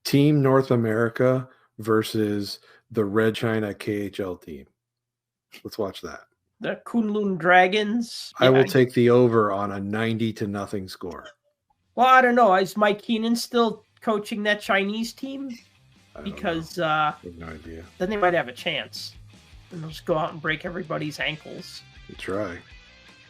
Speaker 3: Team North America versus the Red China KHL team. Let's watch that.
Speaker 2: The Kunlun Dragons.
Speaker 3: I will take the over on a 90-0 score.
Speaker 2: Well, I don't know. Is Mike Keenan still coaching that Chinese team? Because
Speaker 3: I have no idea.
Speaker 2: Then they might have a chance. And they'll just go out and break everybody's ankles.
Speaker 3: You try.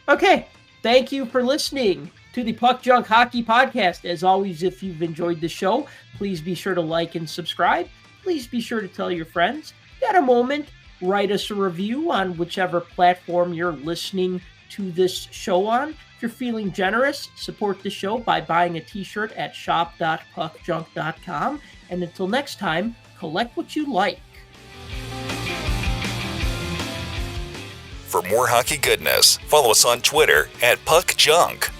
Speaker 2: Okay. Thank you for listening to the Puck Junk Hockey Podcast. As always, if you've enjoyed the show, please be sure to like and subscribe. Please be sure to tell your friends. If you had a moment, write us a review on whichever platform you're listening to this show on. If you're feeling generous, support the show by buying a t-shirt at shop.puckjunk.com. And until next time, collect what you like.
Speaker 1: For more hockey goodness, follow us on Twitter @PuckJunk.